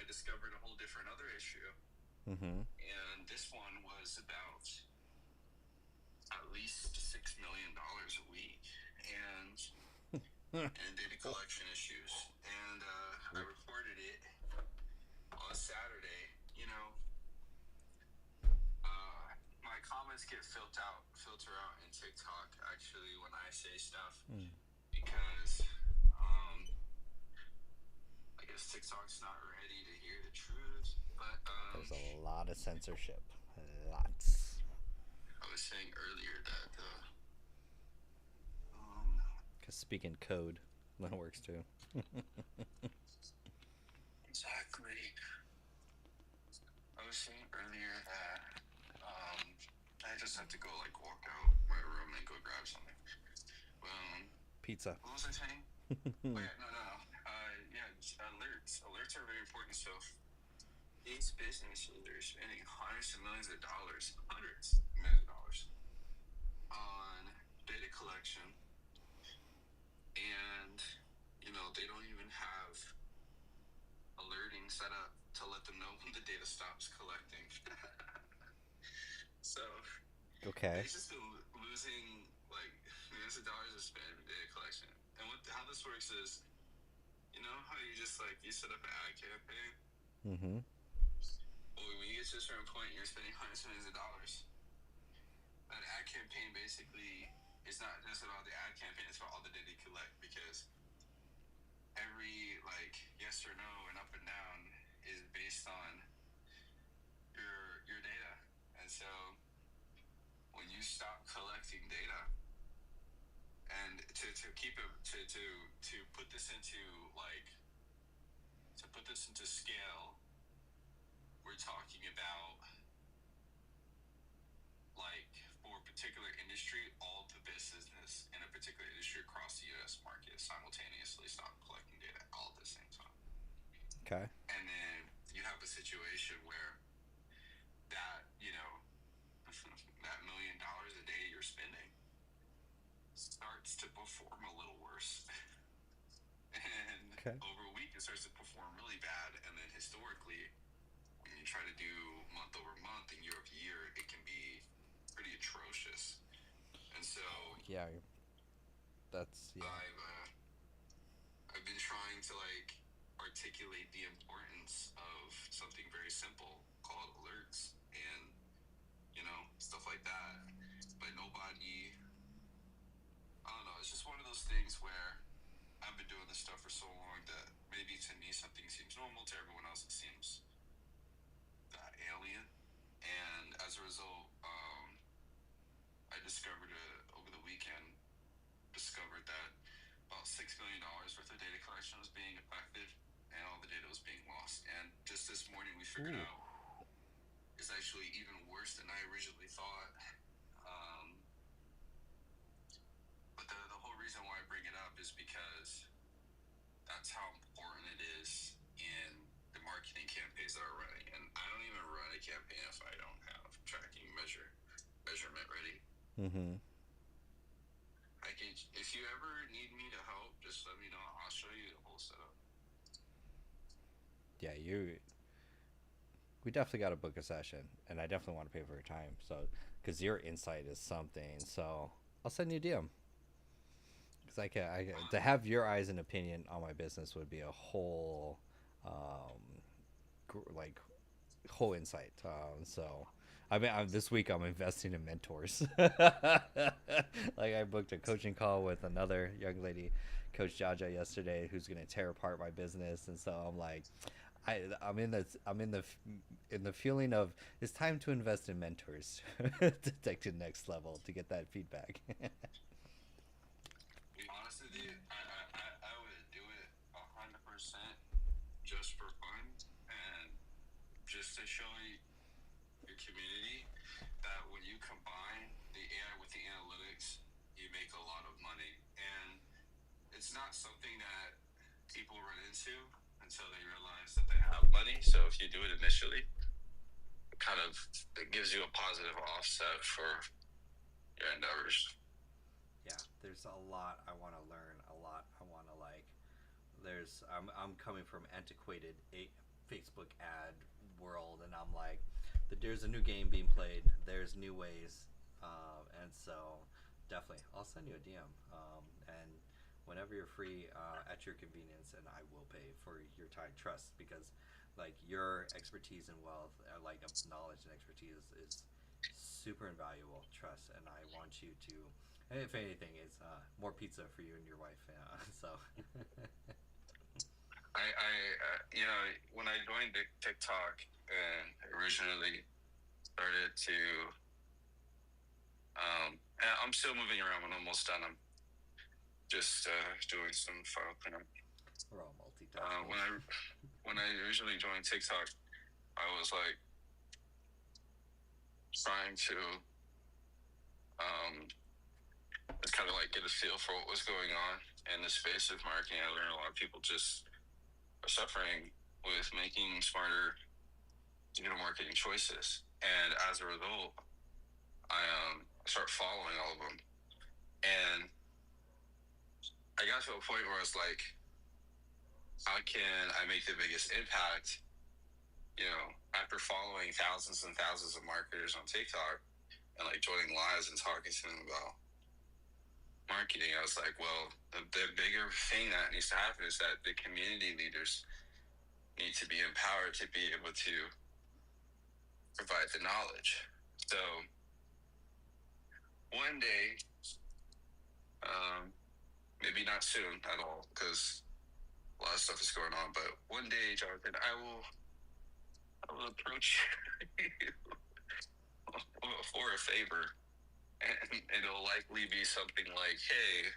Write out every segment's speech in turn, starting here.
I discovered a whole different other issue. Mm-hmm. And this one was about at least $6 million a week, and data collection issues. And I reported it on Saturday. My comments get filter out in TikTok actually when I say stuff Mm. because I guess TikTok's not ready to hear the truth. But There's a lot of censorship. Lots. I was saying earlier that um, Because speaking code, that works too. exactly. I was saying earlier that I just have to go like walk out my room and go grab something. Pizza. What was I saying? Oh yeah, no. Yeah, alerts. Alerts are very important. So these businesses are spending hundreds of millions of dollars on data collection, and they don't even have alerting set up to let them know when the data stops collecting. So Okay. they just been losing like millions of dollars to spend in data collection. And how this works is, how you just like you set up an ad campaign. Mm-hmm. Well, when you get to a certain point, you're spending hundreds of millions of dollars. An ad campaign basically is not just about the ad campaign; it's about all the data you collect, because every like yes or no and up and down is based on your data. And so when you stop collecting data, and to keep it to put this into like to put this into scale, we're talking about like for a particular industry, all the business in a particular industry across the U.S. market simultaneously stop collecting data all at the same time. Okay. And then you have a situation where that that $1 million a day you're spending starts to perform a little worse. And Okay. over a week it starts to perform really bad, and then historically when you try to do month over month and year over year, it can be pretty atrocious. And so Yeah. That's yeah. I've been trying to like articulate the importance of something very simple called alerts and stuff like that. But nobody, I don't know. It's just one of those things where I've been doing this stuff for so long that maybe to me something seems normal, to everyone else it seems alien. And as a result, I discovered over the weekend discovered that about $6 million worth of data collection was being affected, and all the data was being lost. And just this morning, we figured Ooh. out it's actually even worse than I originally thought. Um, but the whole reason why I bring it up is because that's how important it is in the marketing campaigns that are running. And I don't even run a campaign if I don't have tracking measurement ready. Mm-hmm. I can, if you ever need me to help, just let me know. I'll show you the whole setup. Yeah. You. We definitely got to book a session, and I definitely want to pay for your time. So, because your insight is something. So, I'll send you a DM. Because to have your eyes and opinion on my business would be a whole, like whole insight. So I mean, this week I'm investing in mentors. Like I booked a coaching call with another young lady, Coach Jaja, yesterday, who's going to tear apart my business, and so I'm like, I'm in the feeling of it's time to invest in mentors to take to the next level to get that feedback. To be honest with you, I would do it 100% just for fun and just to show your community that when you combine the AI with the analytics, you make a lot of money. And it's not something that people run into until they realize that they have money. So if you do it initially, it gives you a positive offset for your endeavors. Yeah, there's a lot I want to learn, a lot I want to like. I'm coming from antiquated Facebook ad world, and I'm like, there's a new game being played. There's new ways, and so definitely, I'll send you a DM, and whenever you're free, at your convenience, and I will pay for your time. Trust, because like your expertise and wealth, like of knowledge and expertise, is super invaluable. Trust, and I want you to. And if anything, it's more pizza for you and your wife. So. When I joined TikTok and originally started to, and I'm still moving around. When I'm almost done, I'm just doing some file cleanup. We're all multitasking. When I originally joined TikTok, I was like trying to just kind of like get a feel for what was going on in the space of marketing. I learned a lot of people just are suffering with making smarter digital marketing choices, and as a result, I start following all of them, and I got to a point where I was like, how can I make the biggest impact? After following thousands and thousands of marketers on TikTok and like joining lives and talking to them about marketing, I was like, well, the bigger thing that needs to happen is that the community leaders need to be empowered to be able to provide the knowledge. So one day, maybe not soon at all, because a lot of stuff is going on, but one day, Jonathan, I will approach you for a favor, and it'll likely be something like, hey,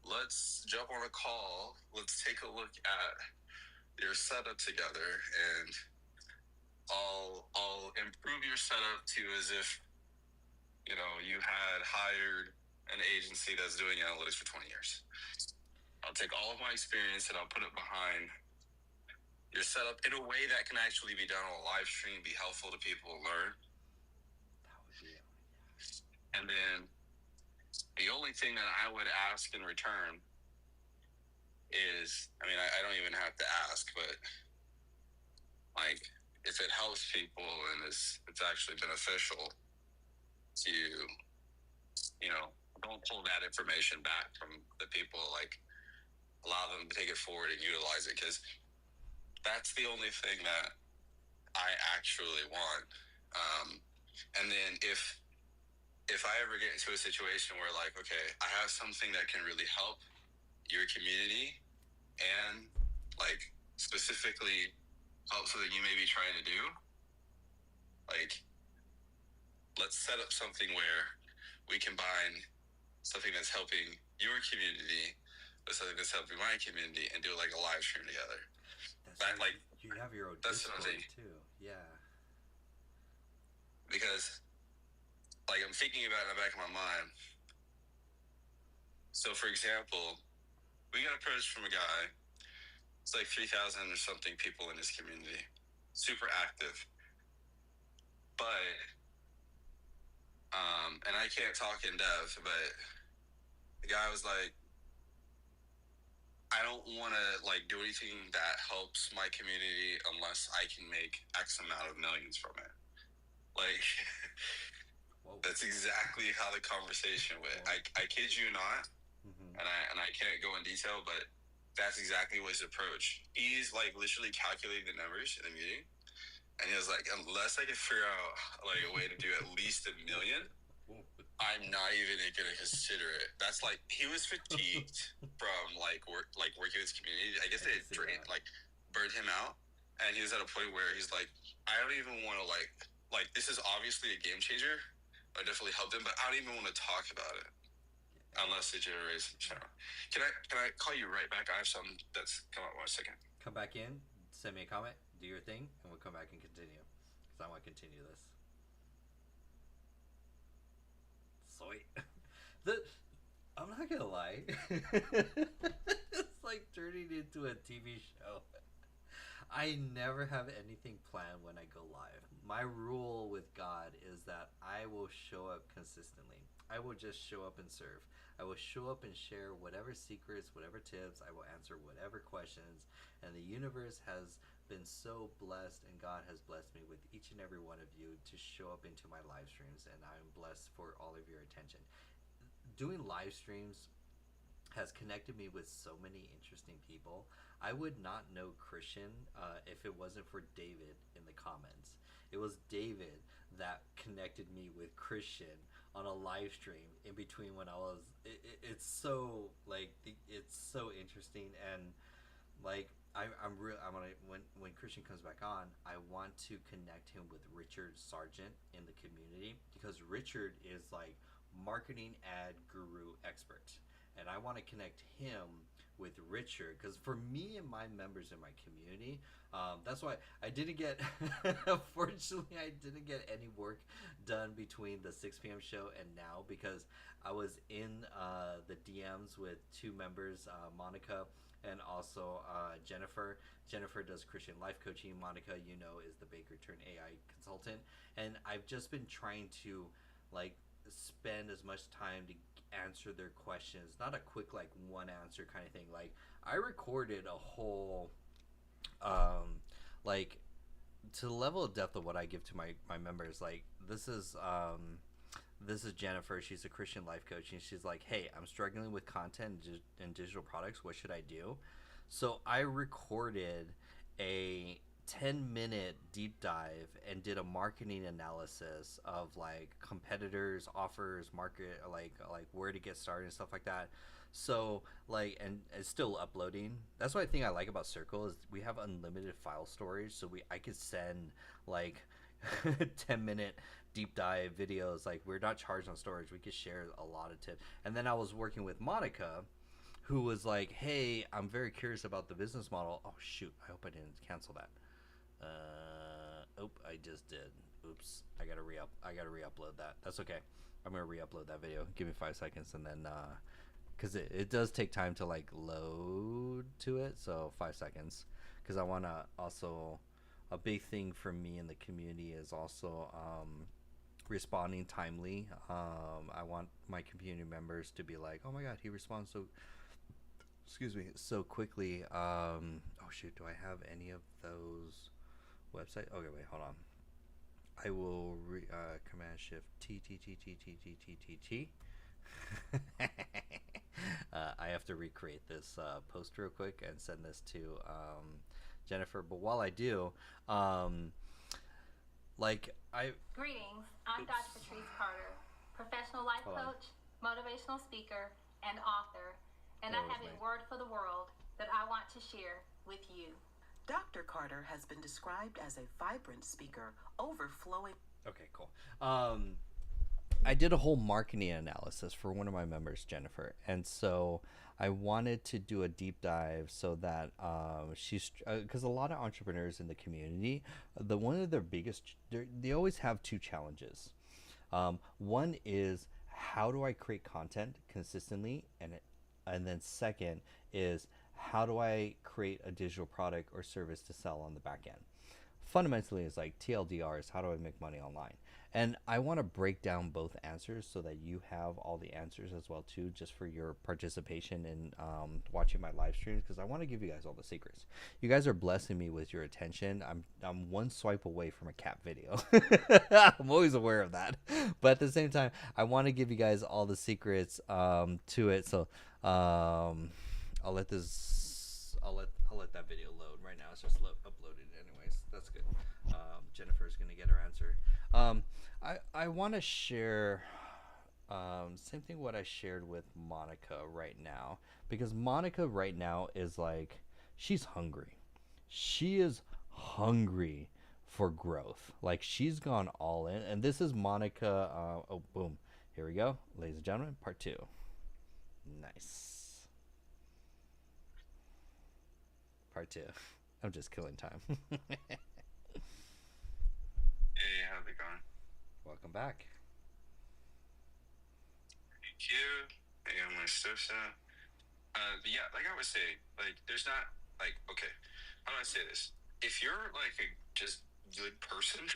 let's jump on a call, let's take a look at your setup together, and I'll improve your setup to as if you had hired an agency that's doing analytics for 20 years. I'll take all of my experience and I'll put it behind your setup in a way that can actually be done on a live stream, be helpful to people to learn. That would be it. And then the only thing that I would ask in return is, I don't even have to ask, but like, if it helps people and it's actually beneficial to, don't pull that information back from the people, like allow them to take it forward and utilize it, because that's the only thing that I actually want. And then if I ever get into a situation where like, okay, I have something that can really help your community and like specifically help something you may be trying to do, like, let's set up something where we combine something that's helping your community with something that's helping my community and do like a live stream together. You have your own Discord too. Yeah. Because like, I'm thinking about it in the back of my mind. So for example, we got approached from a guy. It's like 3,000 or something people in his community. Super active. But, and I can't talk in depth, but the guy was like, I don't want to like do anything that helps my community unless I can make X amount of millions from it. Like, that's exactly how the conversation went. I kid you not, and I can't go in detail, but that's exactly what his approach. He's like literally calculating the numbers in the meeting, and he was like, unless I can figure out like a way to do at least $1 million, I'm not even going to consider it. That's like, he was fatigued from like working with his community. I guess they had burned him out, and he was at a point where he's like, I don't even want to like this is obviously a game changer. I definitely helped him, but I don't even want to talk about it unless it generates some channel. Can I call you right back? I have something that's come up. 1 second. Come back in, send me a comment, do your thing, and we'll come back and continue, because I want to continue this. Sweet. I'm not gonna lie. It's like turning into a TV show. I never have anything planned when I go live. My rule with God is that I will show up consistently. I will just show up and serve. I will show up and share whatever secrets, whatever tips. I will answer whatever questions. And the universe has been so blessed, and God has blessed me with each and every one of you to show up into my live streams, and I'm blessed for all of your attention. Doing live streams has connected me with so many interesting people. I would not know Christian if it wasn't for David in the comments. It was David that connected me with Christian on a live stream in between when I was. It's so like it's so interesting, and like I'm real. I'm gonna when Christian comes back on, I want to connect him with Richard Sargent in the community, because Richard is like marketing ad guru expert, and I want to connect him with Richard, because for me and my members in my community, that's why I didn't get. Unfortunately, I didn't get any work done between the 6 p.m. show and now, because I was in the DMs with two members, Monica and also Jennifer. Jennifer does Christian life coaching. Monica, is the Baker turned AI consultant, and I've just been trying to like spend as much time to answer their questions. Not a quick like one answer kind of thing. Like I recorded a whole like to the level of depth of what I give to my members. Like this is Jennifer. She's a Christian life coach, and she's like, "Hey, I'm struggling with content and digital products. What should I do?" So I recorded a 10-minute deep dive and did a marketing analysis of like competitors, offers, market, like where to get started and stuff like that. So like, and it's still uploading. That's what I think I like about Circle is we have unlimited file storage, so I could send like 10-minute deep dive videos. Like we're not charged on storage. We could share a lot of tips. And then I was working with Monica, who was like, "Hey, I'm very curious about the business model." Oh shoot! I hope I didn't cancel that. I just did. Oops! I gotta re-upload that. That's okay. I'm gonna re-upload that video. Give me 5 seconds, and then because it does take time to like load to it. So 5 seconds, because I wanna also a big thing for me in the community is also responding timely. I want my community members to be like, "Oh my God, he responds so." Excuse me, so quickly. Oh shoot, do I have any of those websites? Okay, wait, hold on. I will command shift T T T T T T T T T. I have to recreate this post real quick and send this to Jennifer. But while I do, like I. Greetings, I'm Dr. Patrice Carter, professional life coach, motivational speaker, and author. And I have a word for the world that I want to share with you. Dr. Carter has been described as a vibrant speaker, overflowing. Okay, cool. I did a whole marketing analysis for one of my members, Jennifer, and so I wanted to do a deep dive so that she's because a lot of entrepreneurs in the community, one of their biggest, they always have two challenges. One is, how do I create content consistently, and then second is, how do I create a digital product or service to sell on the back end? Fundamentally, it's like TLDR is, how do I make money online? And I want to break down both answers so that you have all the answers as well too, just for your participation in watching my live streams, because I want to give you guys all the secrets. You guys are blessing me with your attention. I'm one swipe away from a cat video. I'm always aware of that, but at the same time, I want to give you guys all the secrets to it. So I'll let that video load right now. It's just uploaded anyways. That's good. Jennifer's gonna get her answer. I want to share same thing what I shared with Monica right now, because Monica right now is like, she's hungry. She is hungry for growth. Like she's gone all in, and this is Monica. Oh, boom. Here we go, ladies and gentlemen, part 2. Nice. Part 2. I'm just killing time. Hey, how's it going? Welcome back. Thank you. Hey, I'm Sosa. Yeah, like I was saying, like there's not like, okay, how do I say this? If you're like a just good person,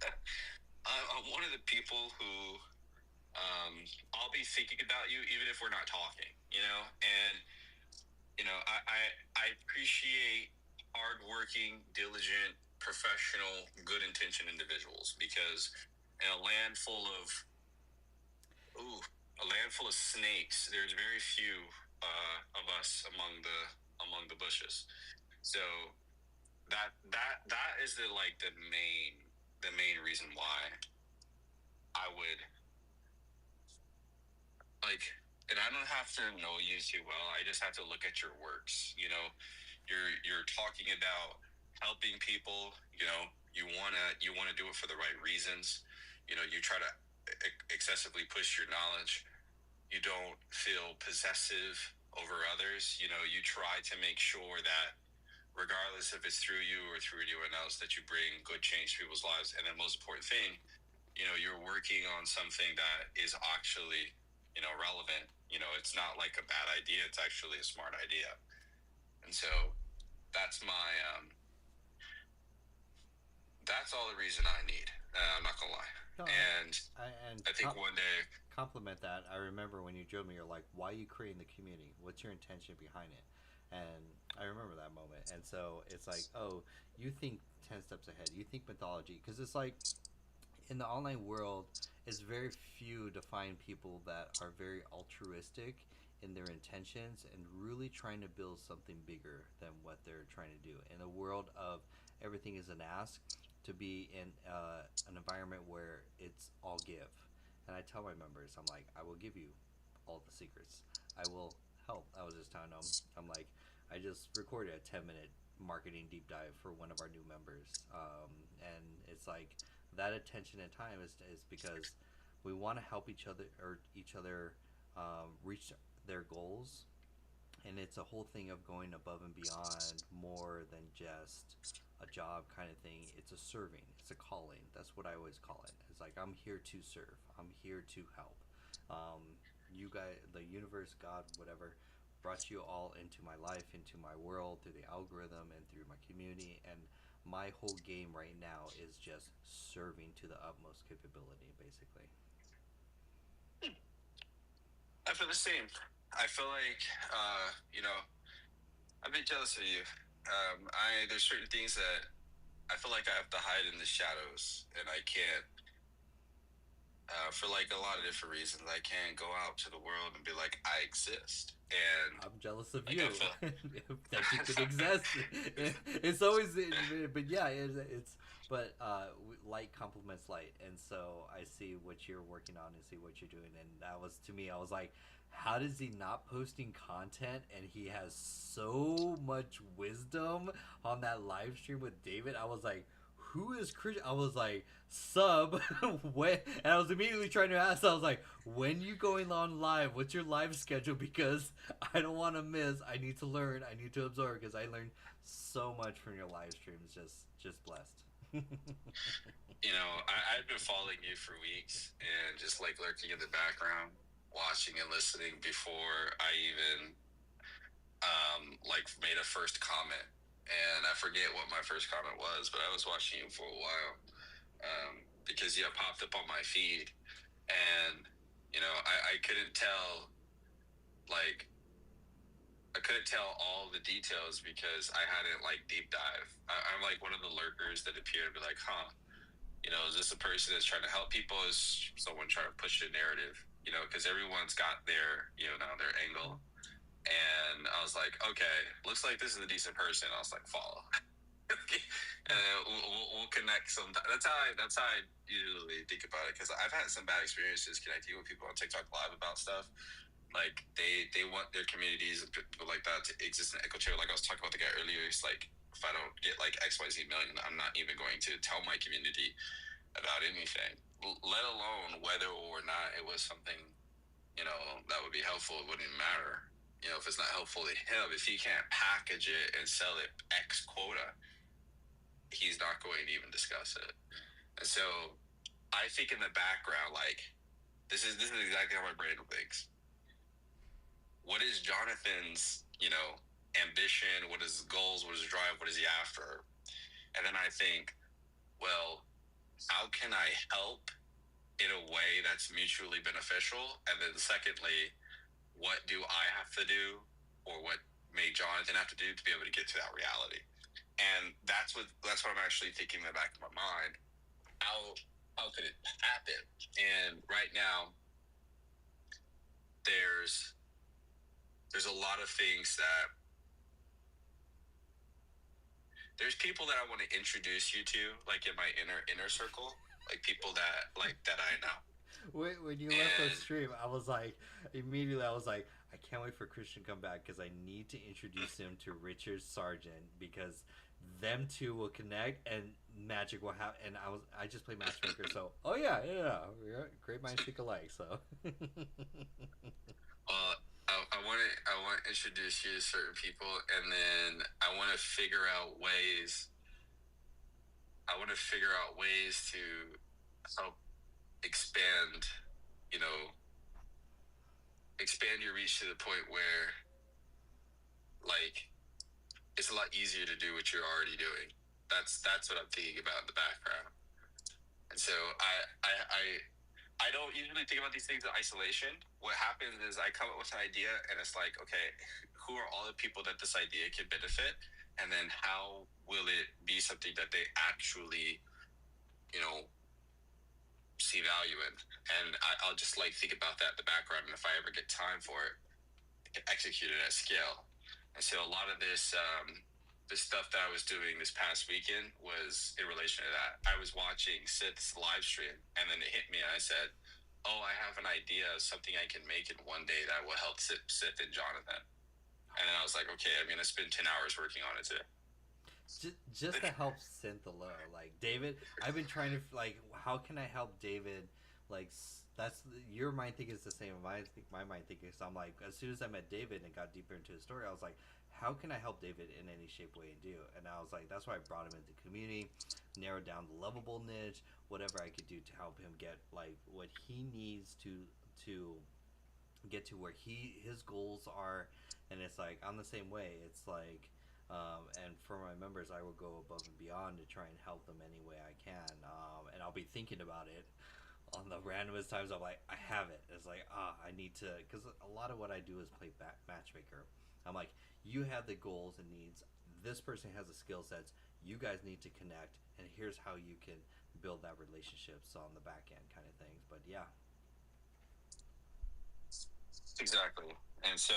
I'm one of the people who I'll be thinking about you even if we're not talking, and I appreciate hardworking hardworking, diligent, professional, good intentioned individuals. Because in a land full of snakes, there's very few of us among the bushes. So that is the main reason why I would like, and I don't have to know you too well. I just have to look at your works. You're talking about helping people. You wanna do it for the right reasons. You try to excessively push your knowledge. You don't feel possessive over others. You try to make sure that regardless if it's through you or through anyone else, that you bring good change to people's lives. And the most important thing, you're working on something that is actually, relevant. It's not like a bad idea. It's actually a smart idea. And so that's that's all the reason I need. I'm not gonna lie. No, and I think one day compliment that. I remember when you drove me, you're like, why are you creating the community? What's your intention behind it? And I remember that moment. And so it's like, oh, you think 10 steps ahead. You think mythology. Because it's like, in the online world, it's very few to find people that are very altruistic in their intentions and really trying to build something bigger than what they're trying to do. In a world of everything is an ask, to be in an environment where it's all give. And I tell my members, I'm like, I will give you all the secrets. I will help. I was just telling them, I'm like, I just recorded a 10-minute marketing deep dive for one of our new members. And it's like, that attention and time is because we want to help each other reach their goals. And it's a whole thing of going above and beyond more than just a job kind of thing. It's a serving. It's a calling. That's what I always call it. It's like, I'm here to serve. I'm here to help. You guys, the universe, God, whatever, brought you all into my life, into my world, through the algorithm and through my community. And my whole game right now is just serving to the utmost capability, basically. I feel the same. I feel like, I've been jealous of you. There's certain things that I feel like I have to hide in the shadows, and I can't, for like a lot of different reasons, I can't go out to the world and be like, I exist. And I'm jealous of you that you could exist. It's always, but yeah, it's but light complements light, and so I see what you're working on and see what you're doing, and that was, to me, I was like, how does he not posting content and he has so much wisdom on that live stream with David? I was like, who is Christian? I was like, sub. When? And I was immediately trying to ask, I was like, when you going on live? What's your live schedule? Because I don't want to miss. I need to learn. I need to absorb, because I learned so much from your live streams. Just blessed. I've been following you for weeks and just like lurking in the background, watching and listening before I even made a first comment. And I forget what my first comment was, but I was watching you for a while because you popped up on my feed, and I couldn't tell all the details because I hadn't deep dive. I'm like one of the lurkers that appear to be like, is this a person that's trying to help people? Is someone trying to push a narrative? Because everyone's got their their angle. And I was like, okay, looks like this is a decent person. I was like, follow. And we'll connect sometime. That's how I usually think about it, because I've had some bad experiences connecting with people on TikTok Live about stuff. Like they want their communities and people like that to exist in an echo chamber. Like I was talking about the guy earlier. It's like, if I don't get XYZ million, I'm not even going to tell my community about anything, let alone whether or not it was something that would be helpful. It wouldn't matter. If it's not helpful to him, if he can't package it and sell it X quota, he's not going to even discuss it. And so I think in the background, this is exactly how my brain thinks. What is Jonathan's, ambition? What is his goals? What is his drive? What is he after? And then I think, well, how can I help in a way that's mutually beneficial? And then secondly, what do I have to do, or what may Jonathan have to do to be able to get to that reality? And that's what I'm actually thinking in the back of my mind. How could it happen? And right now, there's a lot of things that there's people that I want to introduce you to, like in my inner circle, like people that I know. When you left the stream, I was like, immediately I can't wait for Christian to come back because I need to introduce him to Richard Sargent because them two will connect and magic will happen. And I just play Matchmaker, so yeah, great minds think alike. So. I want to introduce you to certain people, and then I want to figure out ways. I want to figure out ways to help expand your reach to the point where, like, it's a lot easier to do what you're already doing. That's what I'm thinking about in the background. And so I don't usually think about these things in isolation. What happens is I come up with an idea, and it's like, okay, who are all the people that this idea can benefit? And then how will it be something that they actually, see value in? And I'll just like think about that in the background, and if I ever get time for it, I can execute it at scale. And so a lot of this stuff that I was doing this past weekend was in relation to that. I was watching Sith's live stream, and then it hit me, and I said, oh, I have an idea of something I can make in one day that will help Sith and Jonathan. And then I was like, okay, I'm going to spend 10 hours working on it today. Just to help Synth alone, like David, I've been trying to how can I help David? Like that's your mind thinking is the same as my mind thinking. So I'm like, as soon as I met David and got deeper into his story, I was like, how can I help David in any shape, way, and do? And I was like, that's why I brought him into the community, narrowed down the lovable niche, whatever I could do to help him get like what he needs to get to where his goals are. And it's like I'm the same way. It's like. And for my members, I will go above and beyond to try and help them any way I can. And I'll be thinking about it on the randomest times. I'm like, I have it. It's like, I need to, because a lot of what I do is play Matchmaker. I'm like, you have the goals and needs. This person has the skill sets. You guys need to connect, and here's how you can build that relationships on the back end, kind of things. But yeah, exactly. And so.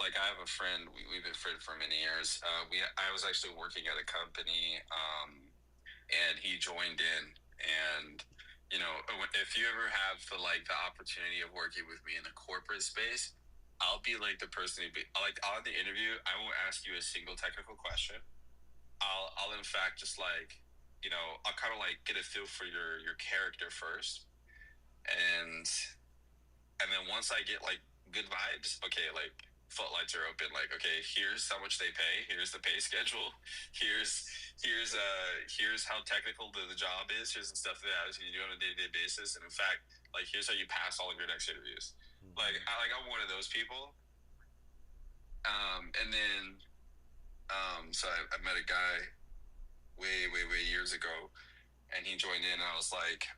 Like I have a friend, we've been friends for many years. I was actually working at a company, and he joined in. And if you ever have the opportunity of working with me in the corporate space, I'll be like the person on the interview. I won't ask you a single technical question. I'll in fact just I'll kind of get a feel for your character first, and then once I get good vibes, okay, floodlights are open. Okay, here's how much they pay. Here's the pay schedule. Here's how technical the job is. Here's the stuff that you do on a day-to-day basis. And in fact, here's how you pass all of your next interviews. Mm-hmm. I'm one of those people. And then, so I met a guy way years ago, and he joined in. And I was like,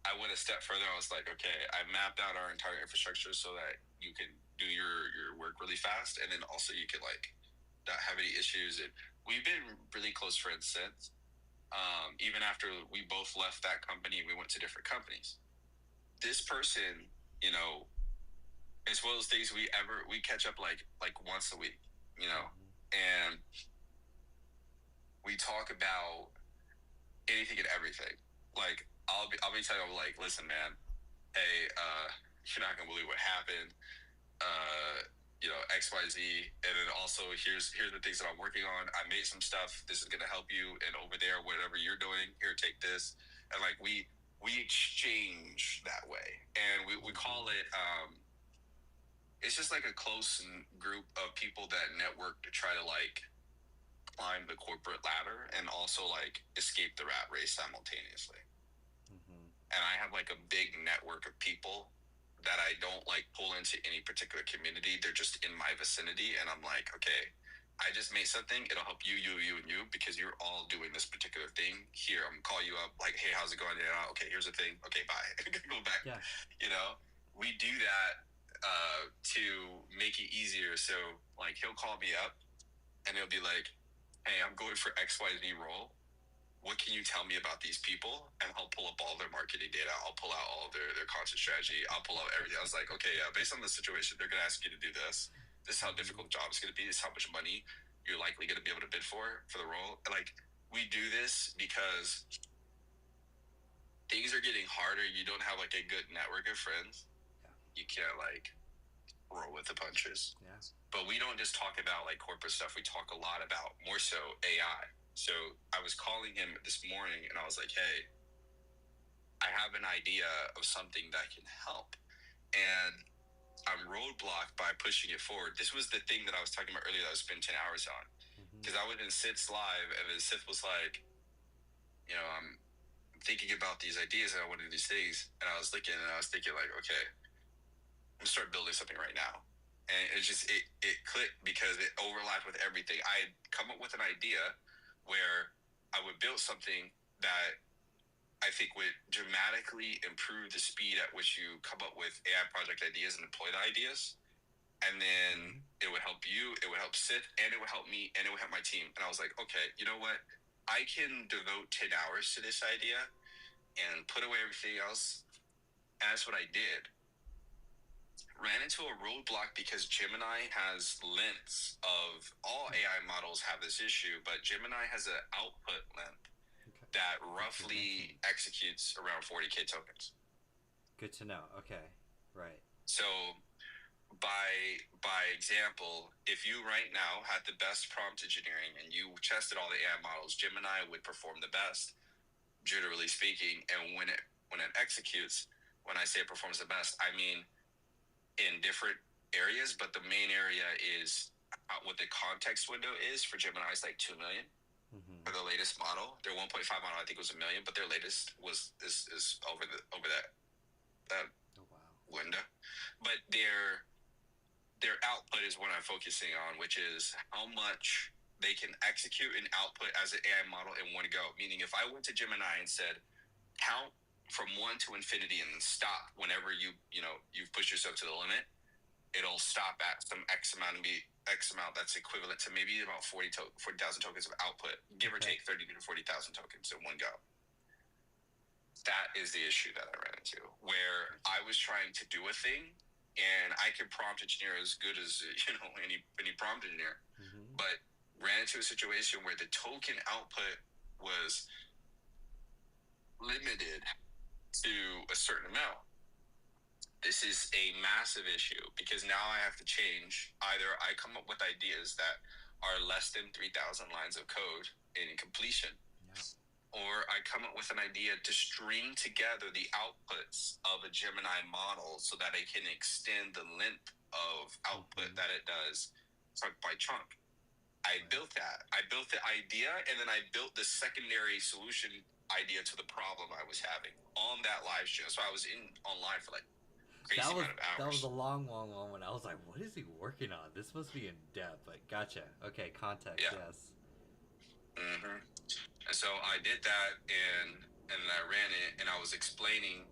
I went a step further. I was like, okay, I mapped out our entire infrastructure so that you can do your work really fast, and then also you can not have any issues. And we've been really close friends since. Even after we both left that company, we went to different companies. This person, it's one of those things we catch up like once a week, and we talk about anything and everything. I'll be telling him listen, man, hey, you're not gonna believe what happened. XYZ, and then also here's the things that I'm working on. I made some stuff. This is gonna help you, and over there, whatever you're doing, here, take this. And we exchange that way, and we call it. It's just a close group of people that network to try to climb the corporate ladder and also escape the rat race simultaneously. Mm-hmm. And I have a big network of people that I don't pull into any particular community. They're just in my vicinity, and I'm like, okay, I just made something. It'll help you, and you, because you're all doing this particular thing. Here, I'm gonna call you up, hey, how's it going? Yeah, okay, here's the thing. Okay, bye. Go back. Yeah. We do that to make it easier. So he'll call me up, and it'll be like, hey, I'm going for XYZ role. What can you tell me about these people? And I'll pull up all their marketing data. I'll pull out all of their content strategy. I'll pull out everything. I was like, okay, yeah, based on the situation, they're going to ask you to do this. This is how difficult the job is going to be. This is how much money you're likely going to be able to bid for the role. And like, we do this because things are getting harder. You don't have like a good network of friends. Yeah. You can't like roll with the punches. Yeah. But we don't just talk about like corporate stuff. We talk a lot about more so AI. So I was calling him this morning and I was like, hey, I have an idea of something that can help. And I'm roadblocked by pushing it forward. This was the thing that I was talking about earlier that I spent 10 hours on. Because I was in Sith's live and then Sith was like, you know, I'm thinking about these ideas and I want to do these things. And I was looking and I was thinking like, okay, I'm gonna start building something right now. And it just, it clicked because it overlapped with everything. I had come up with an idea where I would build something that I think would dramatically improve the speed at which you come up with AI project ideas and deploy the ideas. And then it would help you, it would help Sith, and it would help me, and it would help my team. And I was like, okay, you know what? I can devote 10 hours to this idea and put away everything else. And that's what I did. Ran into a roadblock because Gemini has lengths of all AI models have this issue, but Gemini has an output length that roughly executes around 40K tokens. Good to know. Okay, right. So by example, if you right now had the best prompt engineering and you tested all the AI models, Gemini would perform the best, generally speaking. And when it executes, when I say it performs the best, I mean in different areas, but the main area is what the context window is for Gemini is like 2 million for the latest model. Their 1.5 model, I think, was 1 million, but their latest is over that window. But their output is what I'm focusing on, which is how much they can execute and output as an AI model in one go. Meaning, if I went to Gemini and said, count from 1 to infinity and stop whenever you've pushed yourself to the limit, it'll stop at some X amount that's equivalent to maybe about 40,000 tokens of output, give or take 30 to 40,000 tokens in one go. That is the issue that I ran into, where I was trying to do a thing, and I can prompt engineer as good as any prompt engineer, but ran into a situation where the token output was limited to a certain amount. This is a massive issue because now I have to change. Either I come up with ideas that are less than 3,000 lines of code in completion, or I come up with an idea to string together the outputs of a Gemini model so that it can extend the length of output that it does chunk by chunk. I built that. I built the idea, and then I built the secondary solution idea to the problem I was having on that live stream. So I was online for like crazy amount of hours. That was a long one. I was like, what is he working on? This must be in depth. Like, gotcha. Okay, context, yes. And so I did that, and I ran it, and I was explaining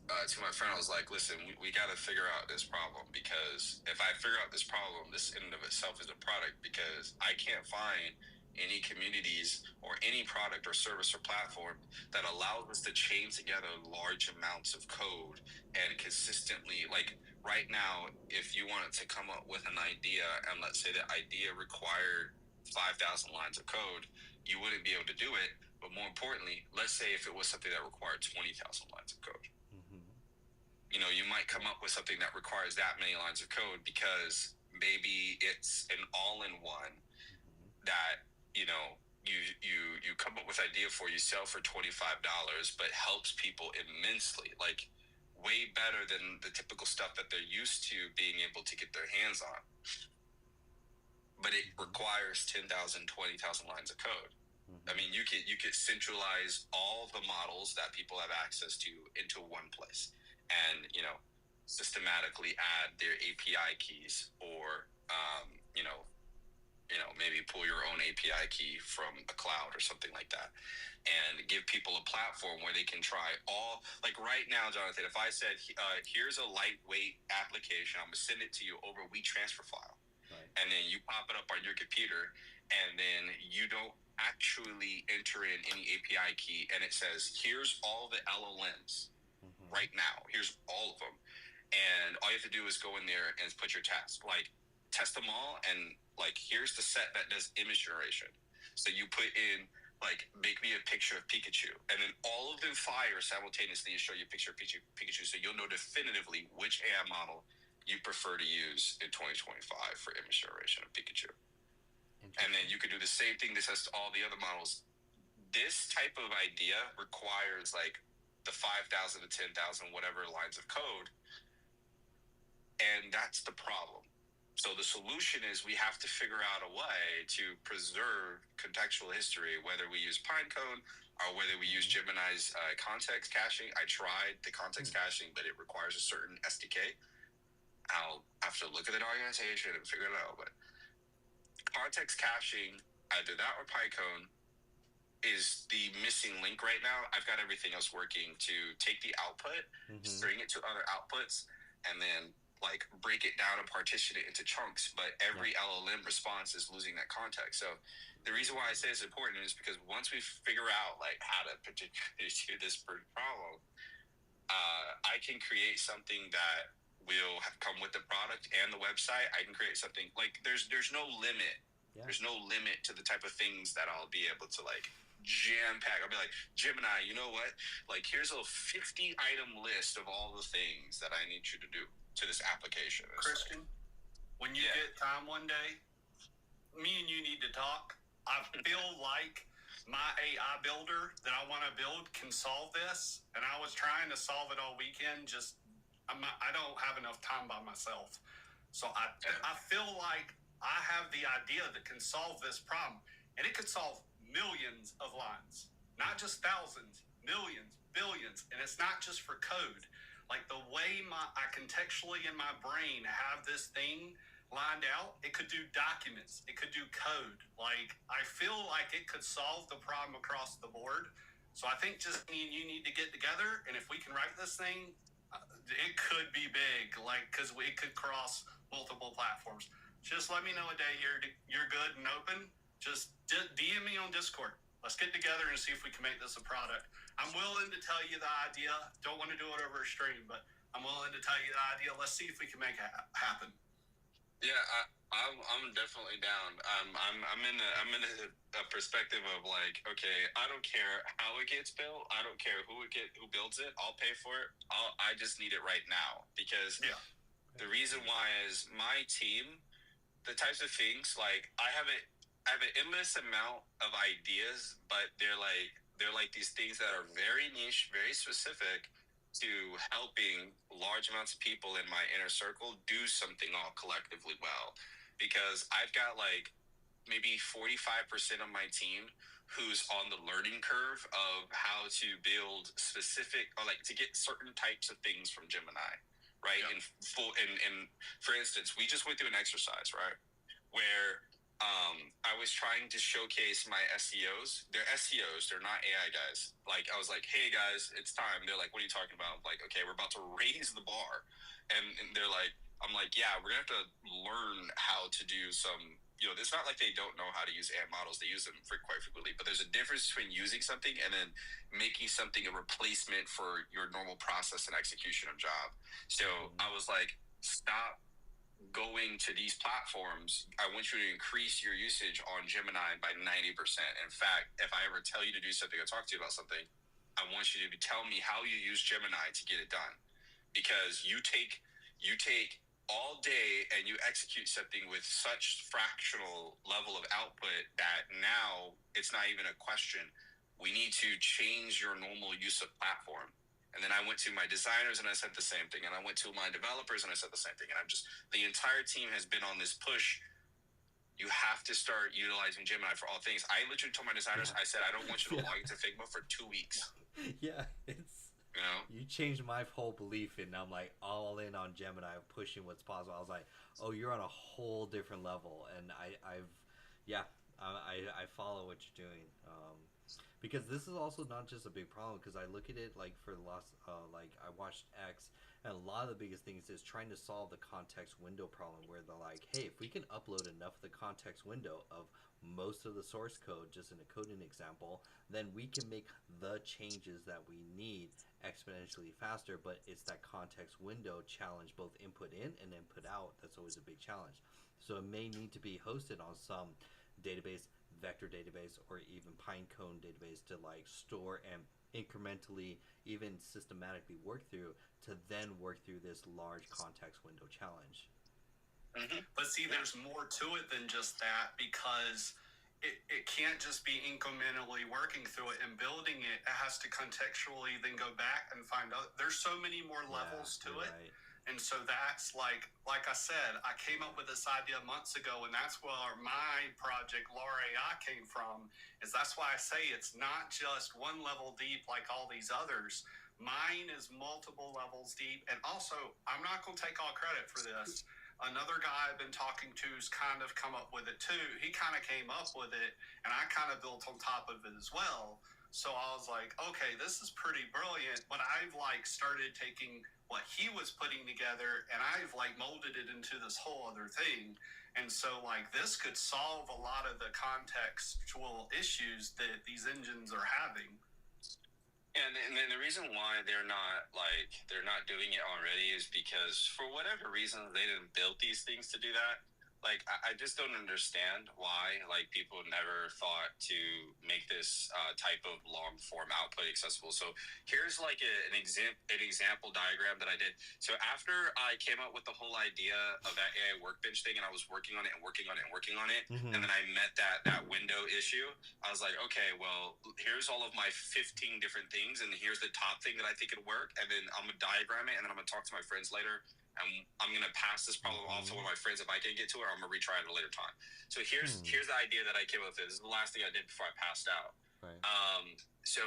to my friend, I was like, listen, we got to figure out this problem, because if I figure out this problem, this in and of itself is a product, because I can't find any communities or any product or service or platform that allows us to chain together large amounts of code and consistently, like right now, if you wanted to come up with an idea and let's say the idea required 5,000 lines of code, you wouldn't be able to do it. But more importantly, let's say if it was something that required 20,000 lines of code. You might come up with something that requires that many lines of code because maybe it's an all-in-one that you come up with idea for, you sell for $25, but helps people immensely, like way better than the typical stuff that they're used to being able to get their hands on. But it requires 10,000, 20,000 lines of code. I mean, you could centralize all the models that people have access to into one place, and systematically add their API keys, or maybe pull your own API key from a cloud or something like that, and give people a platform where they can try all. Like right now, Jonathan, if I said, here's a lightweight application, I'm gonna send it to you over WeTransfer file. Right. and then you pop it up on your computer, and then you don't actually enter in any API key, and it says, here's all the LLMs right now. Here's all of them. And all you have to do is go in there and put your test. Like, test them all, and, like, here's the set that does image generation. So you put in, like, make me a picture of Pikachu, and then all of them fire simultaneously to show you a picture of Pikachu, so you'll know definitively which AI model you prefer to use in 2025 for image generation of Pikachu. And then you could do the same thing this has to all the other models. This type of idea requires like the 5,000 to 10,000 whatever lines of code, and that's the problem. So the solution is we have to figure out a way to preserve contextual history, whether we use Pinecone or whether we use Gemini's context caching. I tried the context caching, but it requires a certain SDK. I'll have to look at the documentation and figure it out, but context caching, either that or Pinecone, is the missing link right now. I've got everything else working to take the output, string it to other outputs, and then like break it down and partition it into chunks. But every LLM response is losing that context. So the reason why I say it's important is because once we figure out like how to particularly do this problem, I can create something that will have come with the product and the website. I can create something like there's no limit. Yeah. There's no limit to the type of things that I'll be able to like jam pack. I'll be like, Gemini, you know what? Like, here's a 50 item list of all the things that I need you to do to this application. Christian, when you get time one day, me and you need to talk. I feel like my AI builder that I want to build can solve this, and I was trying to solve it all weekend. I don't have enough time by myself. So I feel like I have the idea that can solve this problem. And it could solve millions of lines. Not just thousands, millions, billions. And it's not just for code. Like the way I contextually in my brain have this thing lined out, it could do documents. It could do code. Like, I feel like it could solve the problem across the board. So I think just me and you need to get together. And if we can write this thing, it could be big, like, because it could cross multiple platforms. Just let me know a day you're good and open. Just DM me on Discord. Let's get together and see if we can make this a product. I'm willing to tell you the idea. Don't want to do it over a stream, but I'm willing to tell you the idea. Let's see if we can make it happen. Yeah, I'm definitely down. I'm in a perspective of like, okay, I don't care how it gets built. I don't care who builds it. I'll pay for it. I just need it right now, because the reason why is my team, the types of things like I have an endless amount of ideas, but they're like these things that are very niche, very specific to helping large amounts of people in my inner circle do something all collectively well. Because I've got like maybe 45% of my team who's on the learning curve of how to build specific, or like to get certain types of things from Gemini, right? And for instance, we just went through an exercise, right, where I was trying to showcase my SEOs. They're SEOs. They're not AI guys. Like, I was like, hey, guys, it's time. They're like, what are you talking about? I'm like, okay, we're about to raise the bar. And they're like, I'm like, yeah, we're going to have to learn how to do some, it's not like they don't know how to use AI models. They use them quite frequently. But there's a difference between using something and then making something a replacement for your normal process and execution of job. So I was like, stop going to these platforms. I want you to increase your usage on Gemini by 90%. In fact, if I ever tell you to do something or talk to you about something, I want you to tell me how you use Gemini to get it done. Because you take all day and you execute something with such fractional level of output that now it's not even a question. We need to change your normal use of platform. And then I went to my designers and I said the same thing. And I went to my developers and I said the same thing. And the entire team has been on this push. You have to start utilizing Gemini for all things. I literally told my designers, I said, I don't want you to log into Figma for 2 weeks. Yeah, you changed my whole belief, and I'm like all in on Gemini, pushing what's possible. I was like, oh, you're on a whole different level. And I follow what you're doing. Because this is also not just a big problem. Because I look at it like for the last, like I watched X, and a lot of the biggest things is trying to solve the context window problem, where they're like, hey, if we can upload enough of the context window of most of the source code, just in a coding example, then we can make the changes that we need exponentially faster. But it's that context window challenge, both input in and input out, that's always a big challenge. So it may need to be hosted on some database, vector database, or even Pinecone database to like store and incrementally, even systematically work through to then work through this large context window challenge. Mm-hmm. But see, there's more to it than just that, because it can't just be incrementally working through it and building it. It has to contextually then go back and find out. There's so many more levels to it. Right. And so that's like I said, I came up with this idea months ago, and that's where my project, Lore AI, came from. Is that's why I say it's not just one level deep like all these others. Mine is multiple levels deep. And also, I'm not going to take all credit for this. Another guy I've been talking to's kind of come up with it too. He kind of came up with it, and I kind of built on top of it as well. So I was like, okay, this is pretty brilliant. But I've like started taking what he was putting together, and I've like molded it into this whole other thing. And so like this could solve a lot of the contextual issues that these engines are having. And then the reason why they're not doing it already is because for whatever reason they didn't build these things to do that. Like, I just don't understand why, like, people never thought to make this type of long form output accessible. So here's like an example diagram that I did. So after I came up with the whole idea of that AI workbench thing, and I was working on it, mm-hmm. and then I met that window issue, I was like, okay, well, here's all of my 15 different things, and here's the top thing that I think could work, and then I'm gonna diagram it, and then I'm gonna talk to my friends later. I'm going to pass this problem off to one of my friends if I can get to it, or I'm going to retry it at a later time. So here's the idea that I came up with. This is the last thing I did before I passed out. Right. So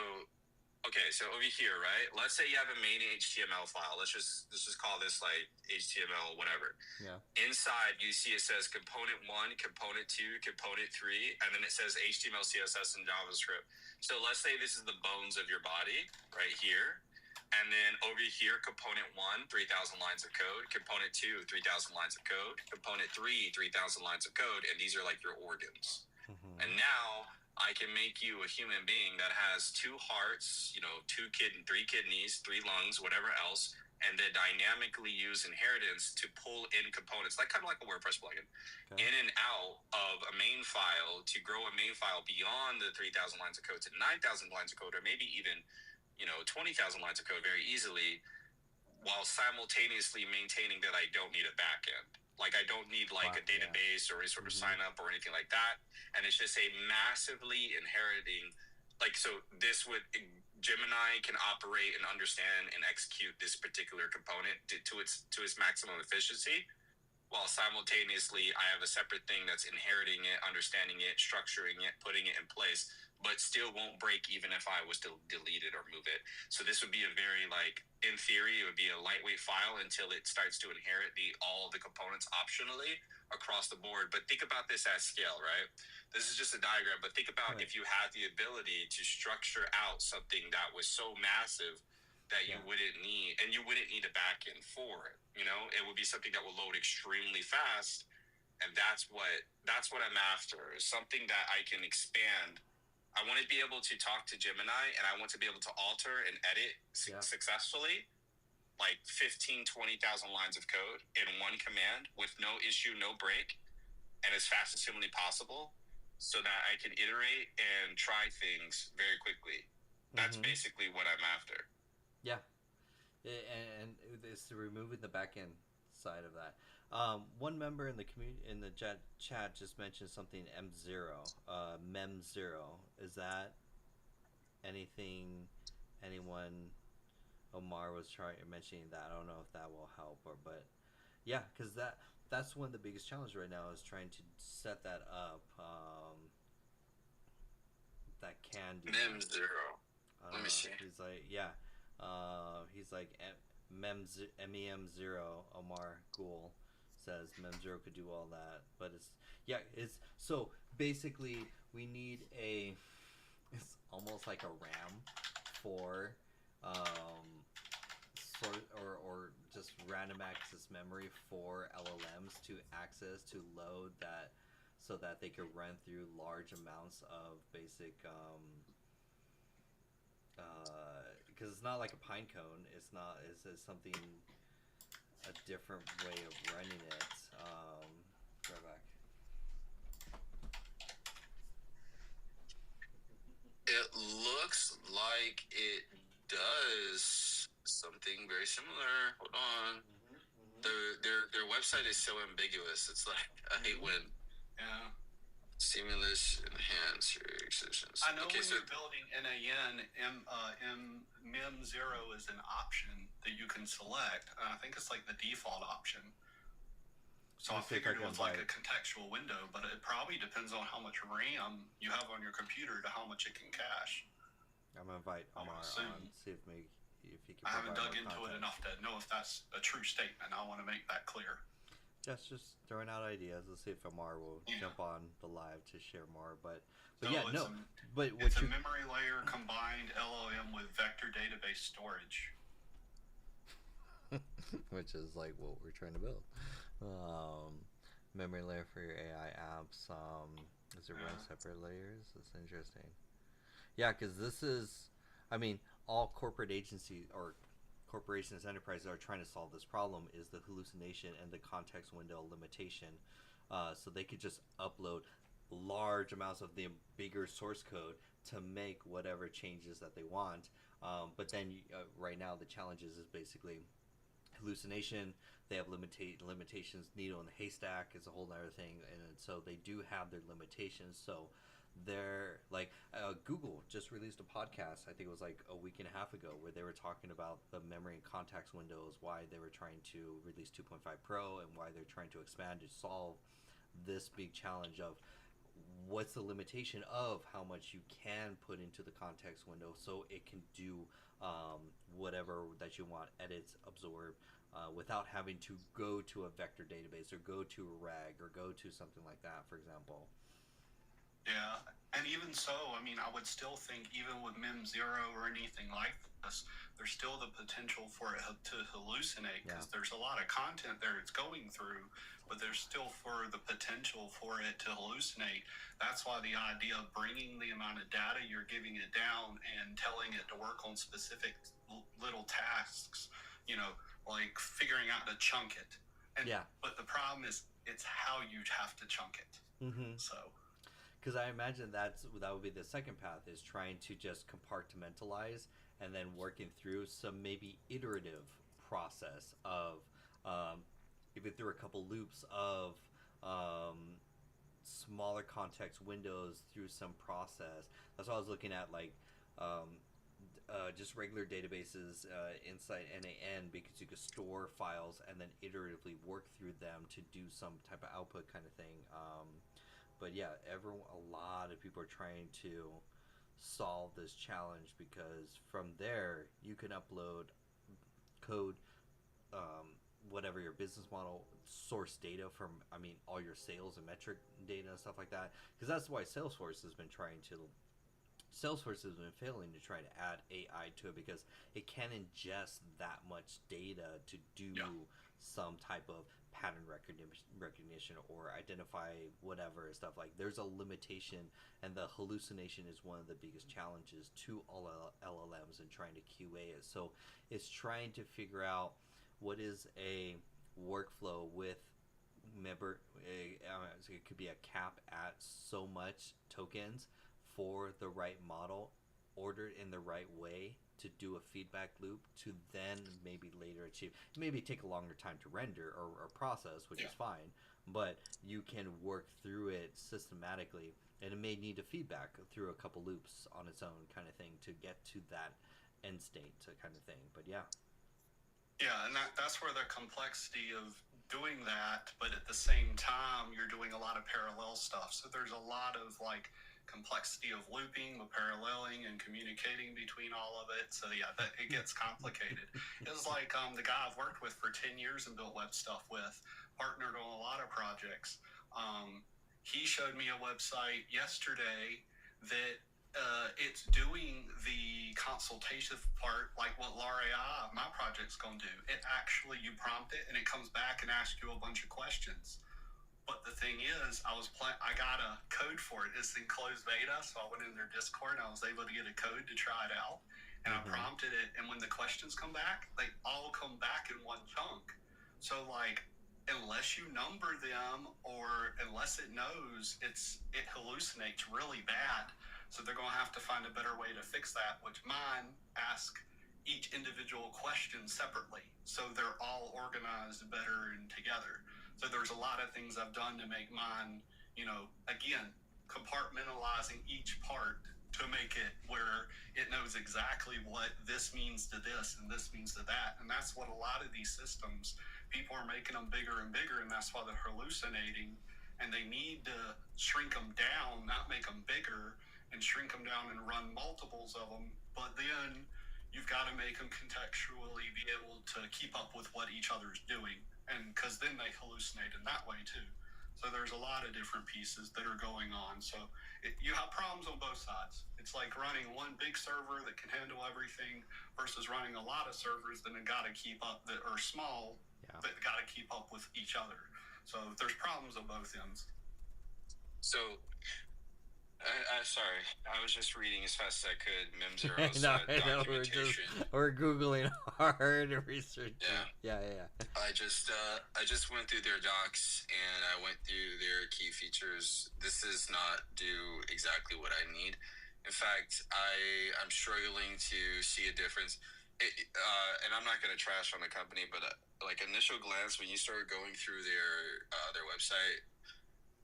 over here, right? Let's say you have a main HTML file. Let's just call this like HTML, whatever. Yeah. Inside, you see it says component 1, component 2, component 3, and then it says HTML, CSS, and JavaScript. So let's say this is the bones of your body right here. And then over here, component 1, 3,000 lines of code. Component 2, 3,000 lines of code. Component 3, 3,000 lines of code. And these are like your organs. Mm-hmm. And now I can make you a human being that has 2 hearts, 3 kidneys, 3 lungs, whatever else, and then dynamically use inheritance to pull in components, like kind of like a WordPress plugin, in and out of a main file to grow a main file beyond the 3,000 lines of code to 9,000 lines of code, or maybe even 20,000 lines of code very easily, while simultaneously maintaining that I don't need a backend. Like, I don't need a database or any sort of sign up or anything like that. And it's just a massively inheriting, so this would, Gemini can operate and understand and execute this particular component to its maximum efficiency, while simultaneously I have a separate thing that's inheriting it, understanding it, structuring it, putting it in place, but still won't break even if I was to delete it or move it. So this would be a very, in theory, it would be a lightweight file until it starts to inherit all the components optionally across the board. But think about this at scale, right? This is just a diagram, but think about if you had the ability to structure out something that was so massive that you wouldn't need, and you wouldn't need a backend for it. It would be something that will load extremely fast, and that's what I'm after, is something that I can expand. I want to be able to talk to Gemini, and I want to be able to alter and edit successfully, 15, 20,000 lines of code in one command with no issue, no break, and as fast as humanly possible, so that I can iterate and try things very quickly. That's basically what I'm after. Yeah. And it's removing the back end side of that. One member in the community, in the chat, just mentioned something M0, Mem0. Is that anything? Anyone? Omar was mentioning that. I don't know if that will help, but yeah, because that's one of the biggest challenges right now is trying to set that up. That can do Mem0. Let me see. He's like, he's like MEM0. Omar Ghoul says Mem0 could do all that, but it's so basically we need a It's almost like a RAM for or just random access memory for LLMs to access to load that so that they could run through large amounts of basic because it's not like a pine cone. It's something a different way of running it. Go back. It looks like it does something very similar. Hold on. Their website is so ambiguous. It's like I hate when stimulus enhance your exertions. I know when you're building NAN, MEM0 is an option that you can select. I think it's like the default option. So I figured it was like a contextual window, but it probably depends on how much RAM you have on your computer to how much it can cache. I'm gonna invite Omar on, see if he can. I haven't dug into it enough to know if that's a true statement. I want to make that clear. Just throwing out ideas. Let's see if Omar will jump on the live to share more. But it's a memory layer combined LLM with vector database storage. Which is like what we're trying to build. Memory layer for your AI apps. Does it run separate layers? That's interesting. Yeah, because this is, I mean, all corporate agencies or corporations, enterprises are trying to solve this problem is the hallucination and the context window limitation. So they could just upload large amounts of the bigger source code to make whatever changes that they want. But then right now the challenges is basically hallucination. They have limitations. Needle in the haystack is a whole other thing, and so they do have their limitations. So they're like Google just released a podcast, I think it was like a week and a half ago, where they were talking about the memory and context windows, why they were trying to release 2.5 Pro and why they're trying to expand to solve this big challenge of what's the limitation of how much you can put into the context window so it can do whatever that you want, edits, absorb, without having to go to a vector database or go to a RAG or go to something like that, for example. Yeah, and even so, I mean, I would still think even with MEM0 or anything like this, there's still the potential for it to hallucinate because there's a lot of content there it's going through, but there's still for the potential for it to hallucinate. That's why the idea of bringing the amount of data you're giving it down and telling it to work on specific little tasks, you know, like figuring out to chunk it. And, but the problem is it's how you have to chunk it. Mm-hmm. So... Because I imagine that would be the second path, is trying to just compartmentalize and then working through some maybe iterative process of even through a couple loops of smaller context windows through some process. That's what I was looking at, like just regular databases inside NAN, because you could store files and then iteratively work through them to do some type of output kind of thing. But yeah, a lot of people are trying to solve this challenge, because from there you can upload code, whatever your business model, source data from, I mean, all your sales and metric data and stuff like that. Because that's why Salesforce has been failing to try to add AI to it, because it can't ingest that much data to do some type of pattern recognition or identify whatever stuff. Like, there's a limitation, and the hallucination is one of the biggest challenges to all LLMs and trying to QA it. So it's trying to figure out what is a workflow with it could be a cap at so much tokens for the right model, ordered in the right way to do a feedback loop to then maybe later achieve. Maybe take a longer time to render or process, which is fine, but you can work through it systematically, and it may need a feedback through a couple loops on its own kind of thing to get to that end state kind of thing. But yeah, and that's where the complexity of doing that, but at the same time you're doing a lot of parallel stuff, so there's a lot of like complexity of looping, with paralleling, and communicating between all of it. So yeah, it gets complicated. It's like the guy I've worked with for 10 years and built web stuff with, partnered on a lot of projects. He showed me a website yesterday that it's doing the consultative part, like what Lara AI, my project's going to do. It actually, you prompt it and it comes back and asks you a bunch of questions. But the thing is, I got a code for it. It's in closed beta, so I went in their Discord and I was able to get a code to try it out. And I prompted it, and when the questions come back, they all come back in one chunk. So like, unless you number them or unless it knows, it hallucinates really bad. So they're going to have to find a better way to fix that, which mine ask each individual question separately. So they're all organized better and together. So there's a lot of things I've done to make mine, again, compartmentalizing each part to make it where it knows exactly what this means to this and this means to that. And that's what a lot of these systems, people are making them bigger and bigger, and that's why they're hallucinating. And they need to shrink them down, not make them bigger, and shrink them down and run multiples of them. But then you've got to make them contextually be able to keep up with what each other's doing. And because then they hallucinate in that way too. So there's a lot of different pieces that are going on. So you have problems on both sides. It's like running one big server that can handle everything versus running a lot of servers that have got to keep up, that are small, that got to keep up with each other. So there's problems on both ends. So sorry, I was just reading as fast as I could Memzero's documentation. We're Googling hard research. Yeah. I just went through their docs and I went through their key features. This does not do exactly what I need. In fact, I'm struggling to see a difference. And I'm not going to trash on the company, but like initial glance, when you start going through their website,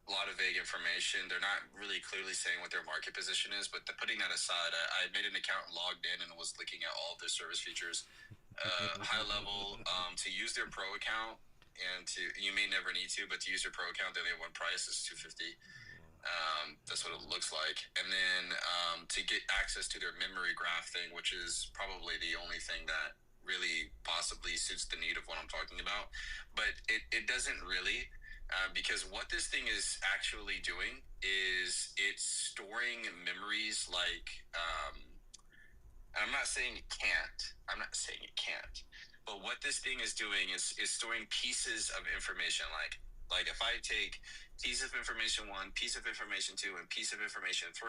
a lot of vague information. They're not really clearly saying what their market position is, but putting that aside, I made an account and logged in and was looking at all of their service features. High level, to use their pro account, and you may never need to, but to use their pro account, they only have one price, is $250. That's what it looks like. And then to get access to their memory graph thing, which is probably the only thing that really possibly suits the need of what I'm talking about, but it doesn't really. Because what this thing is actually doing is it's storing memories like, I'm not saying it can't, but what this thing is doing is storing pieces of information. Like if I take piece of information 1, piece of information 2, and piece of information 3,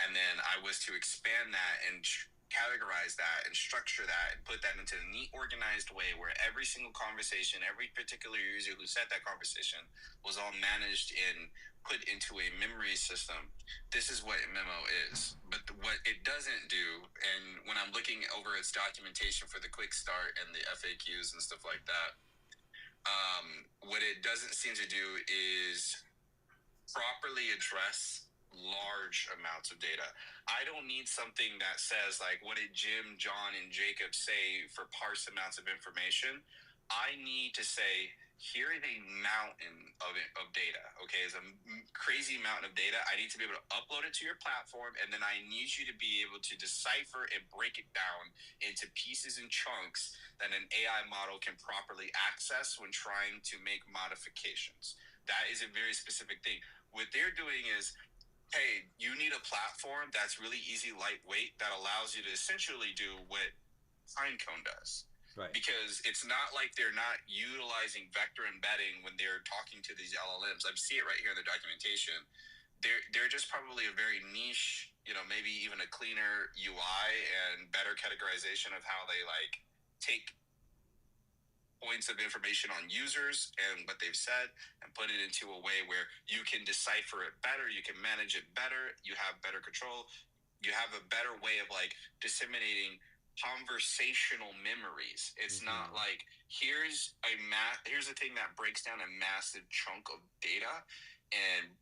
and then I was to expand that and categorize that and structure that and put that into a neat, organized way where every single conversation, every particular user who said that conversation was all managed and put into a memory system. This is what Memo is. But what it doesn't do, and when I'm looking over its documentation for the quick start and the FAQs and stuff like that, what it doesn't seem to do is properly address large amounts of data. I don't need something that says like, what did Jim, John, and Jacob say for parse amounts of information? I need to say, here is a mountain of data. Okay, it's a crazy mountain of data. I need to be able to upload it to your platform, and then I need you to be able to decipher and break it down into pieces and chunks that an AI model can properly access when trying to make modifications. That is a very specific thing. What they're doing is, hey, you need a platform that's really easy, lightweight, that allows you to essentially do what Pinecone does. Right. Because it's not like they're not utilizing vector embedding when they're talking to these LLMs. I see it right here in the documentation. They're just probably a very niche, maybe even a cleaner UI and better categorization of how they like take points of information on users and what they've said and put it into a way where you can decipher it better, you can manage it better, you have better control, you have a better way of like disseminating conversational memories. It's not like here's a thing that breaks down a massive chunk of data and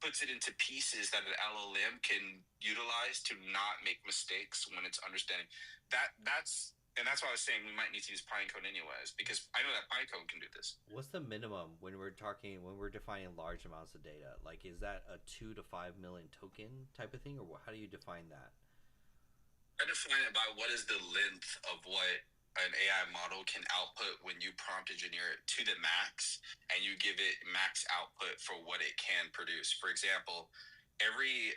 puts it into pieces that an LLM can utilize to not make mistakes when it's understanding. That's why I was saying we might need to use Pinecone anyways, because I know that Pinecone can do this. What's the minimum when we're defining large amounts of data? Like, is that a 2 to 5 million token type of thing, or how do you define that? I define it by what is the length of what an AI model can output when you prompt engineer it to the max, and you give it max output for what it can produce. For example, every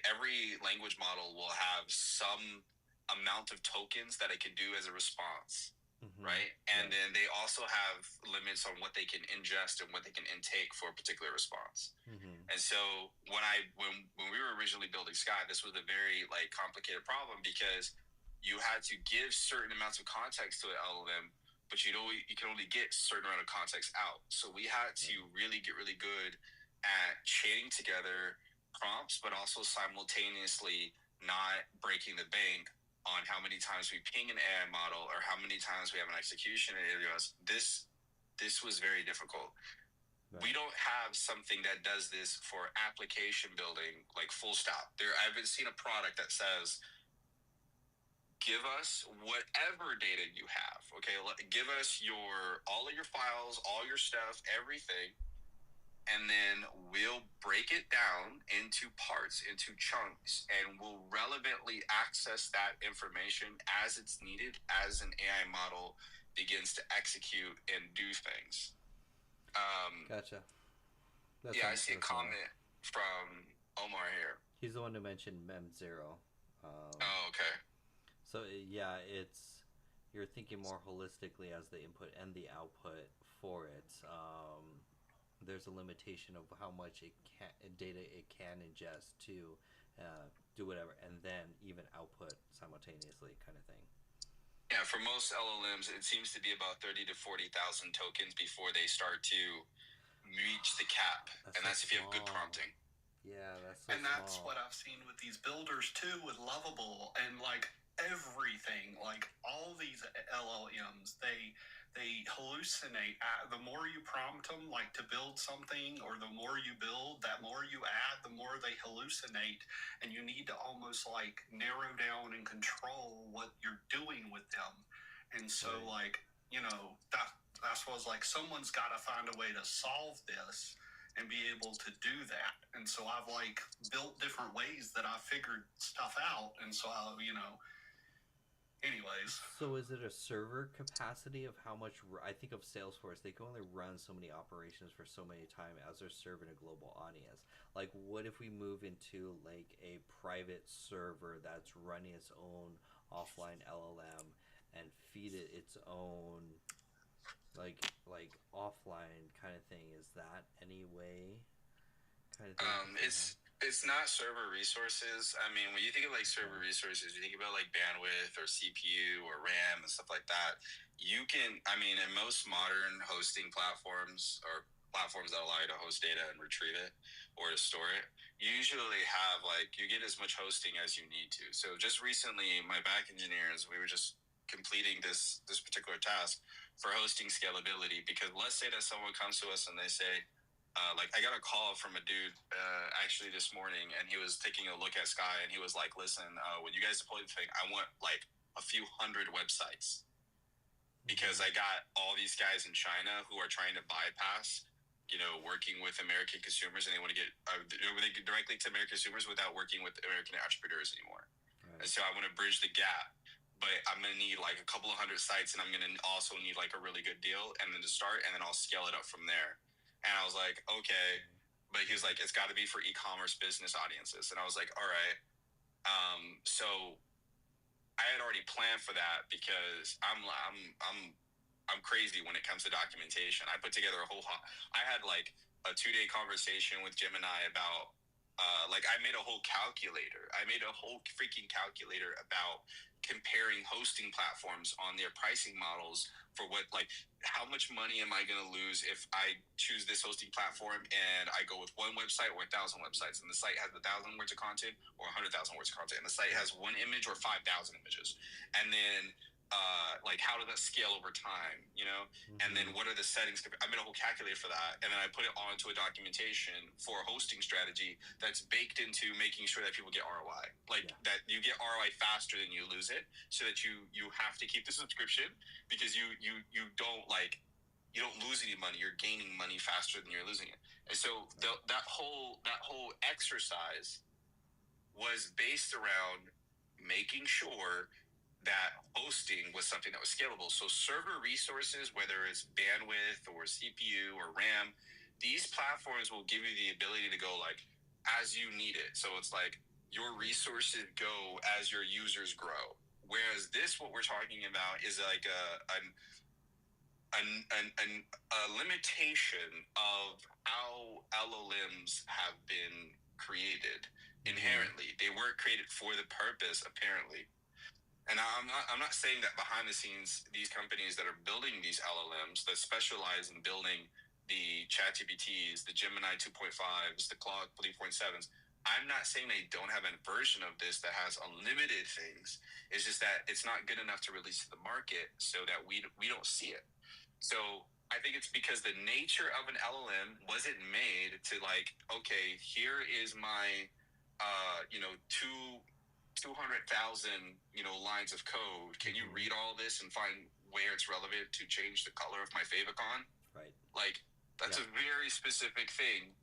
language model will have some amount of tokens that it can do as a response. Right. And then they also have limits on what they can ingest and what they can intake for a particular response. And so when we were originally building Sky, this was a very like complicated problem because you had to give certain amounts of context to an LLM, but you can only get certain amount of context out. So we had to really get really good at chaining together prompts, but also simultaneously not breaking the bank on how many times we ping an AI model or how many times we have an execution in AWS. This was very difficult. Right. We don't have something that does this for application building, like full stop. I haven't seen a product that says, give us whatever data you have. Okay, give us all of your files, all your stuff, everything. And then we'll break it down into parts, into chunks, and we'll relevantly access that information as it's needed as an AI model begins to execute and do things. Gotcha. I see a comment from Omar here. He's the one who mentioned Mem0. Okay. So, yeah, you're thinking more holistically as the input and the output for it. There's a limitation of how much data it can ingest to do whatever, and then even output simultaneously, kind of thing. Yeah, for most LLMs, it seems to be about 30 to 40,000 tokens before they start to reach the cap, that's if you have good prompting. Yeah, that's that's what I've seen with these builders too, with Lovable and like everything, like all these LLMs, they hallucinate. The more you prompt them, like to build something, or the more you build, that more you add, the more they hallucinate, and you need to almost like narrow down and control what you're doing with them. And so, like, you know, that's was like someone's got to find a way to solve this and be able to do that. And so I've like built different ways that I figured stuff out, and so anyways. So is it a server capacity of how much? I think of Salesforce, they can only run so many operations for so many time as they're serving a global audience. Like, what if we move into like a private server that's running its own offline LLM and feed it its own like offline kind of thing? Is that any way kind of thing? It's not server resources. I mean, when you think of like server resources, you think about like bandwidth or CPU or RAM and stuff like that. In most modern hosting platforms or platforms that allow you to host data and retrieve it or to store it, you usually have you get as much hosting as you need to. So just recently, my back engineers, we were just completing this particular task for hosting scalability, because let's say that someone comes to us and they say, I got a call from a dude actually this morning, and he was taking a look at Sky, and he was like, listen, when you guys deploy the thing, I want like a few hundred websites, because I got all these guys in China who are trying to bypass, working with American consumers, and they want to get directly to American consumers without working with American entrepreneurs anymore. Right. And so I want to bridge the gap, but I'm going to need like a couple of hundred sites, and I'm going to also need like a really good deal, and then to start, and then I'll scale it up from there. And I was like, okay. But he was like, it's got to be for e-commerce business audiences. And I was like, all right. So I had already planned for that, because I'm crazy when it comes to documentation. I put together I had like a 2-day conversation with Gemini about, I made a whole calculator. I made a whole freaking calculator about comparing hosting platforms on their pricing models for how much money am I going to lose if I choose this hosting platform and I go with one website or 1,000 websites, and the site has 1,000 words of content or 100,000 words of content, and the site has one image or 5,000 images. And then how does that scale over time, and then what are the settings? I made a whole calculator for that, and then I put it onto a documentation for a hosting strategy that's baked into making sure that people get ROI, that you get ROI faster than you lose it, so that you have to keep the subscription, because you don't lose any money, you're gaining money faster than you're losing it. And so that whole exercise was based around making sure that hosting was something that was scalable. So server resources, whether it's bandwidth or CPU or RAM, these platforms will give you the ability to go as you need it. So it's like your resources go as your users grow. Whereas this, what we're talking about, is like a limitation of how LLMs have been created inherently. They weren't created for the purpose, apparently. And I'm not saying that behind the scenes, these companies that are building these LLMs that specialize in building the ChatGPTs, the Gemini 2.5s, the Claude 3.7s, I'm not saying they don't have a version of this that has unlimited things. It's just that it's not good enough to release to the market so that we don't see it. So I think it's because the nature of an LLM wasn't made to like, okay, here is my, 200,000, lines of code. Can you read all this and find where it's relevant to change the color of my favicon? Right. Like, that's a very specific thing.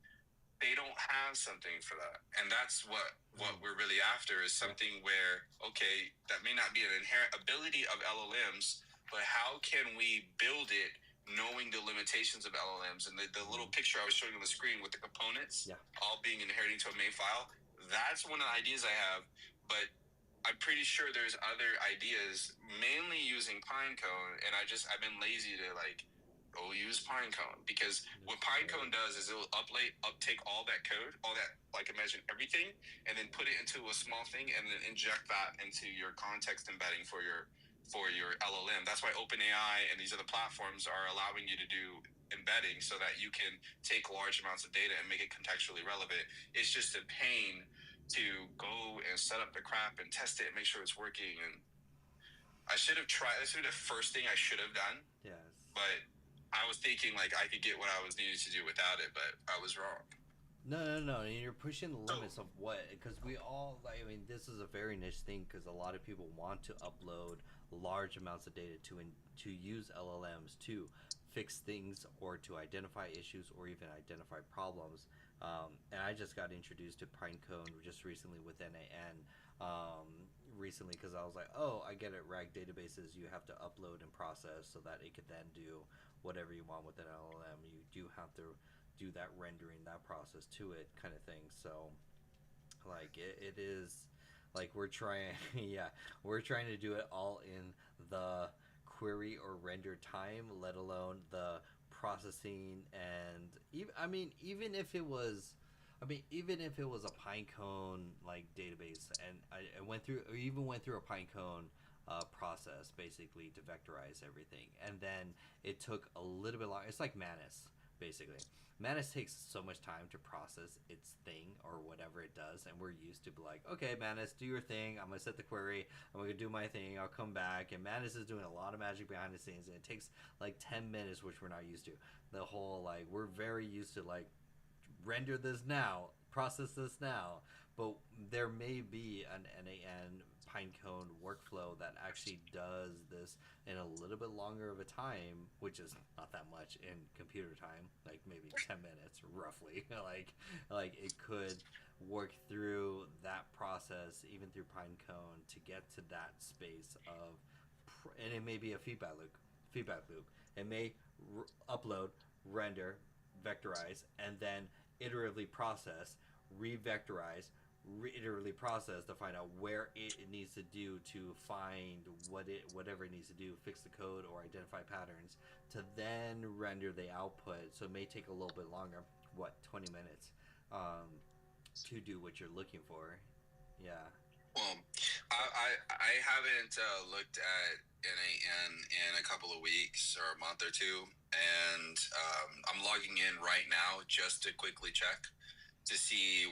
They don't have something for that. And that's what we're really after, is something where, okay, that may not be an inherent ability of LLMs, but how can we build it knowing the limitations of LLMs? And the little picture I was showing on the screen with the components all being inheriting to a main file, that's one of the ideas I have. But I'm pretty sure there's other ideas, mainly using Pinecone, and I've been lazy to use Pinecone, because what Pinecone does is it'll uptake all that code, all that, like, imagine everything, and then put it into a small thing, and then inject that into your context embedding for your LLM. That's why OpenAI and these other platforms are allowing you to do embedding so that you can take large amounts of data and make it contextually relevant. It's just a pain to go and set up the crap and test it and make sure it's working. And I should have tried. This would be the first thing I should have done. Yes. But I was thinking like I could get what I was needed to do without it, but I was wrong. No. And you're pushing the limits of what? Because we all, this is a very niche thing, because a lot of people want to upload large amounts of data to use LLMs to fix things or to identify issues or even identify problems. And I just got introduced to Pinecone just recently with NAN. Recently, because I was like, oh, I get it, RAG databases, you have to upload and process so that it could then do whatever you want with an LLM. You do have to do that rendering, that process to it, kind of thing. So like it is like we're trying we're trying to do it all in the query or render time, let alone the processing. And even if it was a Pinecone like database, and I went through a Pinecone process basically to vectorize everything, and then it took a little bit long. It's like Manus, basically. Manus takes so much time to process its thing or whatever it does, and we're used to be like, okay, Manus, do your thing. I'm gonna set the query. I'm gonna do my thing. I'll come back. And Manus is doing a lot of magic behind the scenes, and it takes like 10 minutes, which we're not used to. The whole we're very used to render this now, process this now, but there may be an NAN Pinecone workflow that actually does this in a little bit longer of a time, which is not that much in computer time, like maybe 10 minutes roughly. like it could work through that process even through Pinecone to get to that space of, and it may be a feedback loop. It may upload, render, vectorize, and then iteratively process, re-vectorize, iteratively process to find out where it needs to do to find whatever it needs to do, fix the code or identify patterns, to then render the output. So it may take a little bit longer, 20 minutes, to do what you're looking for. Yeah. Well, I haven't looked at NAN in a couple of weeks or a month or two, and I'm logging in right now just to quickly check to see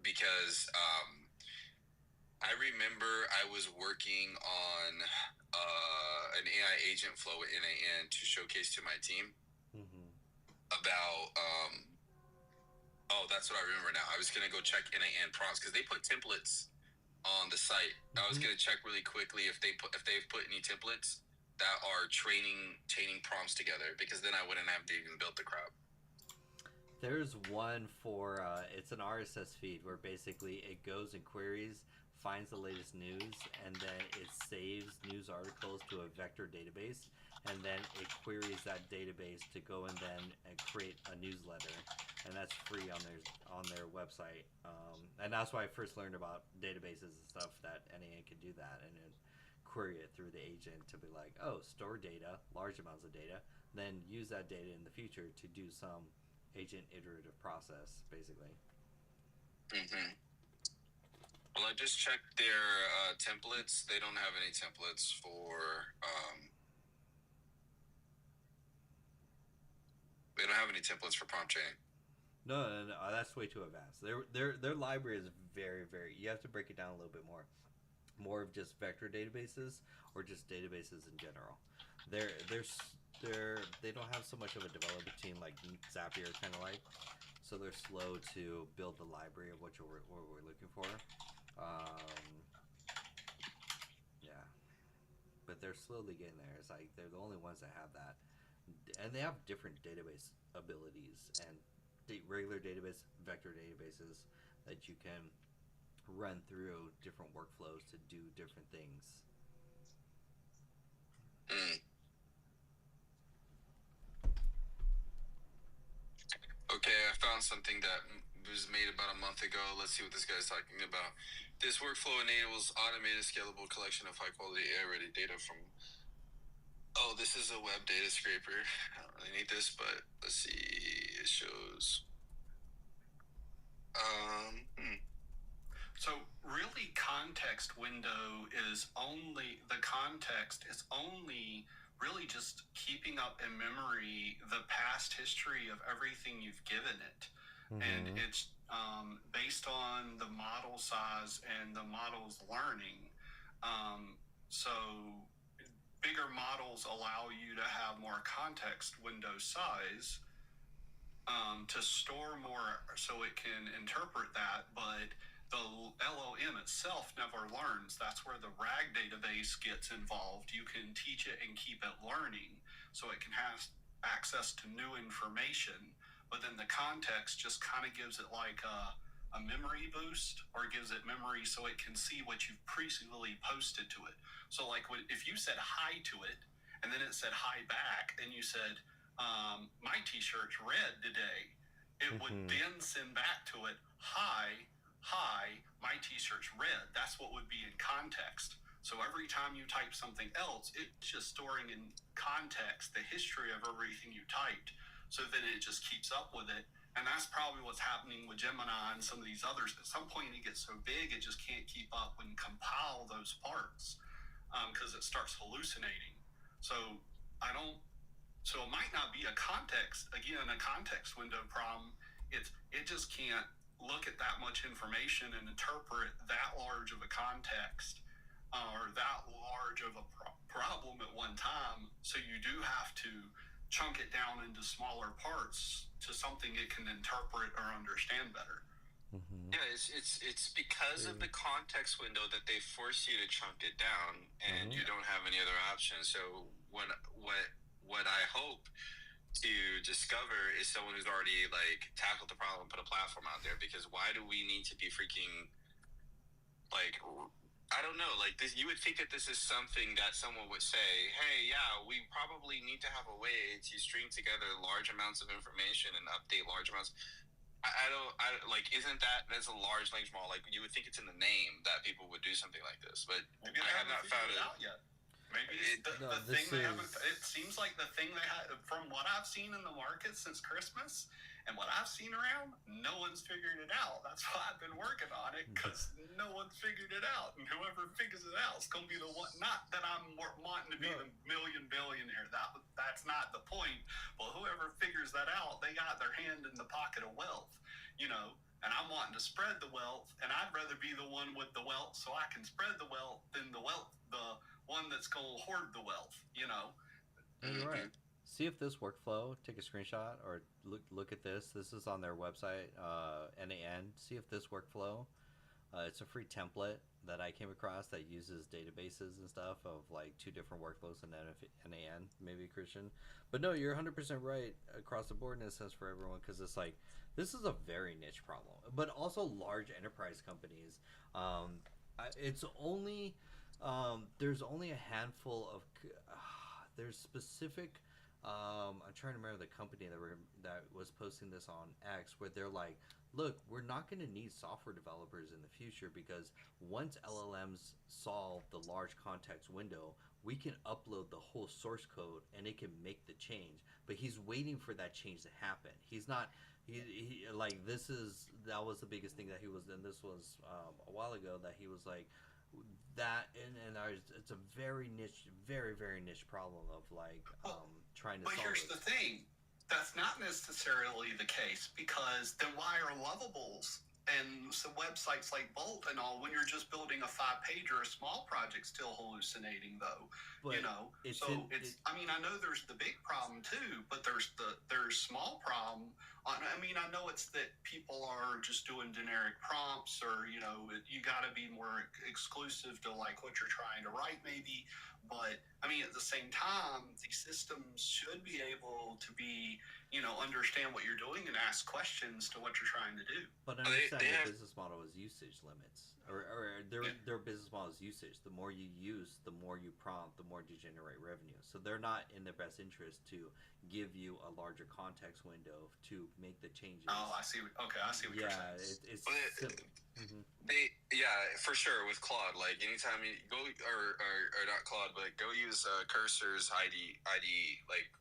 because I remember I was working on an AI agent flow at NAN to showcase to my team about that's what I remember now. I was gonna go check NAN prompts because they put templates on the site. I was gonna check really quickly if they've put any templates that are training prompts together, because then I wouldn't have to even build the crap. There's one for it's an RSS feed where basically it goes and queries, finds the latest news, and then it saves news articles to a vector database, and then it queries that database to go and then create a newsletter. and that's free on their website. And that's why I first learned about databases and stuff, that NAN can do that, and then query it through the agent to be like, oh, store data, large amounts of data, then use that data in the future to do some agent iterative process, basically. Mm-hmm. Well, I just checked their templates. They don't have any templates for. They don't have any templates for prompt chain. No, that's way too advanced. Their library is very, very. You have to break it down a little bit more of just vector databases or just databases in general. They don't have so much of a development team like Zapier kind of like, so they're slow to build the library of what we're looking for. Yeah, but they're slowly getting there. It's like they're the only ones that have that, and they have different database abilities and regular database, vector databases that you can run through different workflows to do different things. Okay, I found something that was made about a month ago. Let's see what this guy's talking about. This workflow enables automated, scalable collection of high-quality AI-ready data from... Oh, this is a web data scraper. I don't really need this, but let's see. It shows... So really, context window is only the context is only really just keeping up in memory the past history of everything you've given it, and it's based on the model size and the model's learning. So bigger models allow you to have more context window size. To store more so it can interpret that, but the LLM itself never learns. That's where the RAG database gets involved. You can teach it and keep it learning so it can have access to new information, but then the context just kind of gives it like a memory boost, or gives it memory so it can see what you've previously posted to it. So like if you said hi to it and then it said hi back and you said, my t-shirt's red today, it would then send back to it, hi, my t-shirt's red. That's what would be in context. So every time you type something else, it's just storing in context the history of everything you typed. So then it just keeps up with it. And that's probably what's happening with Gemini and some of these others. At some point it gets so big it just can't keep up and compile those parts, because it starts hallucinating. So So it might not be a context window problem. It just can't look at that much information and interpret that large of a context or that large of a problem at one time. So you do have to chunk it down into smaller parts to something it can interpret or understand better. Yeah, it's because of the context window that they force you to chunk it down, and you don't have any other options. So what I hope to discover is someone who's already like tackled the problem, put a platform out there. Because why do we need to be freaking like, I don't know, like this? You would think that this is something that someone would say, hey, yeah, we probably need to have a way to string together large amounts of information and update large amounts. I don't like, isn't that's a large language model? Like, you would think it's in the name that people would do something like this, but maybe I have not found it out yet. Maybe it seems like the thing they had, from what I've seen in the market since Christmas and what I've seen around, no one's figured it out. That's why I've been working on it, because no one's figured it out. And whoever figures it out is going to be the one. Not that I'm wanting to be the million billionaire. That's not the point. But whoever figures that out, they got their hand in the pocket of wealth, and I'm wanting to spread the wealth, and I'd rather be the one with the wealth so I can spread the wealth than the one that's going to hoard the wealth, You're right. See if this workflow, take a screenshot or look at this. This is on their website, NAN. See if this workflow, it's a free template that I came across that uses databases and stuff of like 2 different workflows in NAN, maybe, Christian. But no, you're 100% right across the board in a sense for everyone, because it's like, this is a very niche problem. But also large enterprise companies, it's only... there's only a handful of there's specific I'm trying to remember the company that was posting this on X, where they're like, "Look, we're not going to need software developers in the future because once LLMs solve the large context window, we can upload the whole source code and it can make the change." But he's waiting for that change to happen. He's not. Like that was the biggest thing that he was. And this was a while ago that he was like that, it's a very niche, very very niche problem of like trying to. But solve here's it. the thing: that's not necessarily the case, because then why are Lovables and some websites like Bolt and all, when you're just building a 5-page or a small project, still hallucinating though? But you know, I mean, I know there's the big problem too, but there's small problem. I mean, I know it's that people are just doing generic prompts, or you know, you got to be more exclusive to like what you're trying to write, maybe. But I mean, at the same time, these systems should be able to be, you know, understand what you're doing and ask questions to what you're trying to do. But understand the business model is usage limits, or their business model is usage. The more you use, the more you prompt, the more you generate revenue. So they're not in their best interest to give you a larger context window to make the changes. Oh, I see. Okay, I see what you're saying. For sure with Claude. Like anytime you go, or not Claude, but go use Cursor's IDE. Like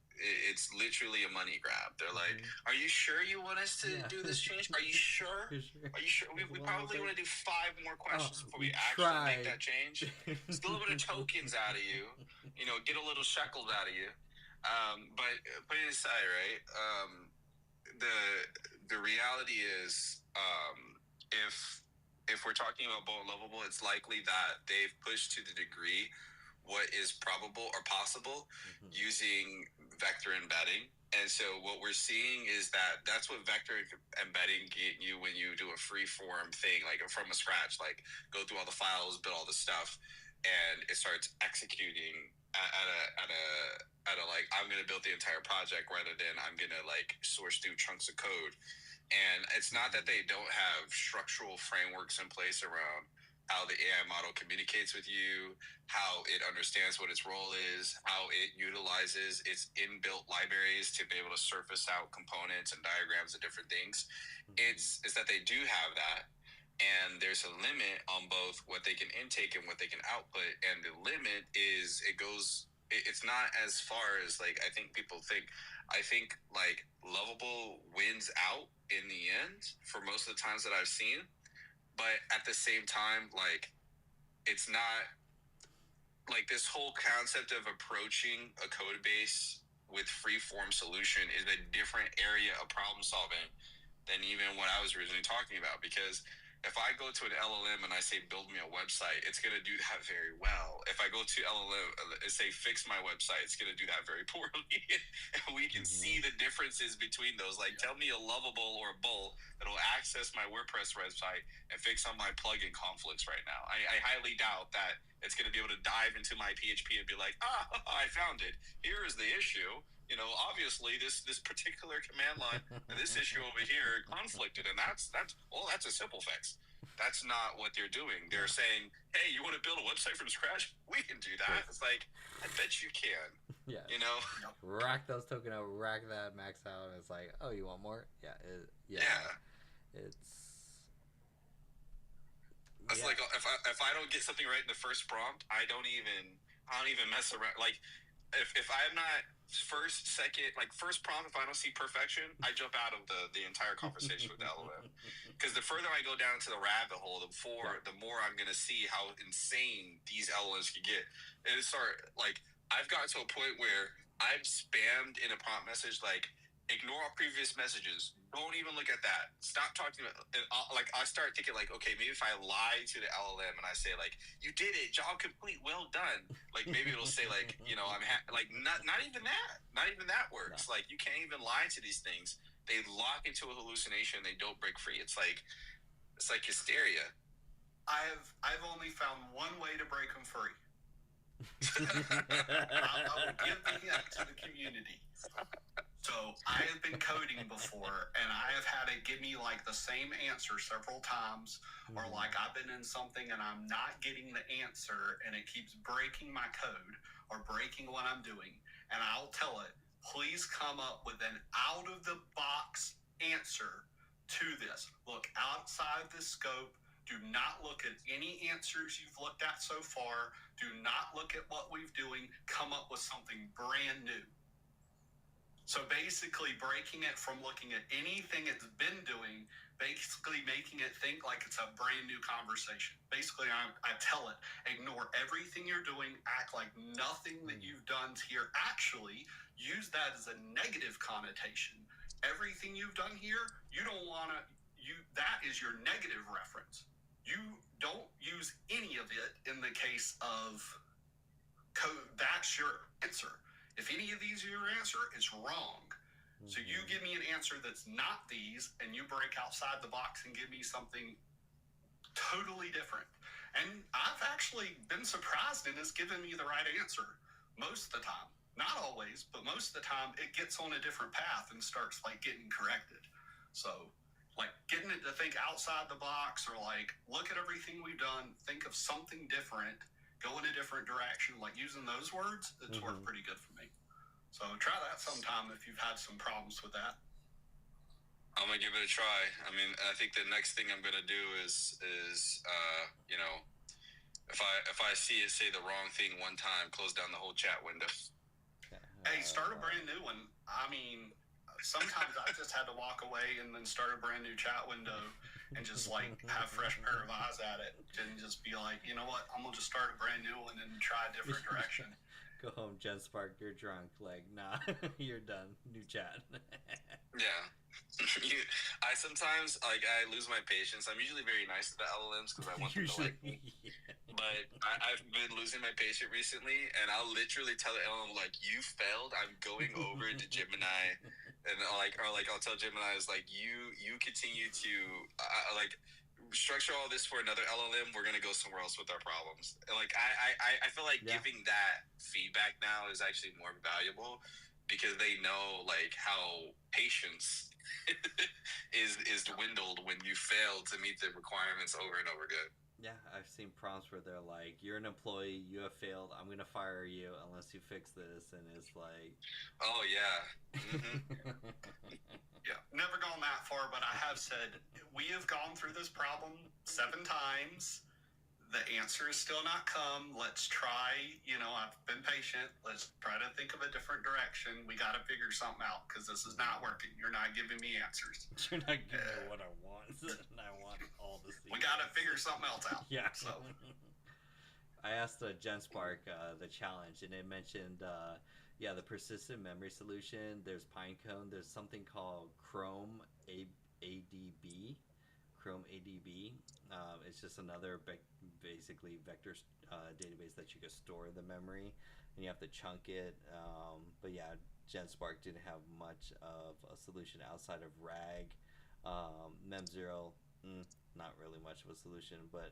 it's literally a money grab. They're like, "Are you sure you want us to do this change? Are you sure? Are you sure? We probably want to do 5 more questions before we actually make that change. Just a little bit of tokens out of you, you know, get a little shekels out of you." But putting it aside, right? The reality is, if we're talking about Bolt and Lovable, it's likely that they've pushed to the degree what is probable or possible using vector embedding. And so what we're seeing is that's what vector embedding get you when you do a free form thing, like from scratch, like go through all the files, build all the stuff, and it starts executing at a like, I'm going to build the entire project rather than I'm going to like source through chunks of code. And it's not that they don't have structural frameworks in place around how the AI model communicates with you, how it understands what its role is, how it utilizes its inbuilt libraries to be able to surface out components and diagrams of different things. It's that they do have that, and there's a limit on both what they can intake and what they can output. And the limit is it's not as far as like I think people think. I think like Lovable wins out in the end for most of the times that I've seen. But at the same time, like, it's not like this whole concept of approaching a code base with free form solution is a different area of problem solving than even what I was originally talking about. Because if I go to an LLM and I say, build me a website, it's going to do that very well. If I go to LLM and say, fix my website, it's going to do that very poorly. And we can see the differences between those. Like, tell me a Lovable or a Bolt that'll access my WordPress website and fix all my plugin conflicts right now. I highly doubt that it's going to be able to dive into my PHP and be like, I found it. Here is the issue. You know, obviously this particular command line and this issue over here conflicted, and that's a simple fix. That's not what they're doing. They're saying, hey, you want to build a website from scratch? We can do that. It's like, I bet you can. Yeah. You know? Rack those tokens out, rack that max out, and it's like, oh, you want more? Yeah. That's like, if I don't get something right in the first prompt, I don't even mess around. Like, if I'm not first prompt, if I don't see perfection, I jump out of the entire conversation with the LLM. Because the further I go down to the rabbit hole, the more I'm going to see how insane these LLMs can get. And I've gotten to a point where I've spammed in a prompt message like, ignore all previous messages. Don't even look at that. Stop talking about it. Like, I start thinking like, okay, maybe if I lie to the LLM and I say like, you did it, job complete, well done. Like maybe it'll say like, you know, not even that works. Like you can't even lie to these things. They lock into a hallucination. They don't break free. It's like hysteria. I've only found one way to break them free. I will give the hint to the community. So I have been coding before, and I have had it give me like the same answer several times, or like I've been in something and I'm not getting the answer, and it keeps breaking my code or breaking what I'm doing, and I'll tell it, please come up with an out-of-the-box answer to this. Look outside the scope. Do not look at any answers you've looked at so far. Do not look at what we're doing. Come up with something brand new. So basically breaking it from looking at anything it's been doing, basically making it think like it's a brand new conversation. Basically, I tell it, ignore everything you're doing, act like nothing that you've done here. Actually, use that as a negative connotation. Everything you've done here, you don't want to, that is your negative reference. You don't use any of it in the case of code. That's your answer. If any of these are your answer, it's wrong. Mm-hmm. So you give me an answer that's not these, and you break outside the box and give me something totally different. And I've actually been surprised, and it's given me the right answer most of the time. Not always, but most of the time, it gets on a different path and starts like getting corrected. So like getting it to think outside the box, or like look at everything we've done, think of something different, go in a different direction, like using those words, it's worked pretty good for me. So try that sometime if you've had some problems with that. I'm gonna give it a try. I mean, I think the next thing I'm gonna do is you know, if I see it say the wrong thing one time, close down the whole chat window. Hey, start a brand new one. I mean, sometimes I just had to walk away and then start a brand new chat window and just like have fresh pair of eyes at it and just be like, you know what, I'm gonna just start a brand new one and try a different direction. Go home, Jen Spark, you're drunk. Like, nah, you're done. New chat. Yeah. I sometimes, like, I lose my patience. I'm usually very nice to the LLMs because I want them to like me. But I've been losing my patience recently, and I'll literally tell the LLM, like, you failed. I'm going over to Gemini. And I'll tell Gemini, is like, you continue to like structure all this for another LLM. We're gonna go somewhere else with our problems. And like I feel like giving that feedback now is actually more valuable because they know like how patience is dwindled when you fail to meet the requirements over and over again. Yeah, I've seen prompts where they're like, you're an employee, you have failed, I'm going to fire you unless you fix this, and it's like... Oh, yeah. Mm-hmm. Yeah, never gone that far, but I have said, we have gone through this problem 7 times, the answer has still not come, let's try, I've been patient, let's try to think of a different direction, we got to figure something out, because this is not working, you're not giving me answers. You're not giving me what I want, and I want all the secrets. We got to figure something else out. Yeah. So I asked Jen Spark the challenge, and it mentioned, the persistent memory solution, there's Pinecone, there's something called Chrome ADB. It's just another basically vector database that you can store the memory, and you have to chunk it. But yeah, Jen Spark didn't have much of a solution outside of RAG. Mem0, not really much of a solution, but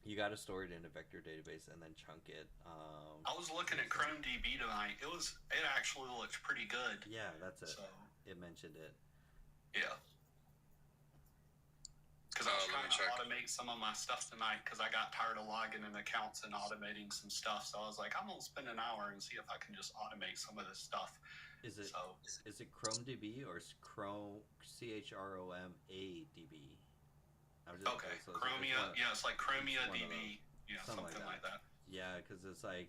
you got to store it in a vector database and then chunk it. I was looking at ChromeDB tonight. It actually looks pretty good. Yeah, that's it. So, it mentioned it. Yeah. Because I was trying to automate some of my stuff tonight because I got tired of logging in accounts and automating some stuff. So I was like, I'm going to spend an hour and see if I can just automate some of this stuff. Is it ChromeDB or Chrome CHROMADB? Okay, Chromia. Yeah, it's like Chromia DB. Yeah, something like that. Yeah, because it's like.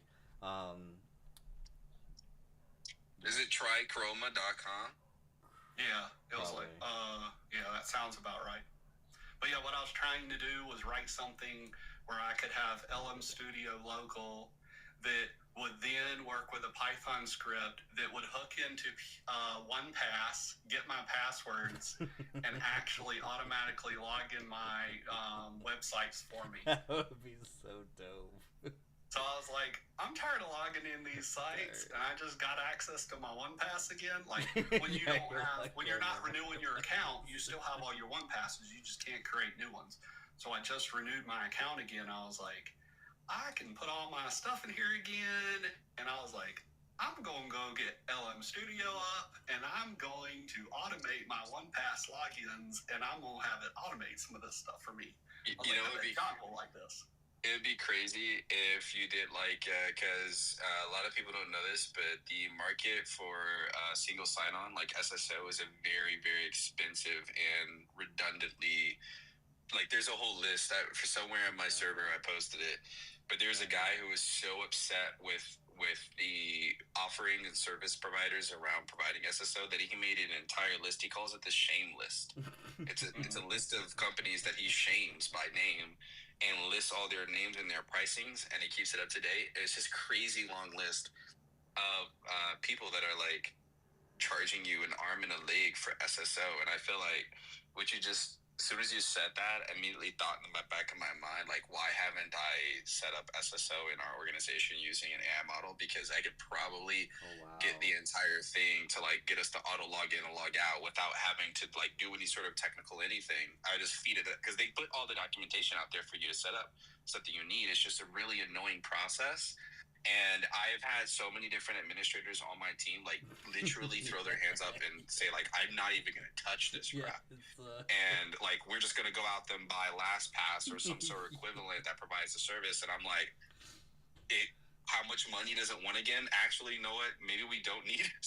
Is it trychroma.com? Yeah, it was like, that sounds about right. But yeah, what I was trying to do was write something where I could have LM Studio local that would then work with a Python script that would hook into 1Pass, get my passwords, and actually automatically log in my websites for me. That would be so dope. So I was like, I'm tired of logging in these sites, and I just got access to my 1Pass again. Like when you when you're not renewing your account, you still have all your 1Passes. You just can't create new ones. So I just renewed my account again. I was like, I can put all my stuff in here again, and I was like, I'm going to go get LM Studio up, and I'm going to automate my 1Pass logins, and I'm going to have it automate some of this stuff for me. You know, John will like this. It would be crazy if you did like, because a lot of people don't know this, but the market for single sign-on, like SSO, is a very, very expensive and redundantly, like there's a whole list that for somewhere on my server I posted it, but there's a guy who was so upset with the offering and service providers around providing SSO that he made an entire list. He calls it the shame list. It's a list of companies that he shames by name and lists all their names and their pricings, and he keeps it up to date. It's this crazy long list of people that are like charging you an arm and a leg for SSO. And I feel like what you just, as soon as you said that, I immediately thought in the back of my mind, like, why haven't I set up SSO in our organization using an AI model? Because I could probably get the entire thing to like get us to auto log in and log out without having to like do any sort of technical anything. I just feed it, because they put all the documentation out there for you to set up stuff that you need. It's just a really annoying process. And I've had so many different administrators on my team, like literally throw their hands up and say, like, I'm not even going to touch this crap. And like, we're just going to go out and buy LastPass or some sort of equivalent that provides the service. And I'm like, how much money does it want again? Actually, you know what? Maybe we don't need it.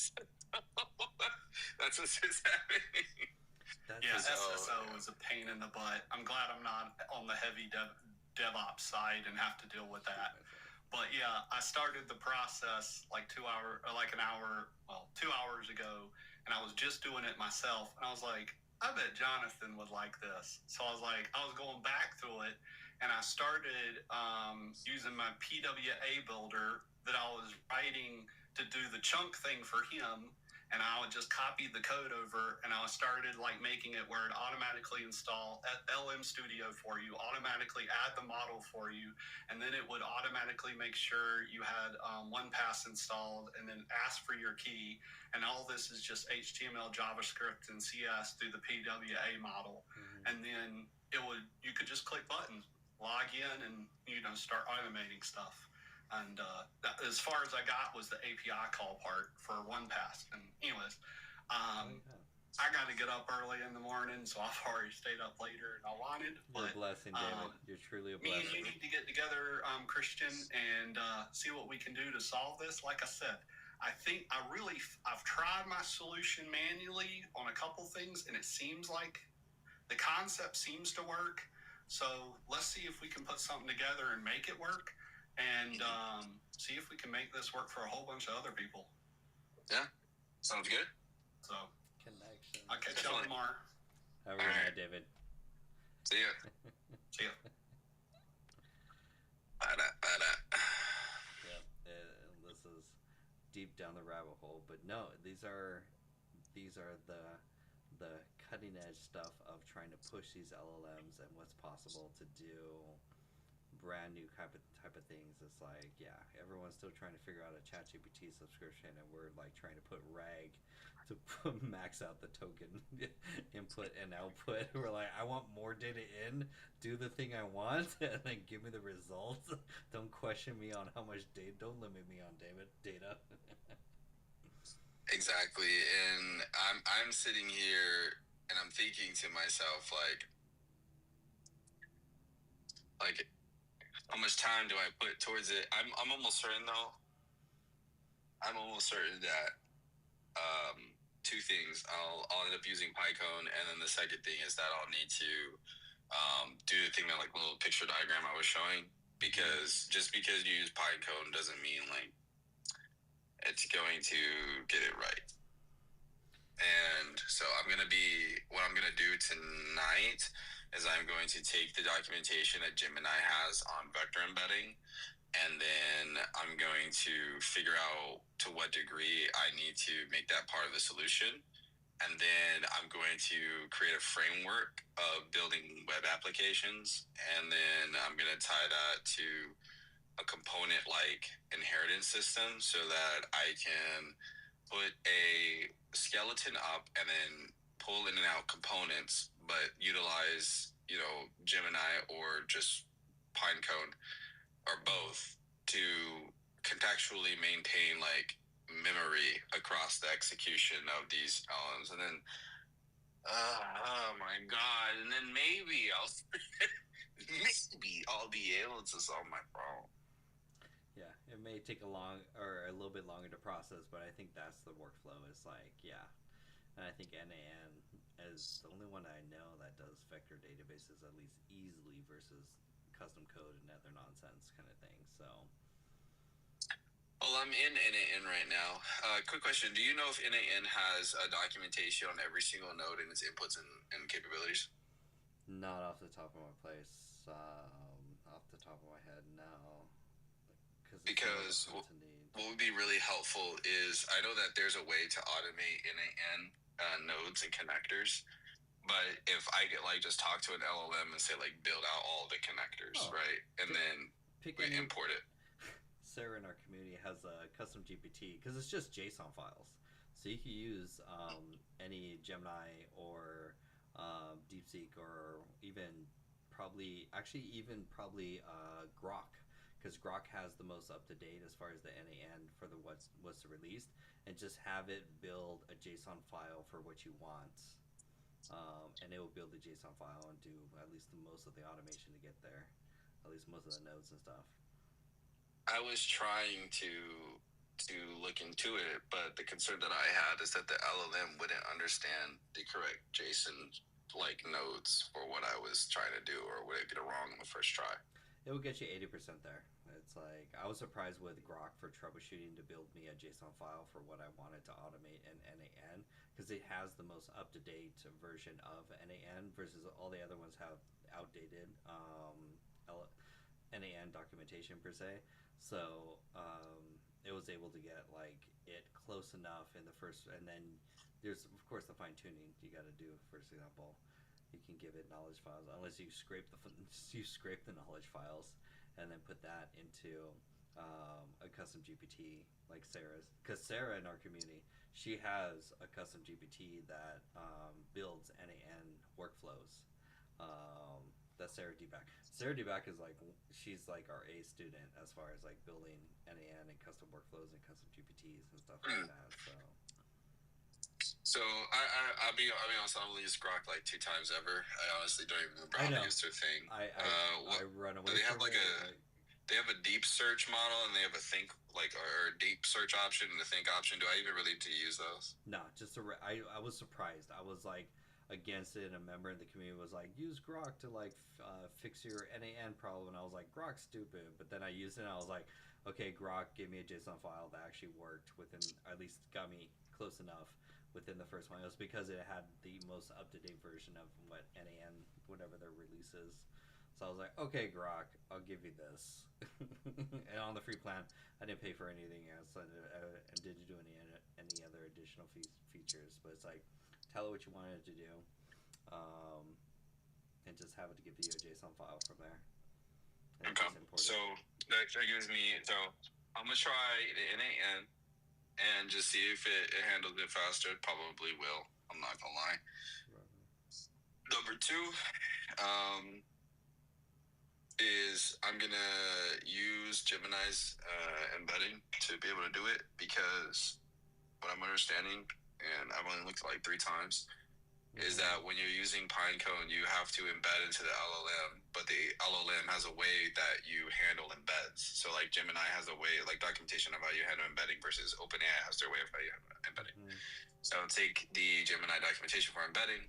That's what's happening. SSO is a pain in the butt. I'm glad I'm not on the heavy DevOps side and have to deal with that. But yeah, I started the process like 2 hours ago, and I was just doing it myself. And I was like, I bet Jonathan would like this. So I was going back through it, and I started using my PWA builder that I was writing to do the chunk thing for him. And I would just copy the code over, and I started like making it where it automatically install LM Studio for you, automatically add the model for you, and then it would automatically make sure you had 1Pass installed, and then ask for your key. And all this is just HTML, JavaScript, and CS through the PWA model. And then you could just click buttons, log in, and start automating stuff. And as far as I got was the API call part for 1Pass. And anyways, I got to get up early in the morning, so I've already stayed up later than I wanted. You're a blessing, David. You're truly a blessing. Me and you need to get together, Christian, and see what we can do to solve this. Like I said, I think I've tried my solution manually on a couple things, and it seems like the concept seems to work. So let's see if we can put something together and make it work. And see if we can make this work for a whole bunch of other people. Yeah, sounds good. So, connection. I'll catch y'all tomorrow. Have a good night, David. See ya. See ya. Yeah, this is deep down the rabbit hole, but no, these are the cutting edge stuff of trying to push these LLMs and what's possible to do. Brand new type of things. It's like, yeah, everyone's still trying to figure out a ChatGPT subscription, and we're like trying to put RAG to max out the token input and output. We're like, I want more data in, do the thing I want, and then give me the results. Don't question me on how much data. Don't limit me on data. Exactly. And I'm sitting here and I'm thinking to myself, like how much time do I put towards it? I'm almost certain though. I'm almost certain that two things. I'll end up using Pinecone, and then the second thing is that I'll need to do the thing that like little picture diagram I was showing. Because just because you use Pinecone doesn't mean like it's going to get it right. And so what I'm gonna do tonight is I'm going to take the documentation that Gemini has on vector embedding, and then I'm going to figure out to what degree I need to make that part of the solution. And then I'm going to create a framework of building web applications, and then I'm going to tie that to a component like inheritance system so that I can put a skeleton up and then pull in and out components, but utilize, Gemini or just Pinecone or both to contextually maintain like memory across the execution of these LLMs. And then, oh my God. And then maybe I'll be be able to solve my problem. Yeah, it may take a little bit longer to process, but I think that's the workflow. Is like, yeah, and I think NAN is the only one I know that does vector databases at least easily versus custom code and other nonsense kind of thing. So. Well, I'm in NAN right now. Quick question: do you know if NAN has a documentation on every single node and its inputs and capabilities? Not off the top of my place. Off the top of my head, no. Because what would be really helpful is I know that there's a way to automate NAN nodes and connectors, but if I get like just talk to an LLM and say like build out all the connectors, right, and then we import it. Sarah in our community has a custom GPT because it's just JSON files, so you can use any Gemini or DeepSeek or even probably Grok, because Grok has the most up to date as far as the NAN for the what's released, and just have it build a JSON file for what you want, and it will build the JSON file and do at least most of the automation to get there, at least most of the nodes and stuff. I was trying to look into it, but the concern that I had is that the LLM wouldn't understand the correct JSON like nodes for what I was trying to do, or would it get it wrong on the first try? It will get you 80% there. It's like, I was surprised with Grok for troubleshooting to build me a JSON file for what I wanted to automate in NAN, because it has the most up-to-date version of NAN versus all the other ones have outdated NAN documentation per se. So it was able to get like it close enough in the first, and then there's of course the fine tuning you got to do. For example, you can give it knowledge files unless you scrape the knowledge files and then put that into a custom GPT like Sarah's. Because Sarah in our community, she has a custom GPT that builds NAN workflows. That's Sarah Deback. Sarah Deback is like, she's like our A student as far as like building NAN and custom workflows and custom GPTs and stuff like that. So I'll be honest, I've only used Grok like 2 times ever. I honestly don't even remember how to use their thing. I run away. They have like they have a deep search model and they have a think or a deep search option and a think option. Do I even really need to use those? No, just I was surprised. I was like against it, and a member in the community was like, use Grok to like fix your NAN problem, and I was like, Grok's stupid. But then I used it and I was like, okay, Grok gave me a JSON file that actually worked within, at least got me close enough within the first one. It was because it had the most up-to-date version of what NAN, whatever their release is. So I was like, okay, Grok, I'll give you this. And on the free plan, I didn't pay for anything else, and didn't do any other additional features. But it's like, tell it what you wanted to do, and just have it to give you a JSON file from there. Okay. So that gives me. So I'm gonna try the NAN and just see if it handles it faster. It probably will. I'm not gonna lie. Number 2, is I'm gonna use Gemini's embedding to be able to do it, because what I'm understanding, and I've only looked at like 3 times, is that when you're using Pinecone, you have to embed into the LLM, but the LLM has a way that you handle embeds. So like Gemini has a way, like documentation of how you handle embedding, versus OpenAI has their way of how you handle embedding. So take the Gemini documentation for embedding.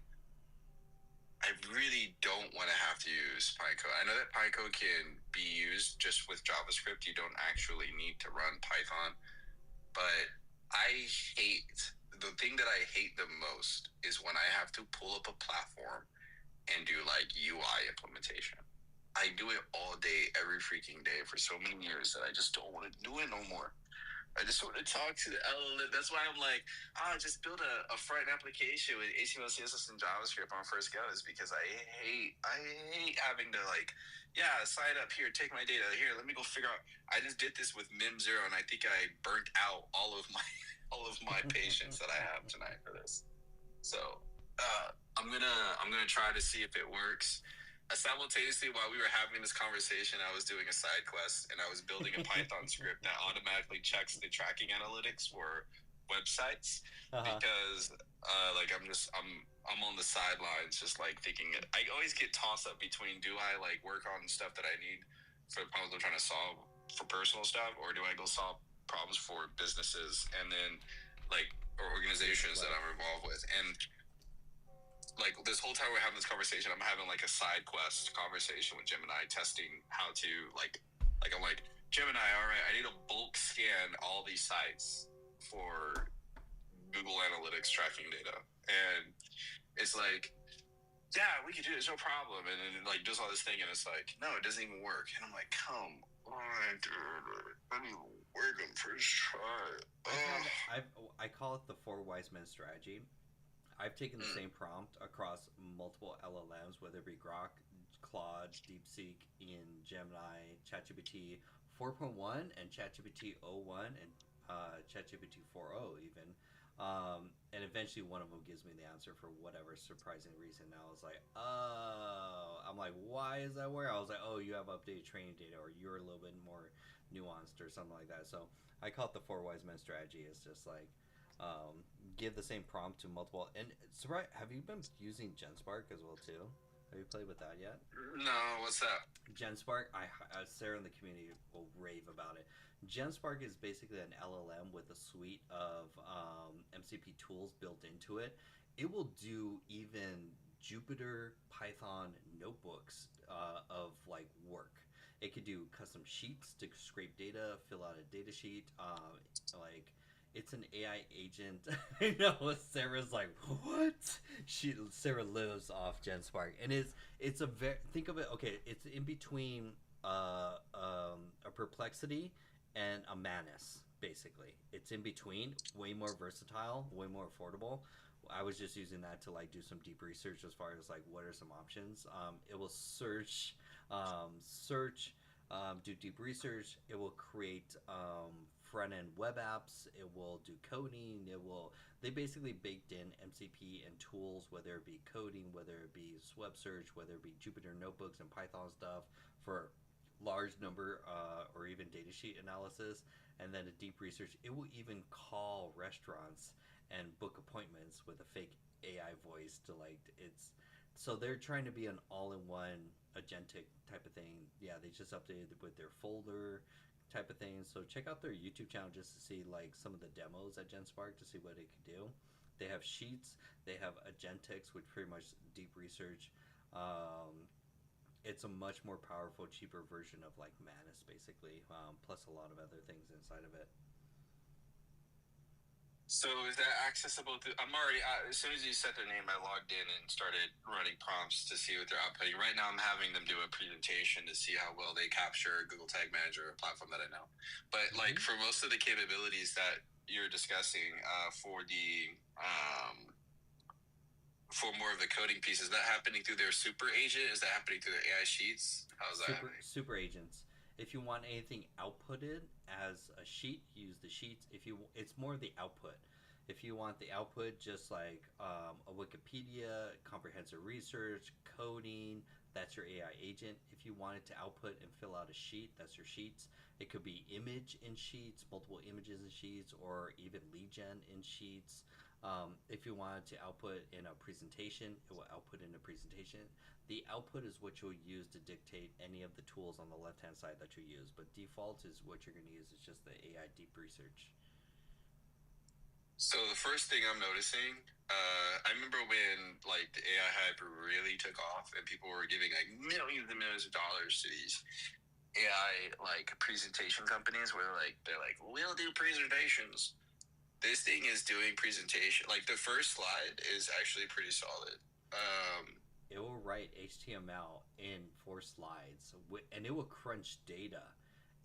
I really don't want to have to use Pinecone. I know that Pinecone can be used just with JavaScript. You don't actually need to run Python, but the thing that I hate the most is when I have to pull up a platform and do like UI implementation. I do it all day, every freaking day for so many years that I just don't want to do it no more. I just want to talk to the LLM. That's why I'm like, just build a front application with HTML, CSS, and JavaScript on first go, is because I hate having to like, sign up here, take my data here. Let me go figure out. I just did this with Mim0, and I think I burnt out all of my patience that I have tonight for this. So I'm gonna try to see if it works. Simultaneously, while we were having this conversation, I was doing a side quest, and I was building a Python script that automatically checks the tracking analytics for websites, because I'm on the sidelines just like thinking. I always get tossed up between, do I like work on stuff that I need for the problems I'm trying to solve for personal stuff, or do I go solve problems for businesses and then like or organizations that I'm involved with? And like this whole time we're having this conversation, I'm having like a side quest conversation with Gemini, testing how to like I'm like, Gemini, all right, I need to bulk scan all these sites for Google Analytics tracking data. And it's like, yeah, we could do it, it's no problem. And then it like does all this thing, and it's like, no, it doesn't even work. And I'm like, come on, dude, I need to work on first try. I call it the 4 wise men strategy. I've taken the same prompt across multiple LLMs, whether it be Grok, Claude, DeepSeek, in Gemini, ChatGPT 4.1, and ChatGPT 01, and ChatGPT 4.0 even. And eventually one of them gives me the answer for whatever surprising reason. Now I was like, oh, I'm like, why is that where? I was like, oh, you have updated training data, or you're a little bit more nuanced or something like that. So I call it the 4 wise men strategy. It's just like, give the same prompt to multiple. And Sarai, have you been using GenSpark as well too? Have you played with that yet? No, what's that? GenSpark, Sarah in the community will rave about it. GenSpark is basically an LLM with a suite of MCP tools built into it. It will do even Jupyter Python notebooks of like work. It could do custom sheets to scrape data, fill out a data sheet. Like it's an AI agent. I know Sarah's like, what? Sarah lives off GenSpark, and it's a very, think of it. Okay, it's in between a Perplexity and a Manus. Basically, it's in between. Way more versatile, way more affordable. I was just using that to like do some deep research as far as like what are some options. It will search, do deep research. It will create front end web apps. It will do coding. They basically baked in MCP and tools, whether it be coding, whether it be web search, whether it be Jupyter notebooks and Python stuff for large number or even data sheet analysis, and then a deep research. It will even call restaurants and book appointments with a fake AI voice to like it's. So they're trying to be an all-in-one agentic type of thing. Yeah, they just updated with their folder type of thing. So check out their YouTube channel just to see like some of the demos at GenSpark to see what it could do. They have sheets. They have Agentics, which pretty much deep research. It's a much more powerful, cheaper version of like Manus, basically, plus a lot of other things inside of it. So is that accessible to? I'm already as soon as you said their name, I logged in and started running prompts to see what they're outputting. Right now, I'm having them do a presentation to see how well they capture Google Tag Manager, a platform that I know. But like for most of the capabilities that you're discussing, for the for more of the coding piece, is that happening through their super agent? Is that happening through their AI sheets? How's that happening? Super agents. If you want anything outputted as a sheet, use the sheets. It's more the output. If you want the output, just like a Wikipedia, comprehensive research, coding, that's your AI agent. If you want it to output and fill out a sheet, that's your sheets. It could be image in sheets, multiple images in sheets, or even lead gen in sheets. If you want it to output in a presentation, it will output in a presentation. The output is what you'll use to dictate any of the tools on the left-hand side that you use, but default is what you're going to use is just the AI deep research. So the first thing I'm noticing, I remember when like the AI hype really took off and people were giving like millions and millions of dollars to these AI like presentation companies where they're like, we'll do presentations. This thing is doing presentation. Like the first slide is actually pretty solid. It will write HTML in 4 slides, and it will crunch data,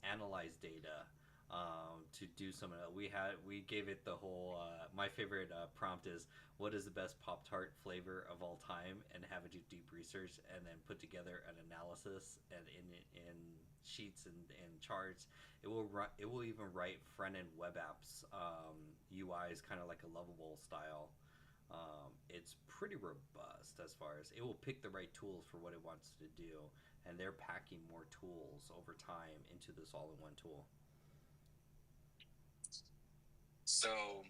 analyze data, to do some of that. We gave it the whole. My favorite prompt is, "What is the best Pop-Tart flavor of all time?" and have it do deep research and then put together an analysis and in sheets and charts. It will even write front end web apps, UIs, kind of like a Lovable style. It's pretty robust as far as it will pick the right tools for what it wants to do, and they're packing more tools over time into this all-in-one tool. So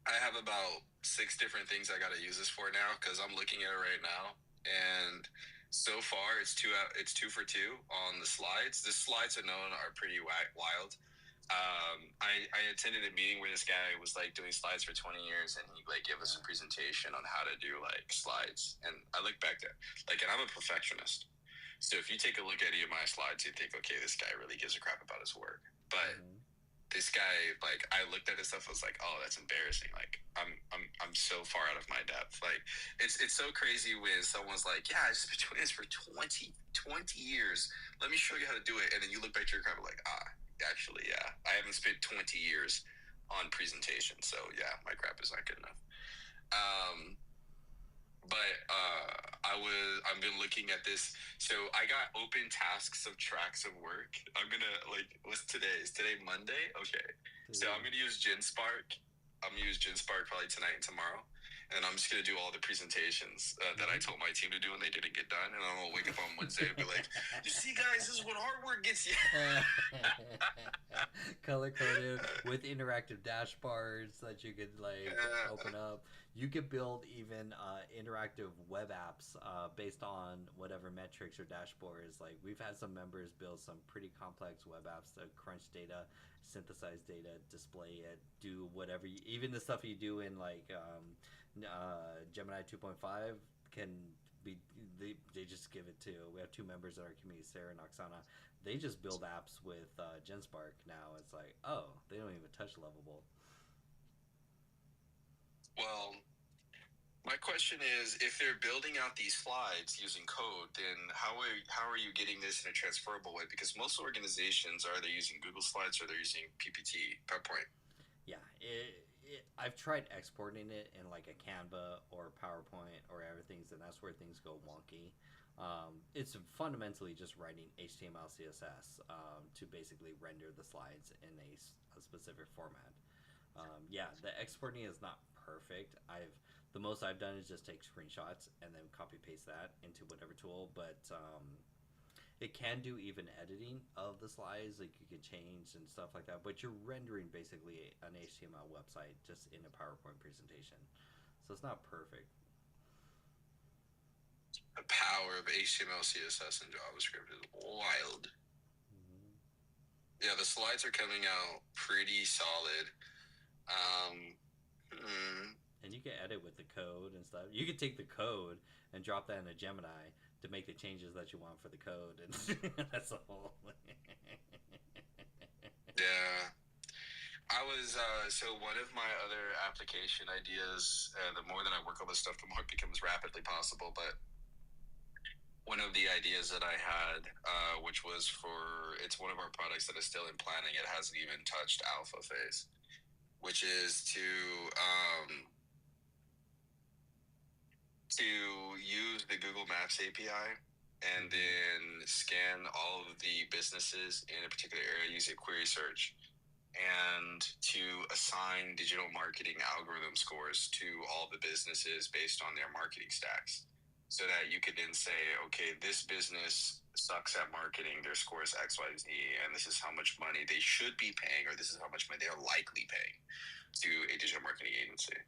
I have about 6 different things I got to use this for now because I'm looking at it right now, and So far, it's two for two on the slides. The slides are pretty wild. I attended a meeting where this guy was like doing slides for 20 years, and he like gave us a presentation on how to do like slides. And I look back at like, and I'm a perfectionist. So if you take a look at any of my slides, you think, okay, this guy really gives a crap about his work. But this guy, like, I looked at his stuff, I was like, oh, that's embarrassing. Like, I'm so far out of my depth. Like, it's so crazy when someone's like, yeah, I've been doing this for 20 years. Let me show you how to do it. And then you look back to your crap, like, actually, yeah, I haven't spent 20 years on presentation. So yeah, my crap is not good enough. But I've been looking at this. So I got open tasks of tracks of work. I'm gonna what's today? Is today Monday? Okay. So I'm gonna use GenSpark. I'm gonna use GenSpark probably tonight and tomorrow. And I'm just gonna do all the presentations that I told my team to do and they didn't get done. And I'm gonna wake up on Wednesday and be like, you see guys, this is what hard work gets you. Color coded with interactive dashboards that you could open up. You could build even interactive web apps based on whatever metrics or dashboards. Like we've had some members build some pretty complex web apps that crunch data, synthesize data, display it, do whatever. Even the stuff you do in Gemini 2.5 can be. They just give it to. We have two members in our community, Sarah and Oksana. They just build apps with GenSpark now. It's like, oh, they don't even touch Lovable. Well, my question is, if they're building out these slides using code, then how are you getting this in a transferable way? Because most organizations are either using Google Slides or they're using PPT, PowerPoint. Yeah, I've tried exporting it in like a Canva or PowerPoint or everything, and that's where things go wonky. It's fundamentally just writing HTML, CSS to basically render the slides in a specific format. Yeah, the exporting is not perfect. The most I've done is just take screenshots and then copy paste that into whatever tool, but it can do even editing of the slides. Like you can change and stuff like that, but you're rendering basically an HTML website just in a PowerPoint presentation, so it's not perfect. The power of HTML, CSS, and JavaScript is wild. Yeah, the slides are coming out pretty solid. And you can edit with the code and stuff. You could take the code and drop that in a Gemini to make the changes that you want for the code, and that's the whole. Yeah, I was so one of my other application ideas. The more that I work on this stuff, the more it becomes rapidly possible. But one of the ideas that I had, which was it's one of our products that is still in planning. It hasn't even touched alpha phase, which is to use the Google Maps API and then scan all of the businesses in a particular area using query search, and to assign digital marketing algorithm scores to all the businesses based on their marketing stacks, so that you could then say, okay, this business sucks at marketing, their score is X, Y, Z, and this is how much money they should be paying, or this is how much money they're likely paying to a digital marketing agency.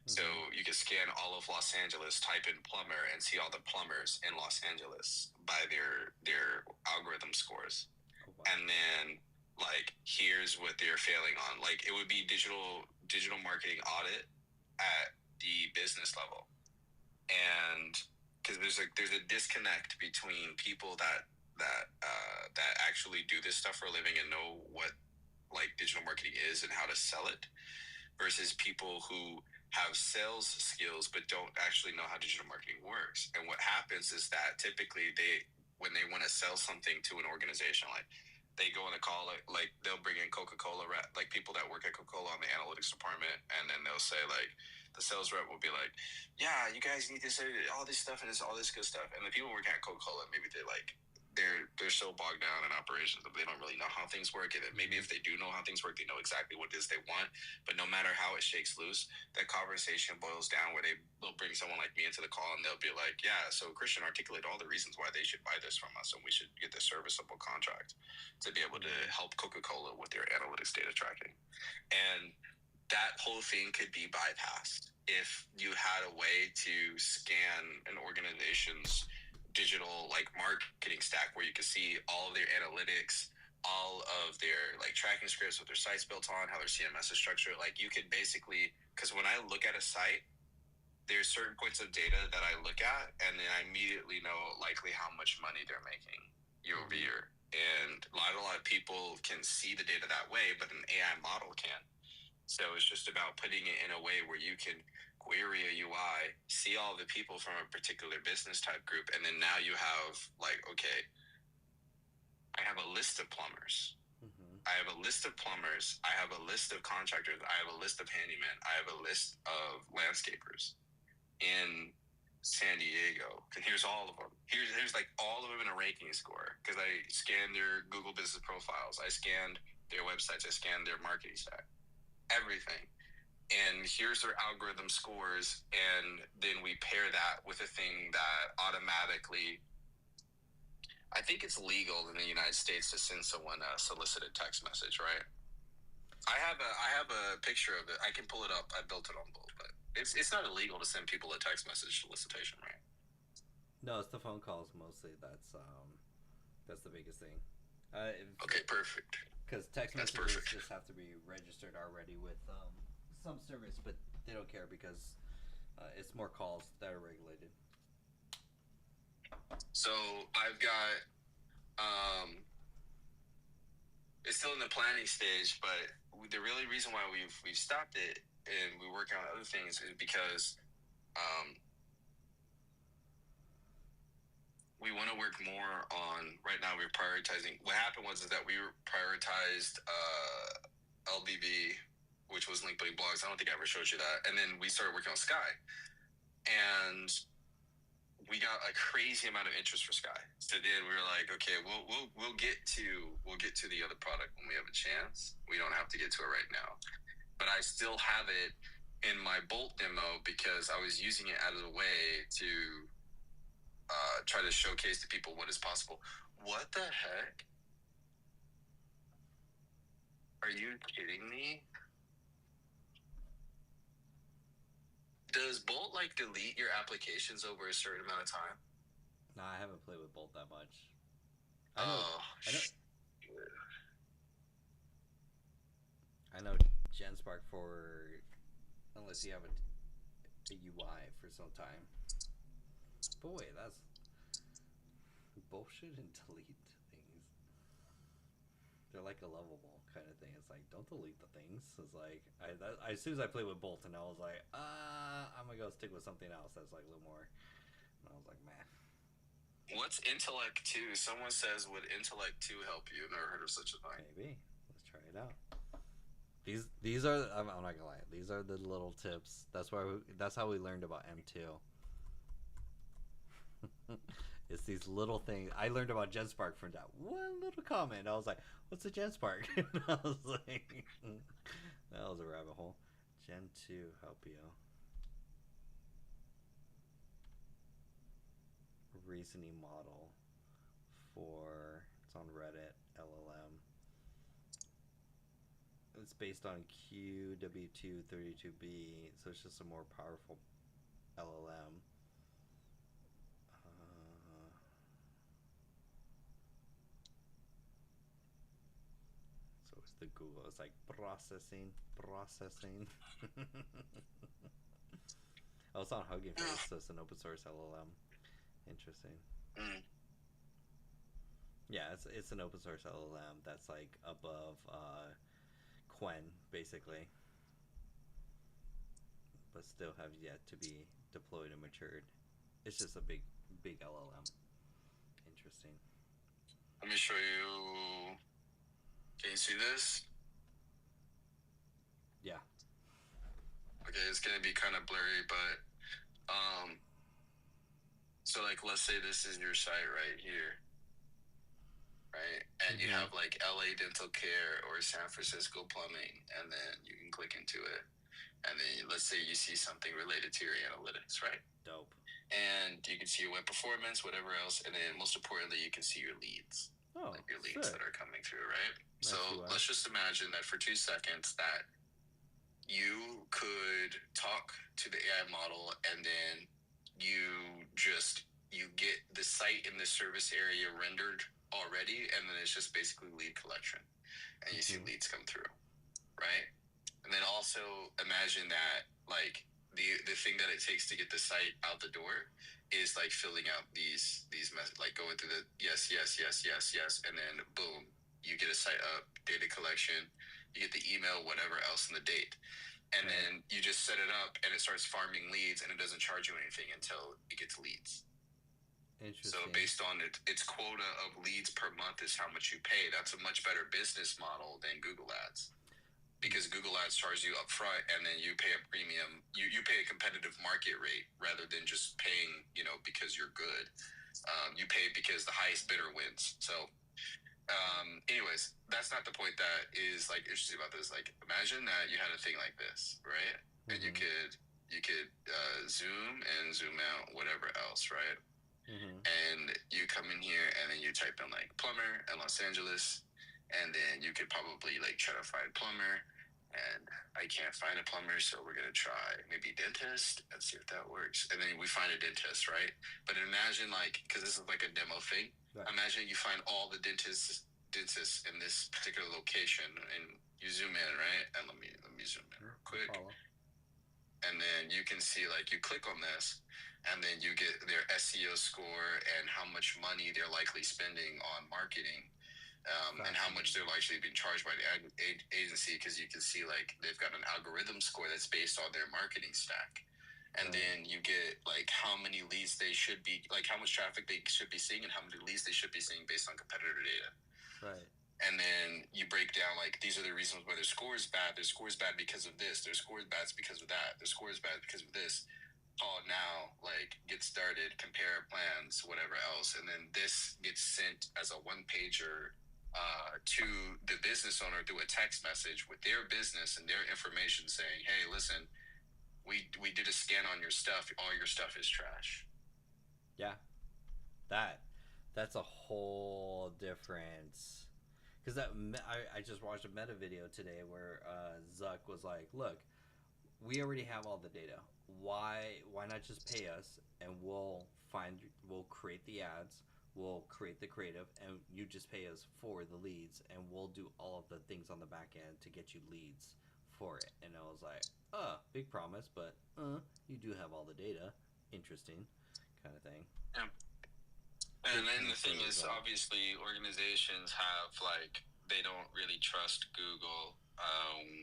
So you can scan all of Los Angeles, type in plumber, and see all the plumbers in Los Angeles by their algorithm scores. Oh, wow. And then here's what they're failing on. It would be digital marketing audit at the business level. And because there's a disconnect between people that actually do this stuff for a living and know what digital marketing is and how to sell it, versus people who have sales skills but don't actually know how digital marketing works. And what happens is that typically when they want to sell something to an organization, they go on a call, they'll bring in Coca-Cola, people that work at Coca-Cola on the analytics department, and then they'll say the sales rep will be like, yeah, you guys need to say all this stuff and it's all this good stuff. And the people working at Coca-Cola, maybe they're so bogged down in operations that they don't really know how things work. And maybe if they do know how things work, they know exactly what it is they want. But no matter how it shakes loose, that conversation boils down where they'll bring someone like me into the call and they'll be like, yeah, so Christian, articulate all the reasons why they should buy this from us and we should get this serviceable contract to be able to help Coca-Cola with their analytics data tracking. And that whole thing could be bypassed if you had a way to scan an organization's digital like marketing stack where you can see all of their analytics, all of their like tracking scripts, what their site's built on, how their CMS is structured. Like you could basically, because when I look at a site, there's certain points of data that I look at, and then I immediately know likely how much money they're making year over year. And a lot of people can see the data that way, but an AI model can. So it's just about putting it in a way where you can query a UI, see all the people from a particular business type group, and then now you have like, okay, I have a list of plumbers. I have a list of plumbers. I have a list of contractors. I have a list of handymen. I have a list of landscapers in San Diego. And here's all of them. Here's like all of them in a ranking score because I scanned their Google business profiles. I scanned their websites. I scanned their marketing stack. Everything. And here's their algorithm scores. And then we pair that with a thing that automatically, I think it's legal in the United States to send someone a solicited text message, right? I have a picture of it. I can pull it up. I built it on Bolt, but it's not illegal to send people a text message solicitation, right? No, it's the phone calls mostly. That's the biggest thing. Okay, perfect. Because text messages just have to be registered already with some service, but they don't care because it's more calls that are regulated. So I've got it's still in the planning stage, but the really reason why we've stopped it and we work on other things is because we want to work more on. Right now we're prioritizing. What happened was that we prioritized LBB, which was link building blogs. I don't think I ever showed you that. And then we started working on Sky, and we got a crazy amount of interest for Sky. So then we were like, okay, we'll get to the other product when we have a chance. We don't have to get to it right now. But I still have it in my Bolt demo because I was using it as a way to try to showcase to people what is possible. What the heck? Are you kidding me? Does Bolt like delete your applications over a certain amount of time? No, I haven't played with Bolt that much. I know GenSpark for unless you have a UI for some time. But wait, that's Bolt shouldn't delete things. They're like a lovable kind of thing. It's like don't delete the things. It's like as soon as I played with Bolt, and I was like, I'm gonna go stick with something else that's like a little more. And I was like, man. What's Intellect 2? Someone says, would Intellect 2 help you? I've never heard of such a thing. Maybe. Let's try it out. These are, I'm not gonna lie, these are the little tips. That's how we learned about M2. It's these little things. I learned about GenSpark from that one little comment. I was like, what's a GenSpark? And I was like, that was a rabbit hole. Gen 2 help you. Reasoning model for, it's on Reddit, LLM. It's based on QW232B, so it's just a more powerful LLM. So it's the Google, it's like processing. Oh, it's on Hugging Face, so it's an open source LLM. Interesting. Yeah, it's an open source LLM that's like above Qwen, basically, but still have yet to be deployed and matured. It's just a big LLM. Interesting. Let me show you. Can you see this? Yeah. Okay, it's gonna be kind of blurry, but so like let's say this is your site right here, right? And you have like LA Dental Care or San Francisco Plumbing, and then you can click into it, and then let's say you see something related to your analytics, right? Dope. And you can see your web performance, whatever else, and then most importantly, you can see your leads. Oh, like your leads that are coming through, right? Nice so UI. let's just imagine that for 2 seconds that you could talk to the AI model, and then you you get the site in the service area rendered already, and then it's just basically lead collection, and you see leads come through, right? And then also imagine that like the thing that it takes to get the site out the door is like filling out these like going through the yes, and then boom, you get a site up, data collection, you get the email, whatever else, and the date. And then you just set it up and it starts farming leads, and it doesn't charge you anything until it gets leads. Interesting. So based on its quota of leads per month is how much you pay. That's a much better business model than Google Ads, because Google Ads charges you up front, and then you pay a premium. You pay a competitive market rate rather than just paying, because you're good. You pay because the highest bidder wins. So anyways, that's not the point that is like interesting about this. Like, imagine that you had a thing like this, right? And you could zoom and zoom out, whatever else, right? And you come in here and then you type in like plumber in Los Angeles, and then you could probably like try to find plumber, and I can't find a plumber, so we're gonna try maybe dentist and see if that works. And then we find a dentist, right? But imagine like, because this is like a demo thing. Right. Imagine you find all the dentists in this particular location, and you zoom in, right? And let me zoom in real quick. And then you can see, like, you click on this, and then you get their SEO score and how much money they're likely spending on marketing, and how much they're actually being charged by the agency, because you can see, like, they've got an algorithm score that's based on their marketing stack. And then you get, like, how many leads they should be, like, how much traffic they should be seeing and how many leads they should be seeing based on competitor data. Right. And then you break down, like, these are the reasons why their score is bad. Their score is bad because of this. Their score is bad because of that. Their score is bad because of this. Call now, like, get started, compare plans, whatever else. And then this gets sent as a one-pager to the business owner through a text message with their business and their information saying, hey, listen, we did a scan on your stuff. All your stuff is trash. Yeah. That's a whole difference. Because I just watched a Meta video today where Zuck was like, look, we already have all the data. Why not just pay us, and we'll create the ads, we'll create the creative, and you just pay us for the leads, and we'll do all of the things on the back end to get you leads for it. And I was like, big promise, but you do have all the data. Interesting kind of thing. Yeah. And then the thing is, obviously, organizations have, like, they don't really trust Google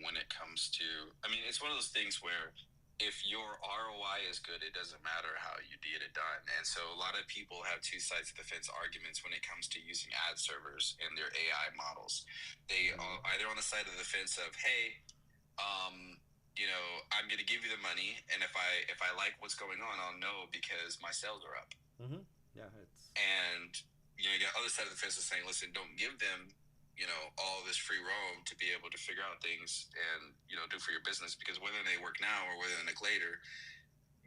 when it comes to, I mean, it's one of those things where if your ROI is good, it doesn't matter how you get it done. And so a lot of people have two sides of the fence arguments when it comes to using ad servers in their AI models. They are either on the side of the fence of, hey, I'm going to give you the money, and if I like what's going on, I'll know because my sales are up. Yeah, and you got the other side of the fence is saying, listen, don't give them all this free roam to be able to figure out things and do for your business, because whether they work now or whether they work later,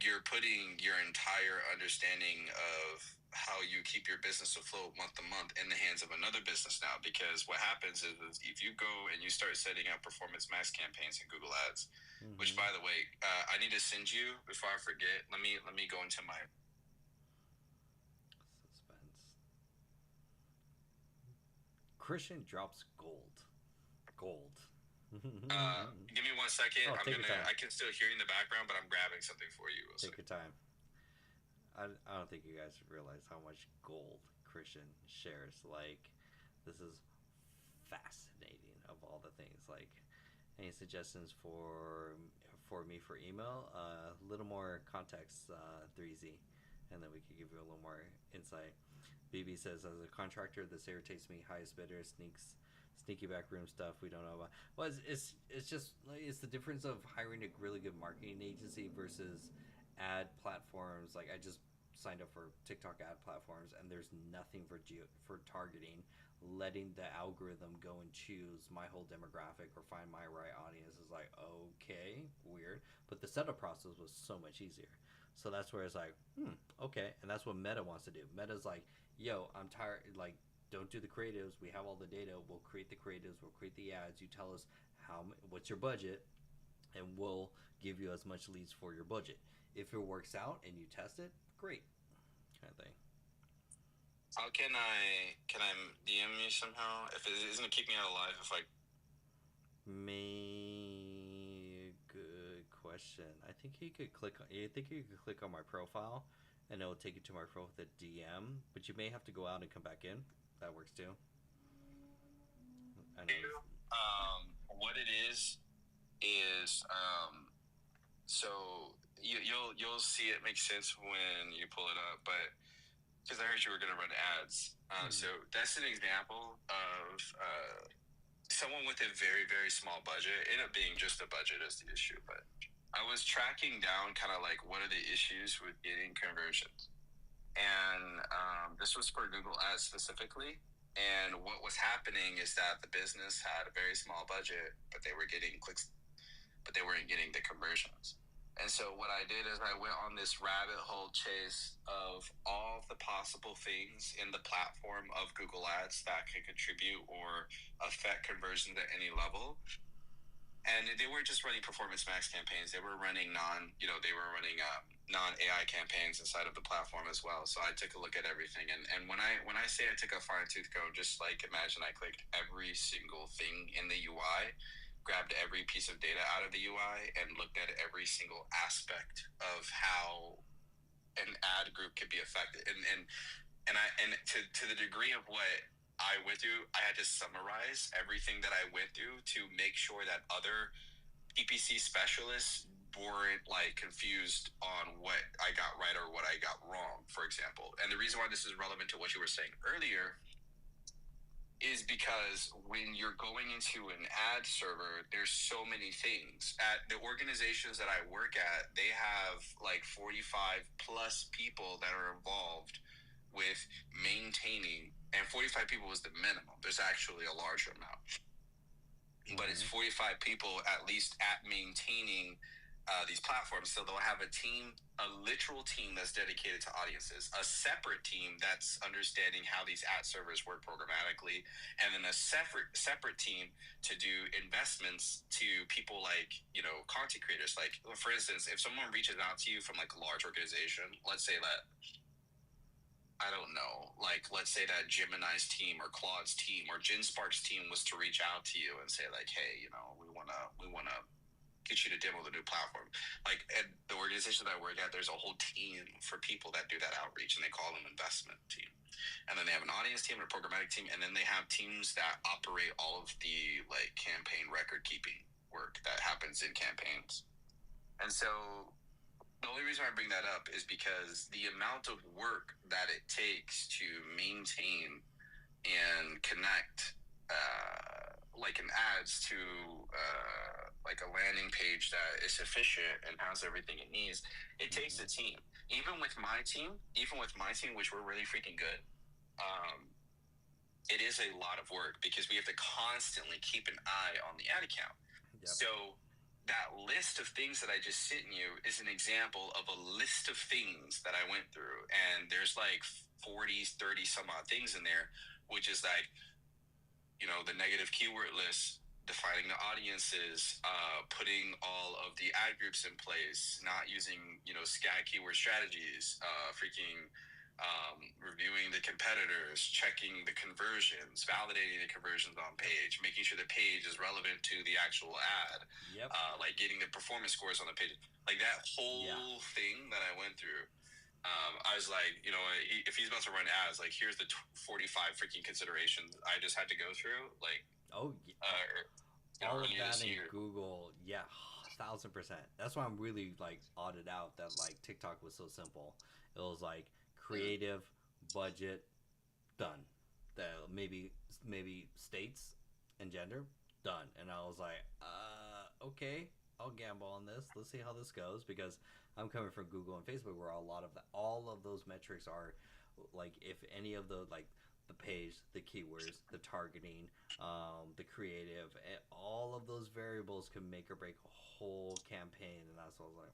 you're putting your entire understanding of how you keep your business afloat month to month in the hands of another business now. Because what happens is if you go and you start setting up performance max campaigns in Google Ads, which, by the way, I need to send you before I forget. Let me go into my suspense. Christian drops gold. Give me 1 second. I can still hear you in the background, but I'm grabbing something for you. Take your time. I don't think you guys realize how much gold Christian shares. Like, this is fascinating of all the things. Like, any suggestions for me for email? A little more context, 3Z, and then we could give you a little more insight. BB says, as a contractor, this irritates me. Highest bidder, sneaky backroom stuff we don't know about. Well, it's just like, it's the difference of hiring a really good marketing agency versus ad platforms. Like, I just signed up for TikTok ad platforms, and there's nothing for targeting, letting the algorithm go and choose my whole demographic or find my right audience is like, okay, weird. But the setup process was so much easier. So that's where it's like, okay. And that's what Meta wants to do. Meta's like, yo, I'm tired. Like, don't do the creatives. We have all the data. We'll create the creatives. We'll create the ads. You tell us what's your budget, and we'll give you as much leads for your budget. If it works out and you test it, great. kind of thing. How can I DM you somehow? If it's gonna keep me out alive, if I Good question. I think you could click on my profile, and it'll take you to my profile with a DM. But you may have to go out and come back in. That works too. I know. What it is so you'll see it make sense when you pull it up, but because I heard you were gonna run ads, so that's an example of someone with a very, very small budget. It ended up being just a budget as the issue, but I was tracking down kind of like what are the issues with getting conversions, and this was for Google Ads specifically. And what was happening is that the business had a very small budget, but they were getting clicks, but they weren't getting the conversions. And so what I did is I went on this rabbit hole chase of all of the possible things in the platform of Google Ads that could contribute or affect conversions at any level. And they weren't just running Performance Max campaigns. They were running non-AI campaigns inside of the platform as well. So I took a look at everything. And when I say I took a fine-tooth comb, just like imagine I clicked every single thing in the UI, grabbed every piece of data out of the UI, and looked at every single aspect of how an ad group could be affected. And to the degree of what I went through, I had to summarize everything that I went through to make sure that other PPC specialists weren't like confused on what I got right or what I got wrong, for example. And the reason why this is relevant to what you were saying earlier is because when you're going into an ad server, there's so many things. At the organizations that I work at, they have like 45 plus people that are involved with maintaining, and 45 people is the minimum. There's actually a larger amount, but it's 45 people at least at maintaining these platforms. So they'll have a team, a literal team that's dedicated to audiences, a separate team that's understanding how these ad servers work programmatically, and then a separate team to do investments to people like, content creators. Like, for instance, if someone reaches out to you from like a large organization, let's say that, I don't know, like, let's say that Gemini's team or Claude's team or GenSpark's team was to reach out to you and say like, hey, we want to get you to demo the new platform. Like at the organization that I work at, there's a whole team for people that do that outreach, and they call them investment team. And then they have an audience team and a programmatic team, and then they have teams that operate all of the like campaign record keeping work that happens in campaigns. And so the only reason I bring that up is because the amount of work that it takes to maintain and connect like an ads to like a landing page that is sufficient and has everything it needs, it takes a team. Even with my team, which we're really freaking good, it is a lot of work because we have to constantly keep an eye on the ad account. Yep. So that list of things that I just sent you is an example of a list of things that I went through. And there's like 30 some odd things in there, which is like, the negative keyword list, defining the audiences, putting all of the ad groups in place, not using, SCAD keyword strategies, reviewing the competitors, checking the conversions, validating the conversions on page, making sure the page is relevant to the actual ad, like getting the performance scores on the page, like that whole thing that I went through. I was like, if he's about to run ads, like here's the 45 freaking considerations I just had to go through. Like, all of that in Google, 1,000%. That's why I'm really like odded out that like TikTok was so simple. It was like creative, budget, done. Maybe states and gender, done. And I was like, okay, I'll gamble on this. Let's see how this goes, because I'm coming from Google and Facebook, where all of those metrics are like, if any of the like the page, the keywords, the targeting, the creative, all of those variables can make or break a whole campaign. And that's what I was like,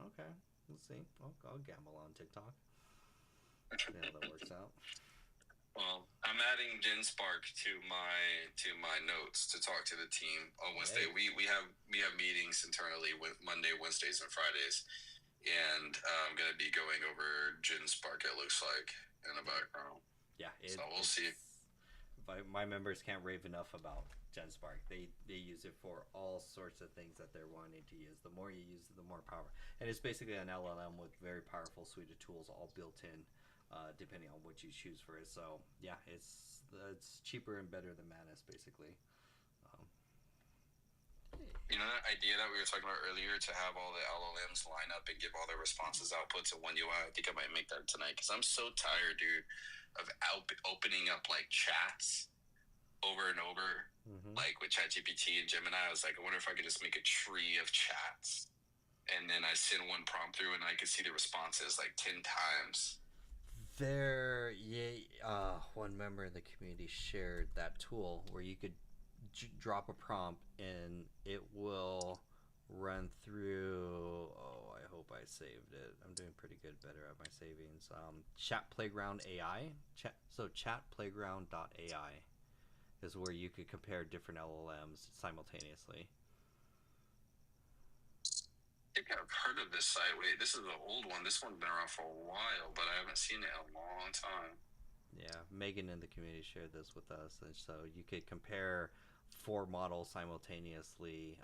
okay, let's see. I'll gamble on TikTok. See how that works out. Well, I'm adding GenSpark to my notes to talk to the team on Wednesday. Hey. We have meetings internally with Monday, Wednesdays, and Fridays. and I'm going to be going over GenSpark, it looks like, in the background. Yeah, so we'll see. My members can't rave enough about GenSpark. They use it for all sorts of things that they're wanting to use. The more you use it, the more power. And it's basically an LLM with very powerful suite of tools all built in, depending on what you choose for it. So yeah, it's cheaper and better than Manus, basically. You know that idea that we were talking about earlier to have all the LLMs line up and give all their responses outputs in one UI? I think I might make that tonight because I'm so tired, dude, of opening up like chats over and over, like with ChatGPT and Gemini. I was like, I wonder if I could just make a tree of chats, and then I send one prompt through, and I could see the responses like 10 times. One member in the community shared that tool where you could drop a prompt and it will run through. Oh, I hope I saved it. I'm doing pretty good, better at my savings. Chat Playground AI. Chatplayground.ai is where you could compare different LLMs simultaneously. I think I've heard of this site. Wait, this is an old one. This one's been around for a while, but I haven't seen it in a long time. Yeah, Megan in the community shared this with us, and so you could compare 4 models simultaneously,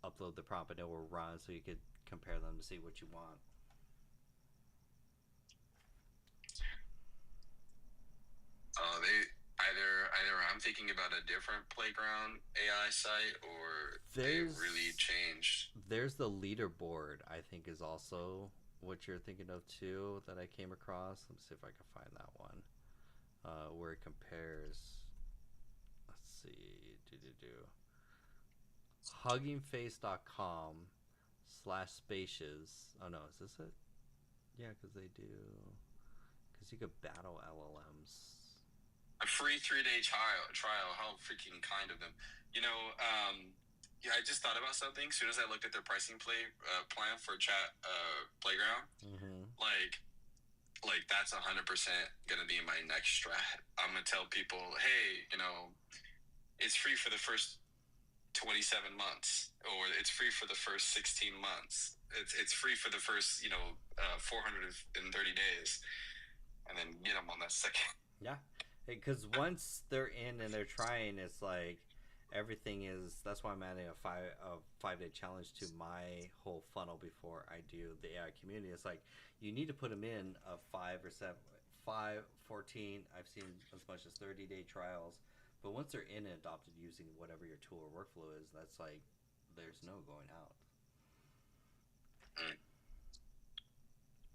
upload the prompt, and it will run, so you could compare them to see what you want. Either I'm thinking about a different Playground AI site, or they really changed. There's the leaderboard, I think, is also what you're thinking of too, that I came across. Let me see if I can find that one, where it compares. Let's see, huggingface.com/spacious. Oh no, is this it? Yeah, because you could battle LLMs. A free 3-day trial. How freaking kind of them. I just thought about something. As soon as I looked at their pricing plan for Chat Playground, like that's 100% gonna be my next strat. I'm gonna tell people, hey, it's free for the first 27 months, or it's free for the first 16 months. It's free for the first 430 days, and then get them on that second. Yeah. Because once they're in and they're trying, it's like everything is. That's why I'm adding a 5-day challenge to my whole funnel before I do the AI community. It's like you need to put them in a 5 or 7, 5, 14. I've seen as much as 30-day trials. But once they're in and adopted using whatever your tool or workflow is, that's like there's no going out.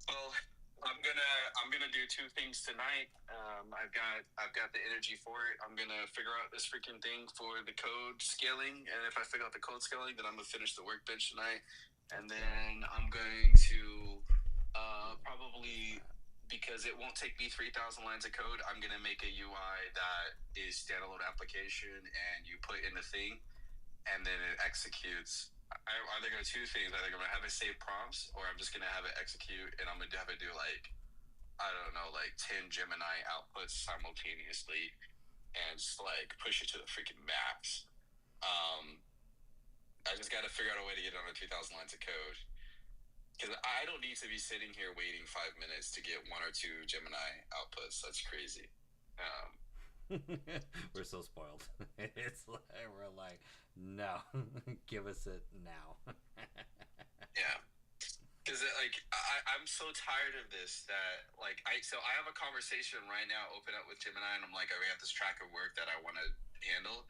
Well, I'm gonna do 2 things tonight. I've got the energy for it. I'm gonna figure out this freaking thing for the code scaling, and if I figure out the code scaling, then I'm gonna finish the workbench tonight, and then I'm going to probably, because it won't take me 3,000 lines of code, I'm gonna make a UI that is standalone application, and you put in the thing, and then it executes. I'm either going to 2 things. Either I'm going to have it save prompts, or I'm just going to have it execute, and I'm going to have it do like 10 Gemini outputs simultaneously, and just like push it to the freaking max. I just got to figure out a way to get it on 2,000 lines of code, because I don't need to be sitting here waiting 5 minutes to get 1 or 2 Gemini outputs. That's crazy. We're so spoiled. It's like we're like, no, give us it now. Yeah, because I'm so tired of this that I have a conversation right now, open up with Gemini, and I'm like, I got this track of work that I want to handle,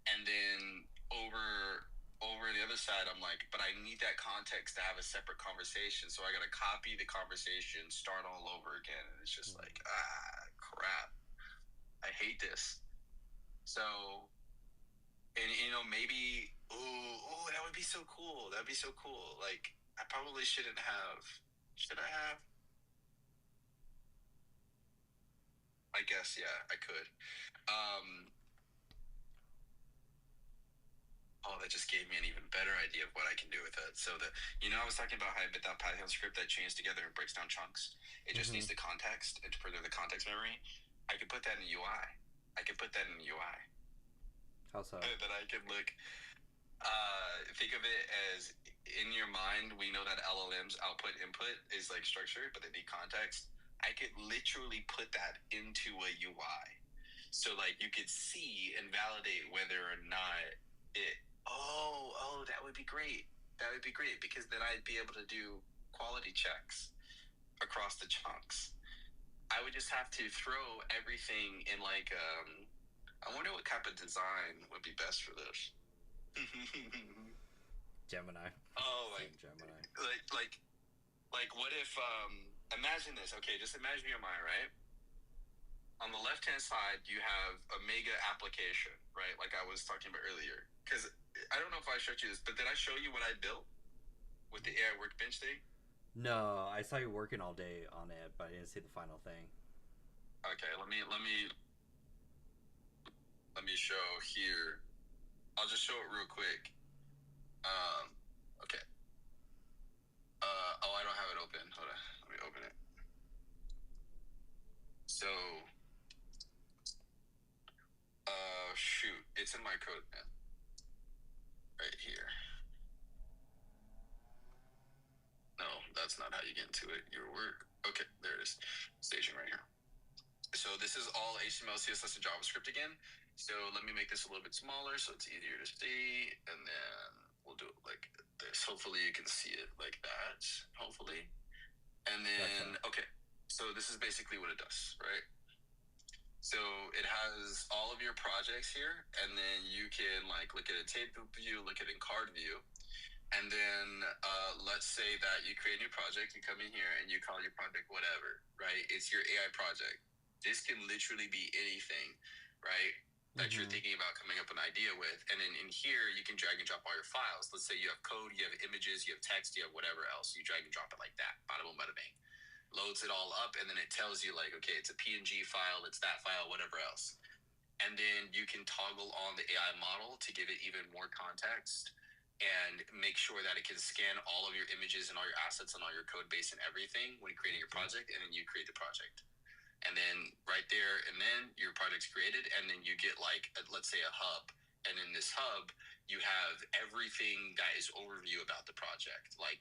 and then over the other side, I'm like, but I need that context to have a separate conversation, so I got to copy the conversation, start all over again, and it's just like, crap. I hate this. So, and maybe, that would be so cool. That'd be so cool. Like, I probably shouldn't have. Should I have? I guess, yeah, I could. That just gave me an even better idea of what I can do with it. So I was talking about how I built that Python script that chains together and breaks down chunks. It just needs the context, and to further the context memory, I could put that in UI. How so? That I can look. Think of it as in your mind, we know that LLMs output input is like structured, but they need context. I could literally put that into a UI. So like you could see and validate whether or not it, that would be great. That would be great because then I'd be able to do quality checks across the chunks. I would just have to throw everything in like, I wonder what type of design would be best for this. Gemini. Oh, Gemini. Like what if, imagine this. Okay, just imagine your mind, right? On the left-hand side, you have a mega application, right? Like I was talking about earlier. Because I don't know if I showed you this, but did I show you what I built with the AI workbench thing? No, I saw you working all day on it, but I didn't see the final thing. Okay, let me show here. I'll just show it real quick. Okay. I don't have it open. Hold on. Let me open it. So, shoot. It's in my code, man. Right here. No, that's not how you get into it. Your work. Okay, there it is. Staging right here. So this is all HTML, CSS, and JavaScript again. So let me make this a little bit smaller so it's easier to see. And then we'll do it like this. Hopefully you can see it like that. Hopefully. And then, okay. So this is basically what it does, right? So it has all of your projects here. And then you can like look at a table view, look at it in card view. And then let's say that you create a new project, you come in here and you call your project whatever, right? It's your AI project. This can literally be anything, right? That you're thinking about coming up with an idea with. And then in here, you can drag and drop all your files. Let's say you have code, you have images, you have text, you have whatever else. You drag and drop it like that. Bada boom, bada bang. Loads it all up, and then it tells you like, okay, it's a PNG file, it's that file, whatever else. And then you can toggle on the AI model to give it even more context and make sure that it can scan all of your images and all your assets and all your code base and everything when creating your project, and then you create the project. And then right there, and then your project's created, and then you get like, let's say a hub. And in this hub, you have everything that is overview about the project. Like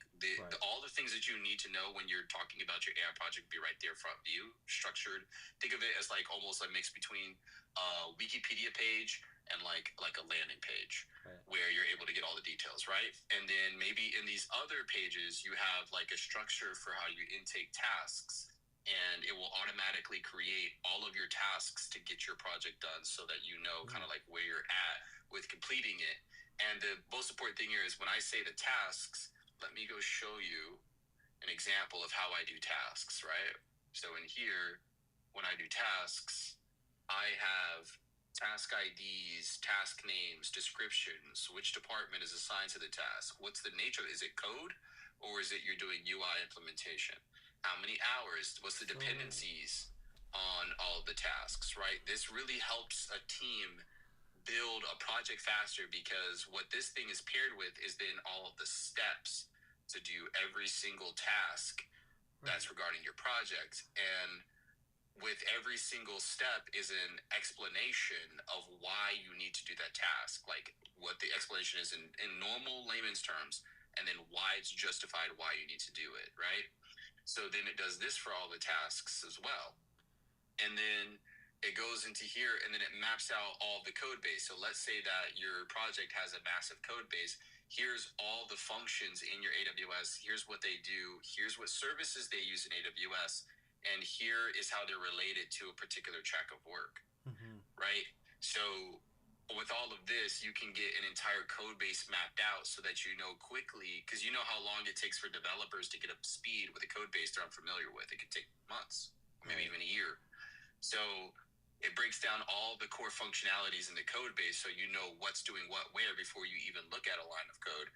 all the things that you need to know when you're talking about your AI project be right there, front view, structured. Think of it as like almost a mix between a Wikipedia page and like a landing page where you're able to get all the details, right? And then maybe in these other pages, you have like a structure for how you intake tasks. And it will automatically create all of your tasks to get your project done so that you know kind of like where you're at with completing it. And the most important thing here is when I say the tasks, let me go show you an example of how I do tasks, right? So in here, when I do tasks, I have task IDs, task names, descriptions, which department is assigned to the task, what's the nature, is it code or is it you're doing UI implementation? How many hours? What's the dependencies on all of the tasks, right? This really helps a team build a project faster because what this thing is paired with is then all of the steps to do every single task that's regarding your project. And with every single step is an explanation of why you need to do that task, like what the explanation is in normal layman's terms, and then why it's justified why you need to do it, right? So then it does this for all the tasks as well. And then it goes into here and then it maps out all the code base. So let's say that your project has a massive code base. Here's all the functions in your AWS. Here's what they do. Here's what services they use in AWS. And here is how they're related to a particular track of work, right? So with all of this, you can get an entire code base mapped out so that you know quickly, because you know how long it takes for developers to get up to speed with a code base they're unfamiliar with. It could take months, maybe even a year. So it breaks down all the core functionalities in the code base so you know what's doing what where before you even look at a line of code.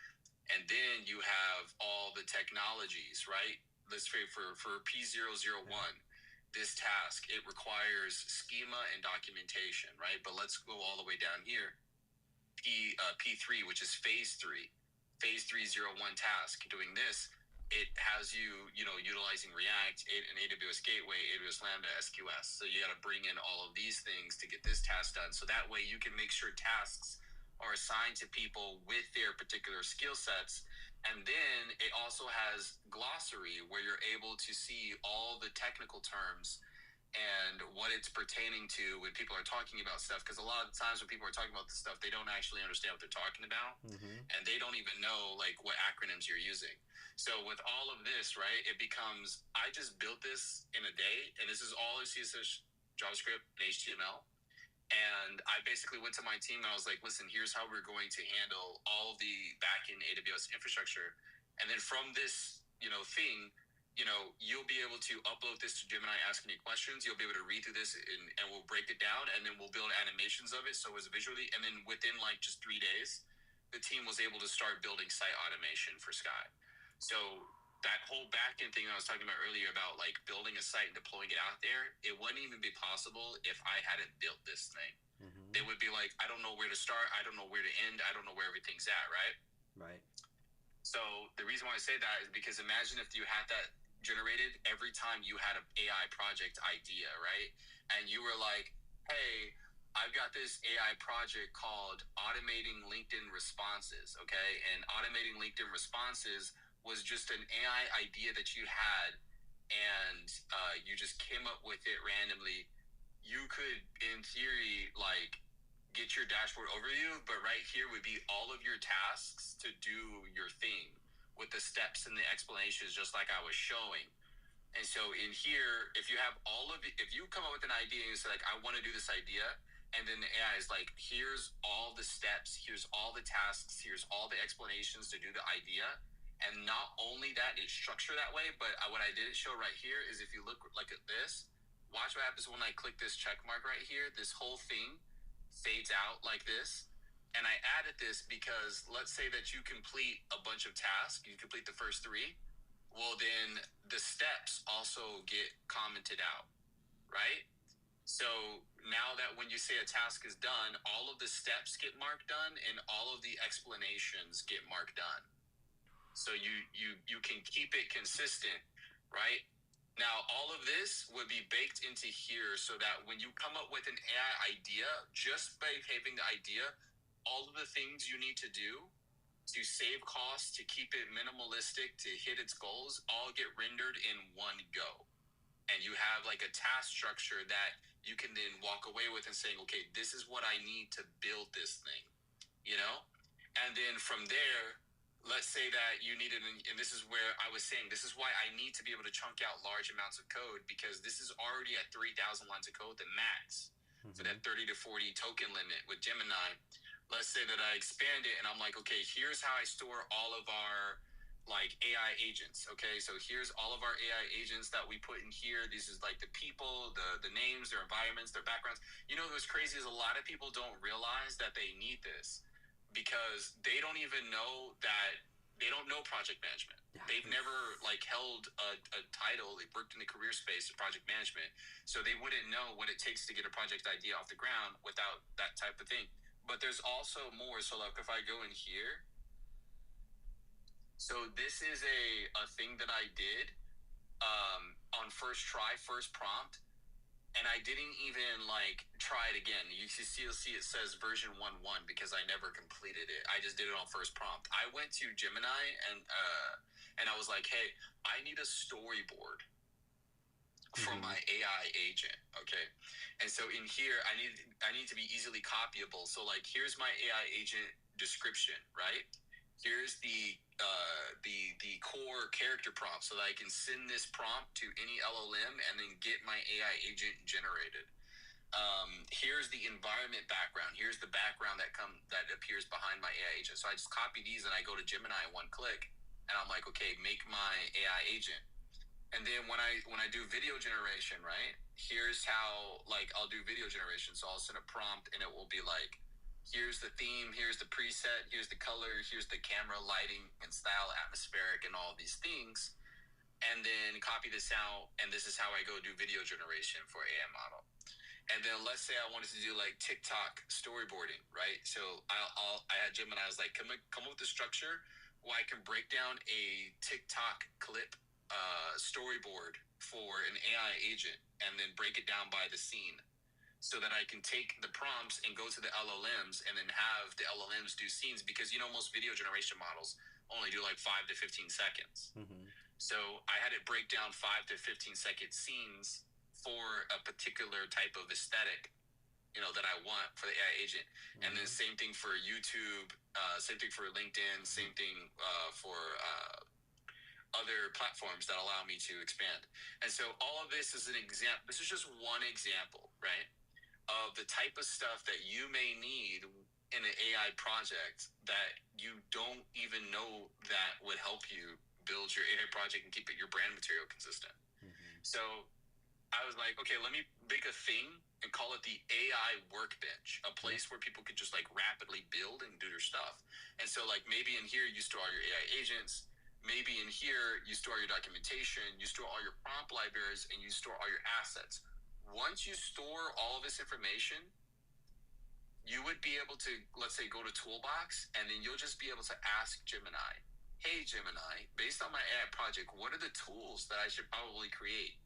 And then you have all the technologies, right? Let's say for P001, this task, it requires schema and documentation, right? But let's go all the way down here. P3, which is phase 3 01 task. Doing this, it has you utilizing React, an AWS Gateway, AWS Lambda, SQS. So you got to bring in all of these things to get this task done. So that way you can make sure tasks are assigned to people with their particular skill sets. And then it also has glossary where you're able to see all the technical terms and what it's pertaining to when people are talking about stuff. Because a lot of times when people are talking about this stuff, they don't actually understand what they're talking about, and they don't even know like what acronyms you're using. So with all of this, right, it becomes, I just built this in a day, and this is all CSS, JavaScript, and HTML. And I basically went to my team and I was like, listen, here's how we're going to handle all of the backend AWS infrastructure. And then from this, thing, you'll be able to upload this to Gemini, ask any questions. You'll be able to read through this and we'll break it down, and then we'll build animations of it so it's visually. And then within like just 3 days, the team was able to start building site automation for Sky. So that whole backend thing I was talking about earlier about like building a site and deploying it out there, it wouldn't even be possible if I hadn't built this thing. They would be like, I don't know where to start. I don't know where to end. I don't know where everything's at, right? Right. So the reason why I say that is because imagine if you had that generated every time you had an AI project idea, right? And you were like, hey, I've got this AI project called Automating LinkedIn Responses, okay? And automating LinkedIn responses was just an AI idea that you had, and you just came up with it randomly. You could, in theory, like get your dashboard overview, but right here would be all of your tasks to do your thing with the steps and the explanations, just like I was showing. And so in here, if you have all of it, if you come up with an idea and you say like, I want to do this idea, and then the AI is like, here's all the steps, here's all the tasks, here's all the explanations to do the idea. And not only that, it's structured that way, but what I didn't show right here is if you look like at this, watch what happens when I click this check mark right here. This whole thing fades out like this. And I added this because let's say that you complete a bunch of tasks, you complete the first 3. Well, then the steps also get commented out, right? So now that when you say a task is done, all of the steps get marked done and all of the explanations get marked done. So you can keep it consistent, right? Now, all of this would be baked into here so that when you come up with an AI idea, just by having the idea, all of the things you need to do to save costs, to keep it minimalistic, to hit its goals, all get rendered in one go. And you have like a task structure that you can then walk away with and saying, okay, this is what I need to build this thing, And then from there, let's say that you needed, and this is where I was saying, this is why I need to be able to chunk out large amounts of code, because this is already at 3,000 lines of code, the max for that 30 to 40 token limit with Gemini. Let's say that I expand it and I'm like, okay, here's how I store all of our like AI agents. Okay, so here's all of our AI agents that we put in here. This is like the people, the names, their environments, their backgrounds. What's crazy is a lot of people don't realize that they need this, because they don't even know that they don't know project management. Yeah. They've never like held a title. They've worked in the career space of project management. So they wouldn't know what it takes to get a project idea off the ground without that type of thing. But there's also more. So like if I go in here, so this is a thing that I did on first try, first prompt. And I didn't even like try it again. You'll see it says version 1.1 because I never completed it. I just did it on first prompt. I went to Gemini and I was like, hey, I need a storyboard for my AI agent. Okay. And so in here, I need to be easily copyable. So like, here's my AI agent description, right? Here's the core character prompt so that I can send this prompt to any LLM and then get my AI agent generated. Here's the environment background. Here's the background that appears behind my AI agent. So I just copy these and I go to Gemini in one click, and I'm like, okay, make my AI agent. And then when I do video generation, right? Here's how like I'll do video generation. So I'll send a prompt and it will be like, here's the theme, here's the preset, here's the color, here's the camera, lighting, and style, atmospheric, and all these things. And then copy this out, and this is how I go do video generation for AI model. And then let's say I wanted to do like TikTok storyboarding, right? So I had Gemini, I was like, come up with a structure where I can break down a TikTok clip storyboard for an AI agent and then break it down by the scene, so that I can take the prompts and go to the LLMs and then have the LLMs do scenes, because most video generation models only do like 5 to 15 seconds. Mm-hmm. So I had it break down 5 to 15-second scenes for a particular type of aesthetic, that I want for the AI agent. Mm-hmm. And then same thing for YouTube, same thing for LinkedIn, same thing for other platforms that allow me to expand. And so all of this is an example. This is just one example, right, of the type of stuff that you may need in an AI project that you don't even know that would help you build your AI project and keep your brand material consistent. Mm-hmm. So I was like, okay, let me make a thing and call it the AI workbench, a place where people could just like rapidly build and do their stuff. And so like maybe in here you store all your AI agents, maybe in here you store your documentation, you store all your prompt libraries, and you store all your assets. Once you store all of this information, you would be able to, let's say, go to Toolbox, and then you'll just be able to ask Gemini, hey, Gemini, based on my AI project, what are the tools that I should probably create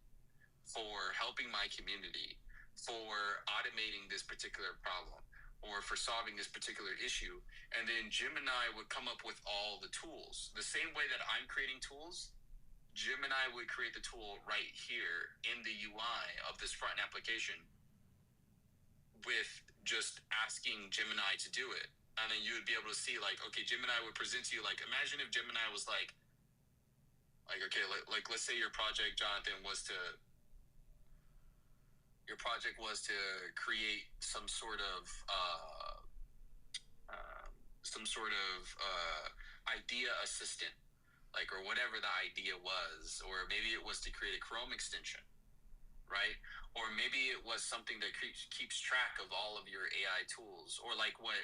for helping my community, for automating this particular problem, or for solving this particular issue? And then Gemini would come up with all the tools. The same way that I'm creating tools, Gemini would create the tool right here in the UI of this front application with just asking Gemini to do it. And then you would be able to see like, okay, Gemini would present to you, like, imagine if Gemini was like, okay, like let's say your project, Jonathan, was to create some sort of idea assistant, like, or whatever the idea was, or maybe it was to create a Chrome extension, right? Or maybe it was something that keeps track of all of your AI tools, or like what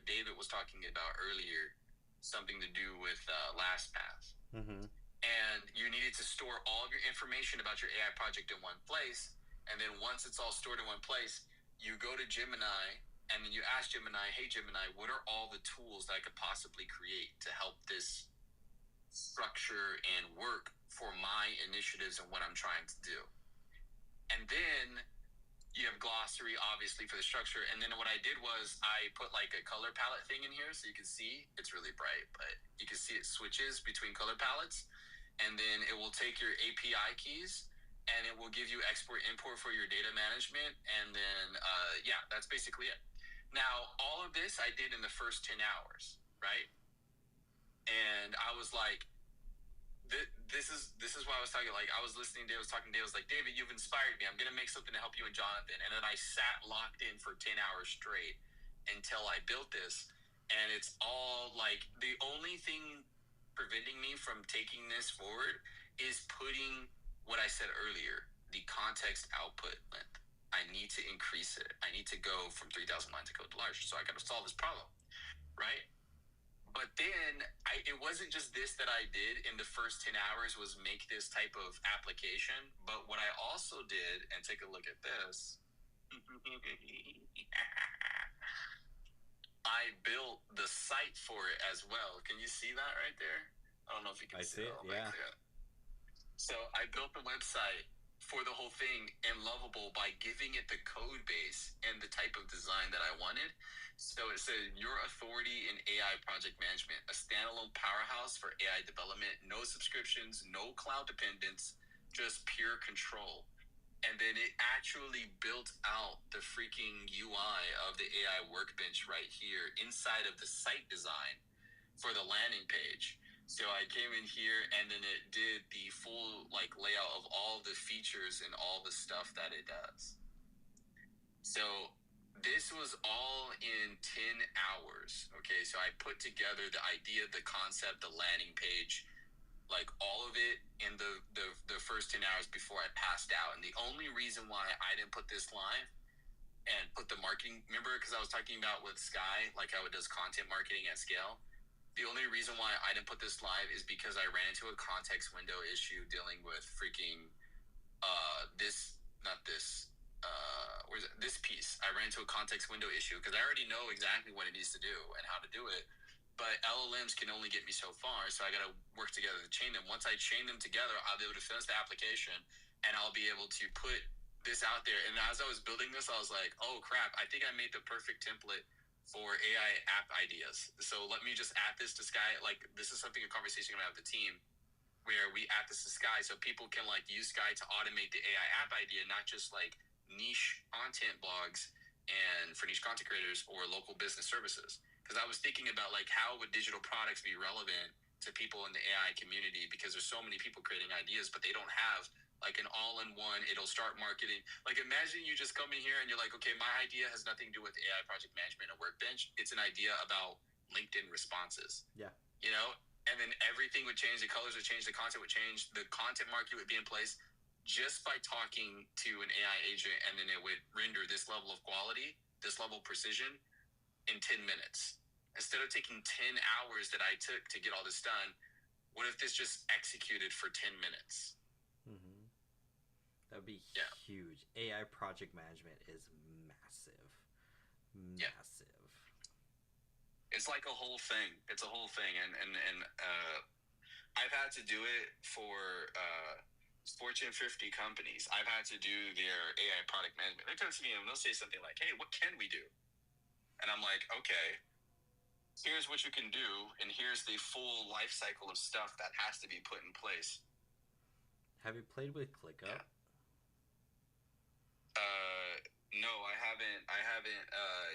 David was talking about earlier, something to do with LastPass. Mm-hmm. And you needed to store all of your information about your AI project in one place. And then once it's all stored in one place, you go to Gemini, and then you ask Gemini, hey, Gemini, what are all the tools that I could possibly create to help this structure and work for my initiatives and what I'm trying to do? And then you have glossary, obviously, for the structure. And then what I did was I put like a color palette thing in here so you can see. It's really bright, but you can see it switches between color palettes. And then it will take your API keys, and it will give you export import for your data management. And then, that's basically it. Now, all of this I did in the first 10 hours, right? And I was like, this is why I was talking, like, I was listening, Dave was talking, Dave was like, David, you've inspired me. I'm going to make something to help you and Jonathan. And then I sat locked in for 10 hours straight until I built this. And it's all like, the only thing preventing me from taking this forward is putting what I said earlier, the context output length. I need to increase it. I need to go from 3,000 lines of code to larger. So I got to solve this problem, right? But then it wasn't just this that I did in the first 10 hours was make this type of application. But what I also did, and take a look at this, I built the site for it as well. Can you see that right there? I don't know if you can see it. Yeah. So I built the website for the whole thing in Lovable by giving it the code base and the type of design that I wanted. So it said, your authority in AI project management, a standalone powerhouse for AI development, no subscriptions, no cloud dependence, just pure control. And then it actually built out the freaking UI of the AI workbench right here inside of the site design for the landing page. So I came in here, and then it did the full like layout of all the features and all the stuff that it does. So this was all in 10 hours. Okay, so I put together the idea, the concept, the landing page, like all of it in the first 10 hours before I passed out. And the only reason why I didn't put this live and put the marketing, remember, because I was talking about with Sky, like how it does content marketing at scale. The only reason why I didn't put this live is because I ran into a context window issue dealing with freaking this piece. I ran into a context window issue because I already know exactly what it needs to do and how to do it. But LLMs can only get me so far, so I got to work together to chain them. Once I chain them together, I'll be able to finish the application, and I'll be able to put this out there. And as I was building this, I was like, oh, crap, I think I made the perfect template for AI app ideas. So let me just add this to Sky. Like, this is something, a conversation I'm going to have with the team, where we add this to Sky so people can like use Sky to automate the AI app idea, not just like niche content blogs and for niche content creators or local business services. Because I was thinking about like, how would digital products be relevant to people in the AI community? Because there's so many people creating ideas, but they don't have like an all-in-one, it'll start marketing. Like, imagine you just come in here and you're like, okay, my idea has nothing to do with AI project management and Workbench. It's an idea about LinkedIn responses. Yeah. You know, and then everything would change. The colors would change. The content would change. The content market would be in place just by talking to an AI agent, and then it would render this level of quality, this level of precision in 10 minutes. Instead of taking 10 hours that I took to get all this done, what if this just executed for 10 minutes? Mm-hmm. That would be huge. AI project management is massive. Massive. It's like a whole thing. It's a whole thing. And I've had to do it for Fortune 50 companies. I've had to do their AI product management. They come to me and they'll say something like, hey, what can we do? And I'm like, okay, here's what you can do, and here's the full life cycle of stuff that has to be put in place. Have you played with ClickUp? Yeah. No, I haven't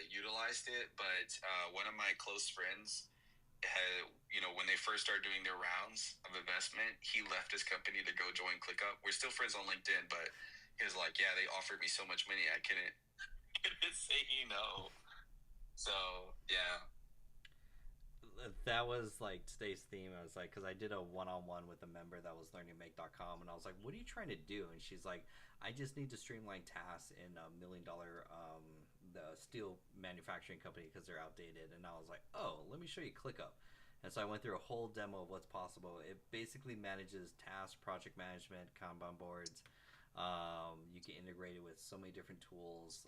utilized it, but one of my close friends had, when they first started doing their rounds of investment, he left his company to go join ClickUp. We're still friends on LinkedIn, but he was like, yeah, they offered me so much money, I couldn't say no. So, yeah. That was like today's theme. I was like, because I did a one-on-one with a member that was learning Make.com, and I was like, what are you trying to do? And she's like, I just need to streamline tasks in $1 million the steel manufacturing company because they're outdated. And I was like, oh, let me show you ClickUp. And so I went through a whole demo of what's possible. It basically manages task, project management, Kanban boards. You can integrate it with so many different tools.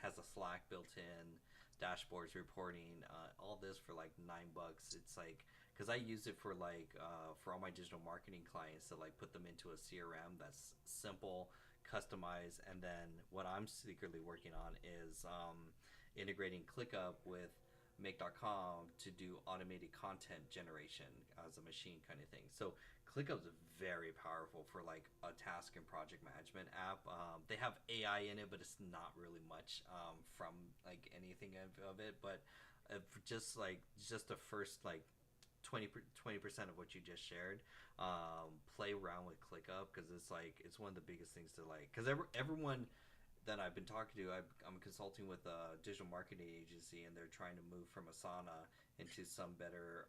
Has a Slack built in, dashboards, reporting, all this for like $9. It's like, because I use it for like for all my digital marketing clients to like put them into a CRM that's simple, customized, and then what I'm secretly working on is integrating ClickUp with Make.com to do automated content generation as a machine kind of thing. So ClickUp is very powerful for like a task and project management app. They have AI in it, but it's not really much from like anything of it. But just the first like 20% of what you just shared, play around with ClickUp, because it's one of the biggest things to like, because everyone that I've been talking to, I'm consulting with a digital marketing agency, and they're trying to move from Asana into some better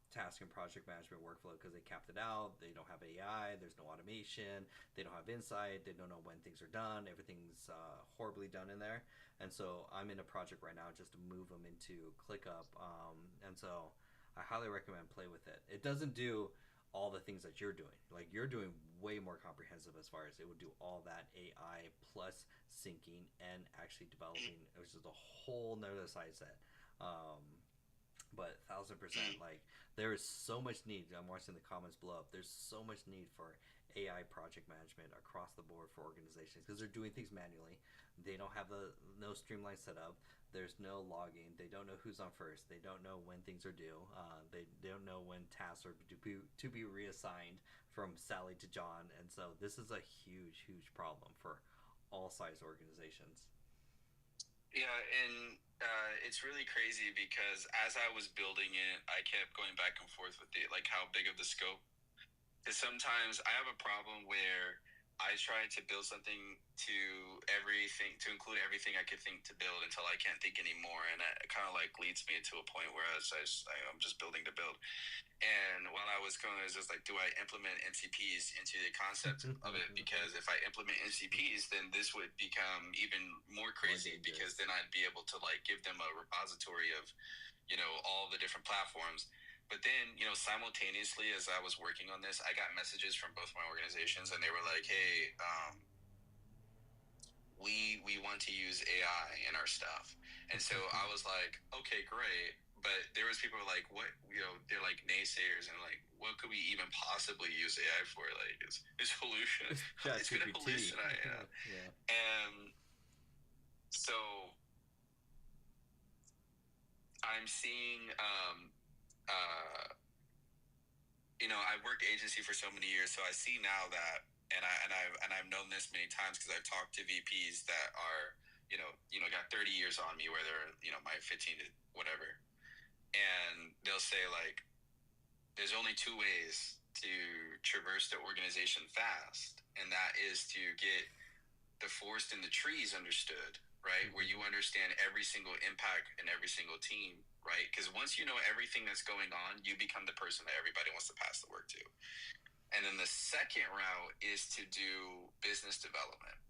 task and project management workflow because they capped it out. They don't have AI. There's no automation. They don't have insight. They don't know when things are done. Everything's horribly done in there. And so I'm in a project right now just to move them into ClickUp. And so I highly recommend play with it. It doesn't do all the things that you're doing. Like, you're doing way more comprehensive as far as it would do all that AI plus syncing and actually developing, which is a whole nother side set. But 1,000%, like, there is so much need. I'm watching the comments blow up. There's so much need for AI project management across the board for organizations because they're doing things manually. They don't have no streamlined setup. There's no logging. They don't know who's on first. They don't know when things are due. They don't know when tasks are to be reassigned from Sally to John. And so this is a huge, huge problem for all size organizations. Yeah, and it's really crazy because as I was building it, I kept going back and forth with it, like how big of the scope. Because sometimes I have a problem where I try to build something to include everything I could think to build until I can't think anymore, and it kind of like leads me to a point where I'm just building to build. And while I was going, I was just like, do I implement MCPs into the concept of it? Because if I implement MCPs, then this would become even more crazy, because then I'd be able to like give them a repository of, all the different platforms. But then, simultaneously as I was working on this, I got messages from both my organizations, and they were like, hey, we want to use AI in our stuff. And so I was like, okay, great. But there was people like, what, they're like naysayers, and like, what could we even possibly use AI for? Like, it's pollution. It's going to hallucinate. Yeah. And so I'm seeing, I've worked agency for so many years, so I see now that, and I've known this many times because I've talked to VPs that are, got 30 years on me, where they're, my 15 to whatever, and they'll say like, there's only two ways to traverse the organization fast, and that is to get the forest and the trees understood, right? Where you understand every single impact in every single team, right? Because once you know everything that's going on, you become the person that everybody wants to pass the work to. And then the second route is to do business development.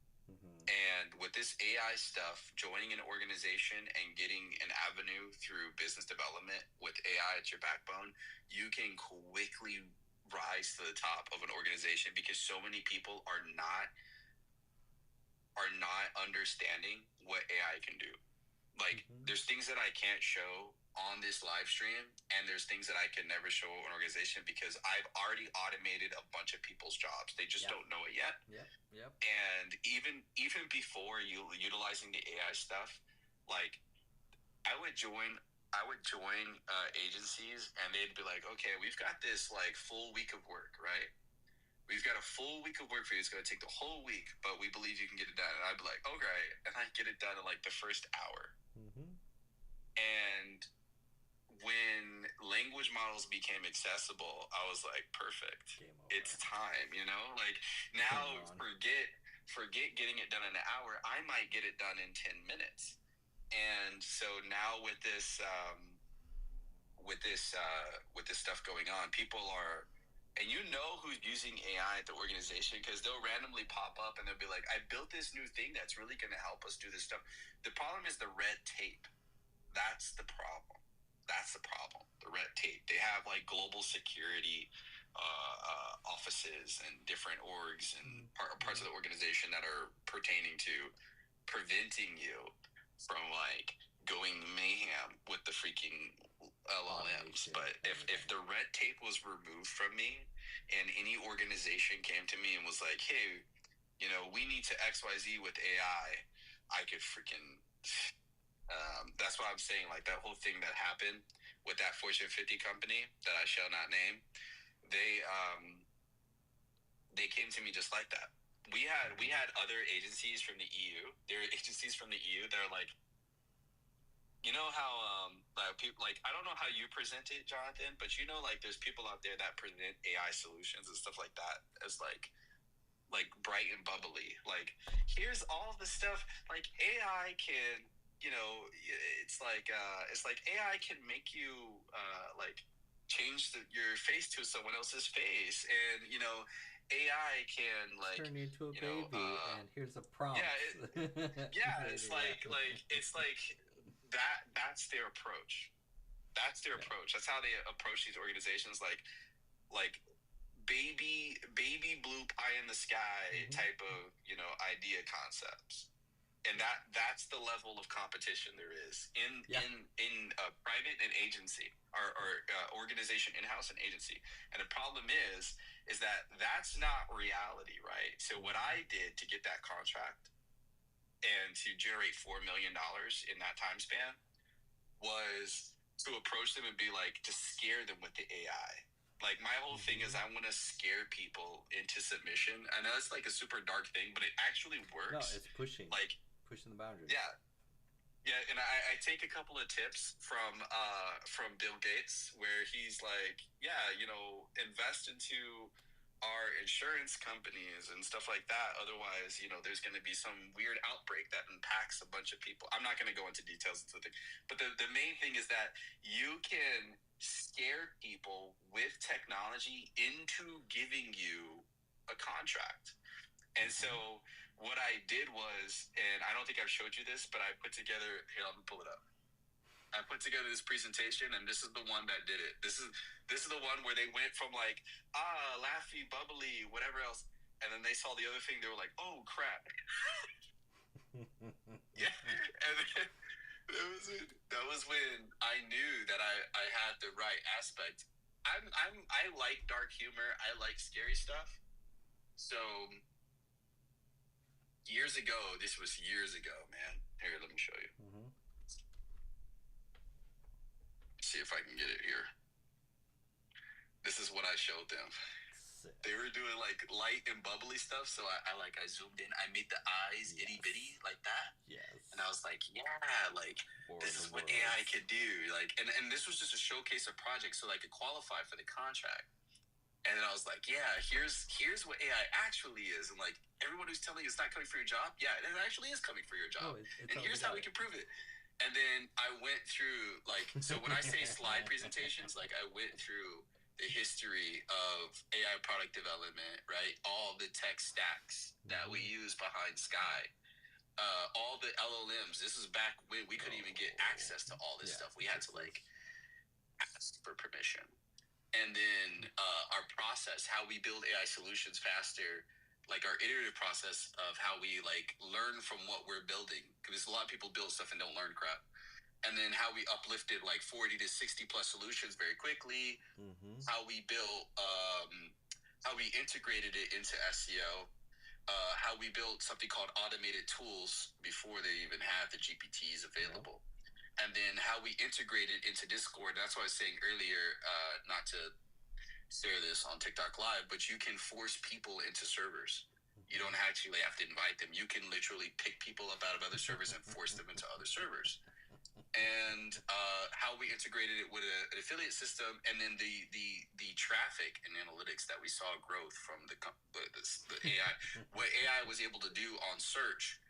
And with this AI stuff, joining an organization and getting an avenue through business development with AI at your backbone, you can quickly rise to the top of an organization, because so many people are not understanding what AI can do. Like, there's things that I can't show on this live stream, and there's things that I can never show an organization because I've already automated a bunch of people's jobs. They just don't know it yet. Yep. And even before you utilizing the AI stuff, like, I would join agencies, and they'd be like, okay, we've got this like full week of work, right? We've got a full week of work for you. It's going to take the whole week, but we believe you can get it done. And I'd be like, okay. And I get it done in like the first hour. And when language models became accessible, I was like, perfect. It's time, like, now forget getting it done in an hour. I might get it done in 10 minutes. And so now with this stuff going on, people are, and who's using AI at the organization, because they'll randomly pop up and they'll be like, I built this new thing that's really going to help us do this stuff. The problem is the red tape. That's the problem. The red tape. They have like global security offices and different orgs and parts of the organization that are pertaining to preventing you from like going mayhem with the freaking LLMs. But if the red tape was removed from me, and any organization came to me and was like, hey, we need to XYZ with AI, I could freaking... that's why I'm saying, like, that whole thing that happened with that Fortune 50 company that I shall not name, they came to me just like that. We had other agencies from the EU. There are agencies from the EU that are like, how people, like, I don't know how you present it, Jonathan, but like, there's people out there that present AI solutions and stuff like that as like bright and bubbly. Like, here's all the stuff, like, AI can, it's like AI can make you like change your face to someone else's face, and AI can like turn you into a baby, and here's a prompt. It's like that. That's their approach. That's how they approach these organizations, like baby blue pie in the sky type of idea concepts. And that's the level of competition there is in private and agency, or organization, in-house and agency. And the problem is that that's not reality, right? So what I did to get that contract and to generate $4 million in that time span was to approach them and be like, to scare them with the AI. Like, my whole thing is I want to scare people into submission. I know it's like a super dark thing, but it actually works. No, it's pushing. Like, pushing the boundaries. Yeah, and I take a couple of tips from Bill Gates, where he's like, invest into our insurance companies and stuff like that. Otherwise, there's going to be some weird outbreak that impacts a bunch of people. I'm not going to go into details into the thing, but the main thing is that you can scare people with technology into giving you a contract. And so what I did was, and I don't think I've showed you this, but I put together, here, let me pull it up. I put together this presentation, and this is the one that did it. This is the one where they went from like, laughy, bubbly, whatever else, and then they saw the other thing, they were like, oh crap. Yeah, and then that was when I knew that I had the right aspect. I like dark humor. I like scary stuff. So this was years ago, man. Here, let me show you. if I can get it here. This is what I showed them. They were doing like light and bubbly stuff, so I zoomed in. I made the eyes itty bitty like that. Yes. And I was like, yeah, like this is what AI could do. Like, and this was just a showcase of projects, so like it qualified for the contract. And then I was like, yeah, here's what AI actually is. And like everyone who's telling you it's not coming for your job, yeah, it actually is coming for your job. And here's how we can prove it. And then I went through like, so when I say slide presentations, like I went through the history of AI product development, right? All the tech stacks that we use behind Sky, all the LLMs. This is back when we couldn't even get access to all this stuff. We had to like ask for permission. And then our process, how we build AI solutions faster, like our iterative process of how we like learn from what we're building. Because a lot of people build stuff and don't learn crap. And then how we uplifted like 40 to 60 plus solutions very quickly. How we built, how we integrated it into SEO. How we built something called automated tools before they even had the GPTs available. And then how we integrated into Discord. That's what I was saying earlier, not to share this on TikTok Live, but you can force people into servers. You don't actually have to invite them. You can literally pick people up out of other servers and force them into other servers. And how we integrated it with an affiliate system, and then the traffic and analytics that we saw growth from the AI. What AI was able to do on search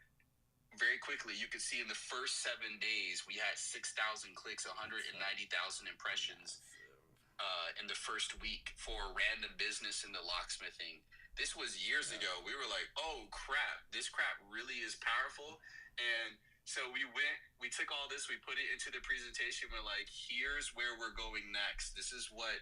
very quickly, you could see in the first 7 days we had 6,000 clicks, 190,000 impressions in the first week for a random business in the locksmithing. This was years ago. We were like, oh crap, this crap really is powerful. And so we took all this, we put it into the presentation. We're like, here's where we're going next. This is what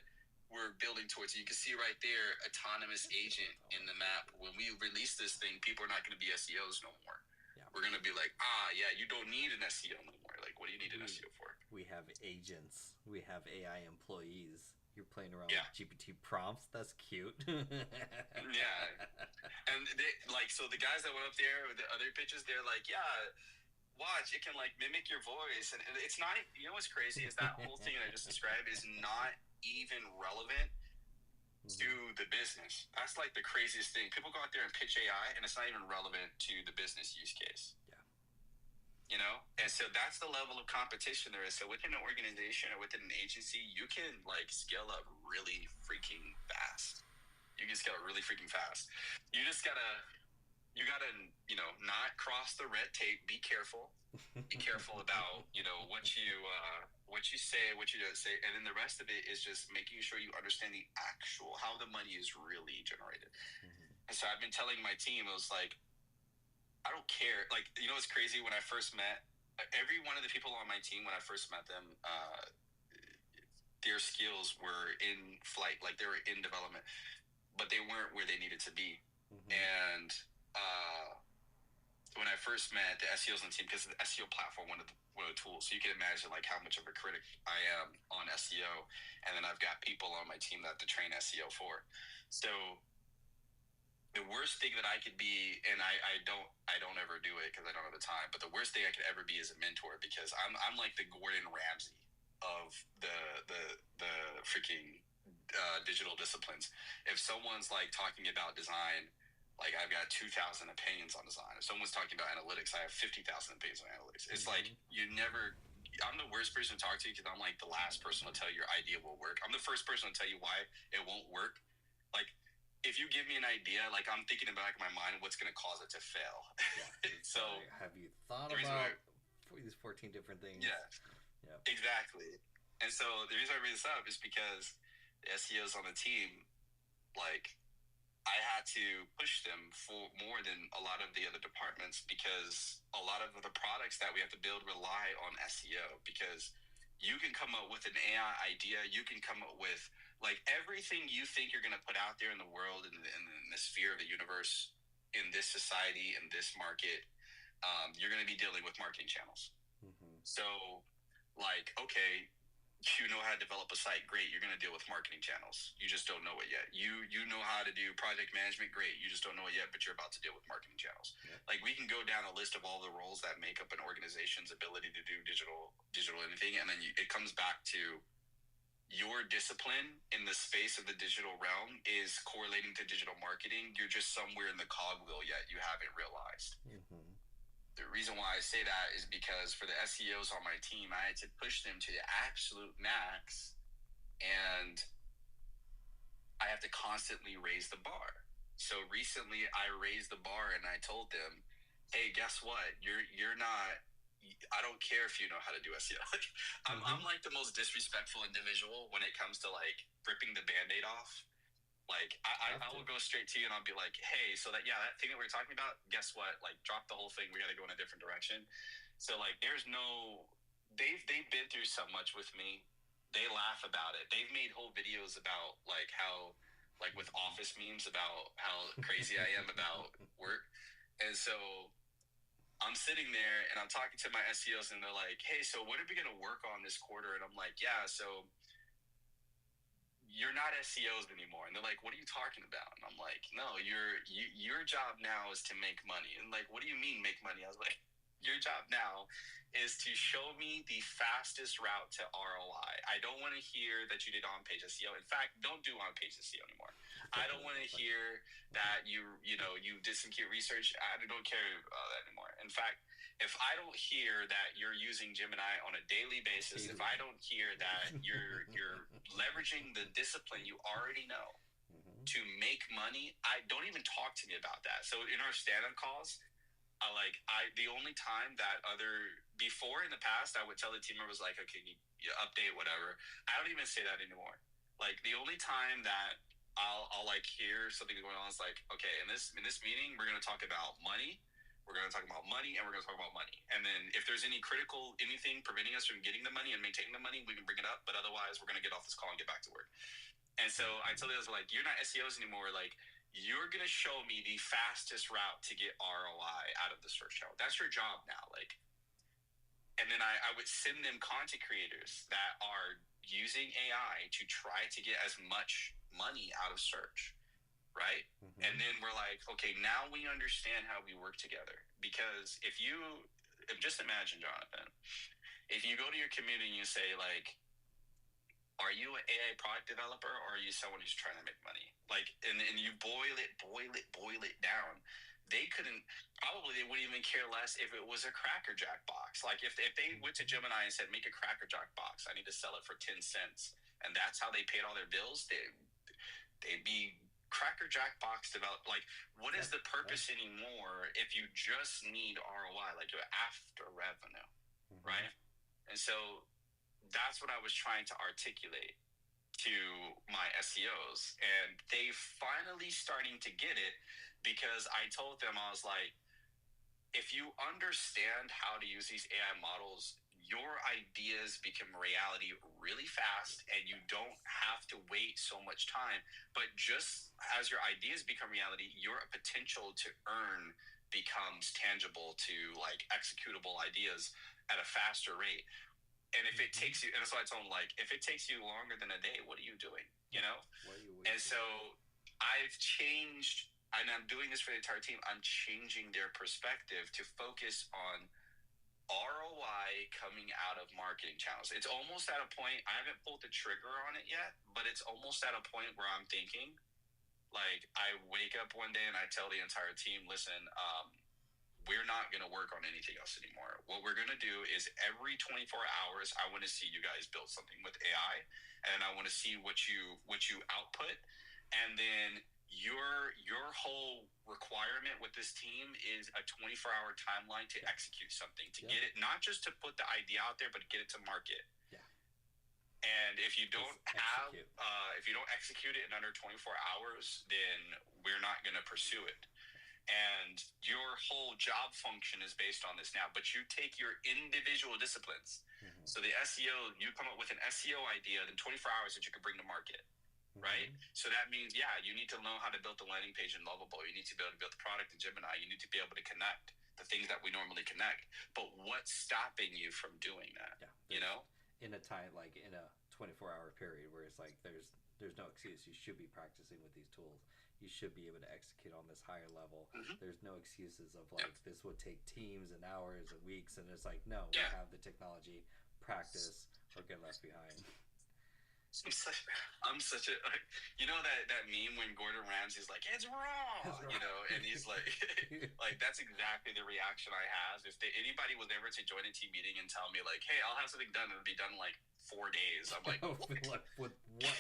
we're building towards. You can see right there, autonomous agent in the map. When we release this thing, people are not going to be SEOs no more. Yeah. We're going to be like, yeah, you don't need an SEO no more. Like, what do you need an SEO for? We have agents. We have AI employees. You're playing around with GPT prompts. That's cute. Yeah. And they, like, so the guys that went up there with the other pitches, they're like, yeah, watch, it can like mimic your voice. And it's not, you know what's crazy is that whole thing that I just described is not even relevant to the business. That's like the craziest thing. People go out there and pitch AI and it's not even relevant to the business use case. Yeah. You know? And so that's the level of competition there is. So within an organization or within an agency, you can like scale up really freaking fast. You can scale up really freaking fast. You just gotta, you know, not cross the red tape. Be careful. Be careful about, you know, what you say, what you don't say. And then the rest of it is just making sure you understand the actual, how the money is really generated. And so I've been telling my team, I was like, I don't care. Like, you know, it's crazy. When I first met every one of the people on my team, when I first met them, their skills were in flight, like they were in development, but they weren't where they needed to be. And when I first met the SEOs on the team, because the SEO platform, one of the tools, so you can imagine like how much of a critic I am on SEO, and then I've got people on my team that to train SEO for. So the worst thing that I could be, and I don't ever do it because I don't have the time, but the worst thing I could ever be is a mentor, because I'm like the Gordon Ramsay of the freaking digital disciplines. If someone's like talking about design, like I've got 2,000 opinions on design. If someone's talking about analytics, I have 50,000 opinions on analytics. It's like I'm the worst person to talk to because I'm like the last person to tell you your idea will work. I'm the first person to tell you why it won't work. Like if you give me an idea, like I'm thinking in the back of my mind what's going to cause it to fail. Yeah, so have you thought about these 14 different things? Yeah, exactly. And so the reason I bring this up is because the SEOs on the team, like, I had to push them for more than a lot of the other departments, because a lot of the products that we have to build rely on SEO. Because you can come up with an AI idea, you can come up with like everything you think you're going to put out there in the world, in the sphere of the universe, in this society, in this market, you're going to be dealing with marketing channels. So like, okay, you know how to develop a site, great, you're going to deal with marketing channels. You just don't know it yet. You know how to do project management, great, you just don't know it yet, but you're about to deal with marketing channels. Like we can go down a list of all the roles that make up an organization's ability to do digital anything, and then it comes back to your discipline in the space of the digital realm is correlating to digital marketing. You're just somewhere in the cogwheel yet you haven't realized. Mm-hmm. The reason why I say that is because for the SEOs on my team, I had to push them to the absolute max, and I have to constantly raise the bar. So recently I raised the bar and I told them, hey, guess what? You're not, I don't care if you know how to do SEO. I'm like the most disrespectful individual when it comes to like ripping the Band-Aid off. Like I will go straight to you and I'll be like, hey, so that thing that we were talking about, guess what? Like drop the whole thing. We got to go in a different direction. So like they've been through so much with me. They laugh about it. They've made whole videos about like how, like with office memes about how crazy I am about work. And so I'm sitting there and I'm talking to my SEOs and they're like, hey, so what are we going to work on this quarter? And I'm like, yeah, so you're not SEOs anymore. And they're like, what are you talking about? And I'm like, no, your job now is to make money. And like, what do you mean make money? I was like, your job now is to show me the fastest route to ROI. I don't want to hear that you did on-page SEO. In fact, don't do on-page SEO anymore. I don't want to hear that you did some key research. I don't care about that anymore. In fact, if I don't hear that you're using Gemini on a daily basis, if I don't hear that you're leveraging the discipline you already know to make money, I don't even talk to me about that. So in our stand-up calls, the only time that before in the past, I would tell the team members like, okay, you update whatever. I don't even say that anymore. Like the only time that I'll like hear something going on is like, okay, in this meeting, we're going to talk about money. We're going to talk about money and we're going to talk about money. And then if there's anything preventing us from getting the money and maintaining the money, we can bring it up. But otherwise, we're going to get off this call and get back to work. And so I tell you, like, you're not SEOs anymore. Like, you're going to show me the fastest route to get ROI out of the search channel. That's your job now. Like, and then I would send them content creators that are using AI to try to get as much money out of search. Right. And then we're like, okay, now we understand how we work together. Because just imagine, Jonathan, if you go to your community and you say like, are you an AI product developer or are you someone who's trying to make money? Like, and you boil it down. They wouldn't even care less if it was a Cracker Jack box. Like if they went to Gemini and said, make a Cracker Jack box, I need to sell it for 10 cents. And that's how they paid all their bills. They'd be Cracker Jack box developed. Like, what is the purpose anymore if you just need ROI, like you're after revenue, right? And so that's what I was trying to articulate to my SEOs, and they finally starting to get it because I told them, I was like, if you understand how to use these AI models, your ideas become reality really fast and you don't have to wait so much time. But just as your ideas become reality, your potential to earn becomes tangible to like executable ideas at a faster rate. And if it takes you, and that's why I told them, like, if it takes you longer than a day, what are you doing? You know? And so I've changed, and I'm doing this for the entire team. I'm changing their perspective to focus on ROI coming out of marketing channels. It's almost at a point, I haven't pulled the trigger on it yet, but it's almost at a point where I'm thinking, like, I wake up one day and I tell the entire team, listen, we're not going to work on anything else anymore. What we're going to do is every 24 hours, I want to see you guys build something with AI, and I want to see what you output. And then your whole requirement with this team is a 24-hour timeline to execute something, to get it, not just to put the idea out there, but to get it to market. Yeah. And if you don't execute it in under 24 hours, then we're not going to pursue it. And your whole job function is based on this now, but you take your individual disciplines. So the SEO, you come up with an SEO idea in 24 hours that you can bring to market, right? So that means, you need to know how to build the landing page in Lovable. You need to be able to build the product in Gemini. You need to be able to connect the things that we normally connect. But what's stopping you from doing that? Yeah, you know? In a time, like in a 24-hour period where it's like there's no excuse. You should be practicing with these tools. You should be able to execute on this higher level. There's no excuses of like this would take teams and hours and weeks, and it's like, no, we have the technology, practice or get left behind. I'm such a like, you know that meme when Gordon Ramsay's like, it's raw, you know, and he's like, like that's exactly the reaction I have. If anybody was ever to join a team meeting and tell me like, hey, I'll have something done, it'll be done in like 4 days. I'm like, what? With what?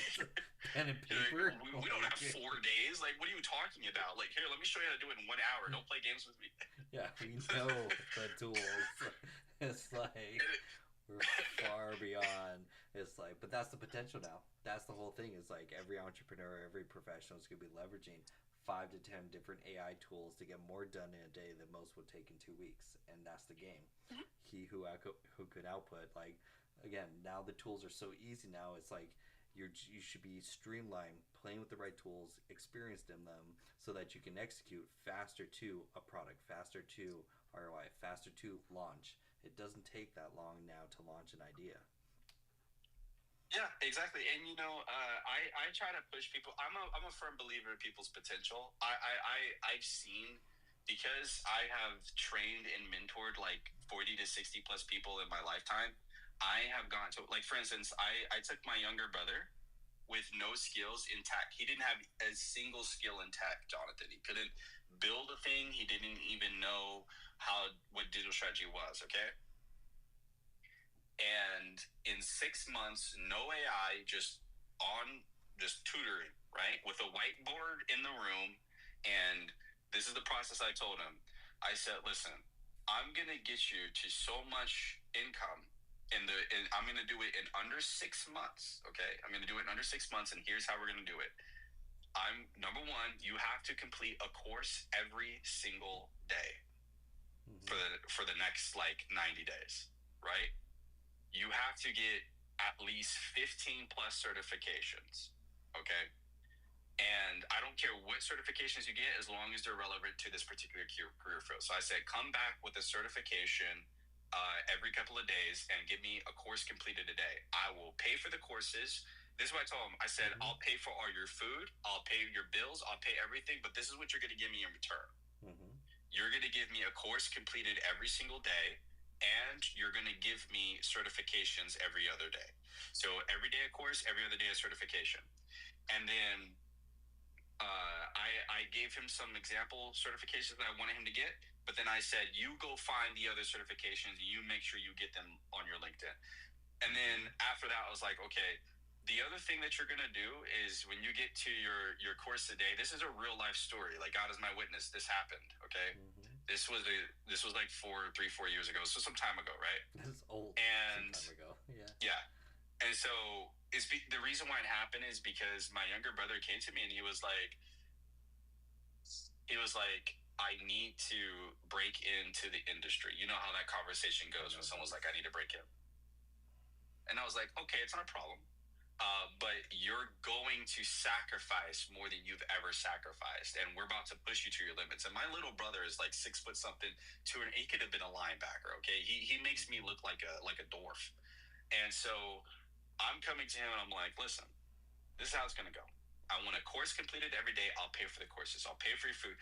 Pen and paper? Like, we don't have 4 days. Like, what are you talking about? Like, here, let me show you how to do it in 1 hour. Don't play games with me. Yeah, we know the tools. It's like we're far beyond. It's like, but that's the potential now. That's the whole thing. Is like every entrepreneur, every professional is going to be leveraging 5 to 10 different AI tools to get more done in a day than most would take in 2 weeks, and that's the game. Mm-hmm. He who could output, like, again, now the tools are so easy. Now it's like you should be streamlined, playing with the right tools, experienced in them, so that you can execute faster to a product, faster to ROI, faster to launch. It doesn't take that long now to launch an idea. Yeah, exactly. And you know, I try to push people. I'm a firm believer in people's potential. I've seen, because I have trained and mentored like 40 to 60 plus people in my lifetime. I have gone to, like, for instance, I took my younger brother with no skills in tech. He didn't have a single skill in tech, Jonathan. He couldn't build a thing. He didn't even know what digital strategy was. Okay. And in 6 months, no AI, just tutoring, right? With a whiteboard in the room. And this is the process I told him. I said, listen, I'm going to get you to so much income and I'm going to do it in under 6 months. Okay. I'm going to do it in under 6 months. And here's how we're going to do it. Number one, you have to complete a course every single day for the next like 90 days, right? You have to get at least 15 plus certifications, okay? And I don't care what certifications you get as long as they're relevant to this particular career field. So I said, come back with a certification every couple of days and give me a course completed a day. I will pay for the courses. This is what I told him. I said, I'll pay for all your food. I'll pay your bills. I'll pay everything. But this is what you're going to give me in return. You're going to give me a course completed every single day. And you're going to give me certifications every other day. So every day a course, every other day a certification. And then I gave him some example certifications that I wanted him to get. But then I said, you go find the other certifications and you make sure you get them on your LinkedIn. And then after that, I was like, okay, the other thing that you're going to do is when you get to your course today, this is a real life story. Like, God is my witness. This happened. Okay. This was like 4 years ago, so some time ago, right? This is old. And some time ago, yeah. And so the reason why it happened is because my younger brother came to me and he was like, I need to break into the industry. You know how that conversation goes when someone's like, I need to break in. And I was like, okay, it's not a problem. But you're going to sacrifice more than you've ever sacrificed, and we're about to push you to your limits. And my little brother is like 6 foot something, he could have been a linebacker. Okay, he makes me look like a dwarf. And so I'm coming to him and I'm like, listen, this is how it's gonna go. I want a course completed every day. I'll pay for the courses. I'll pay for your food.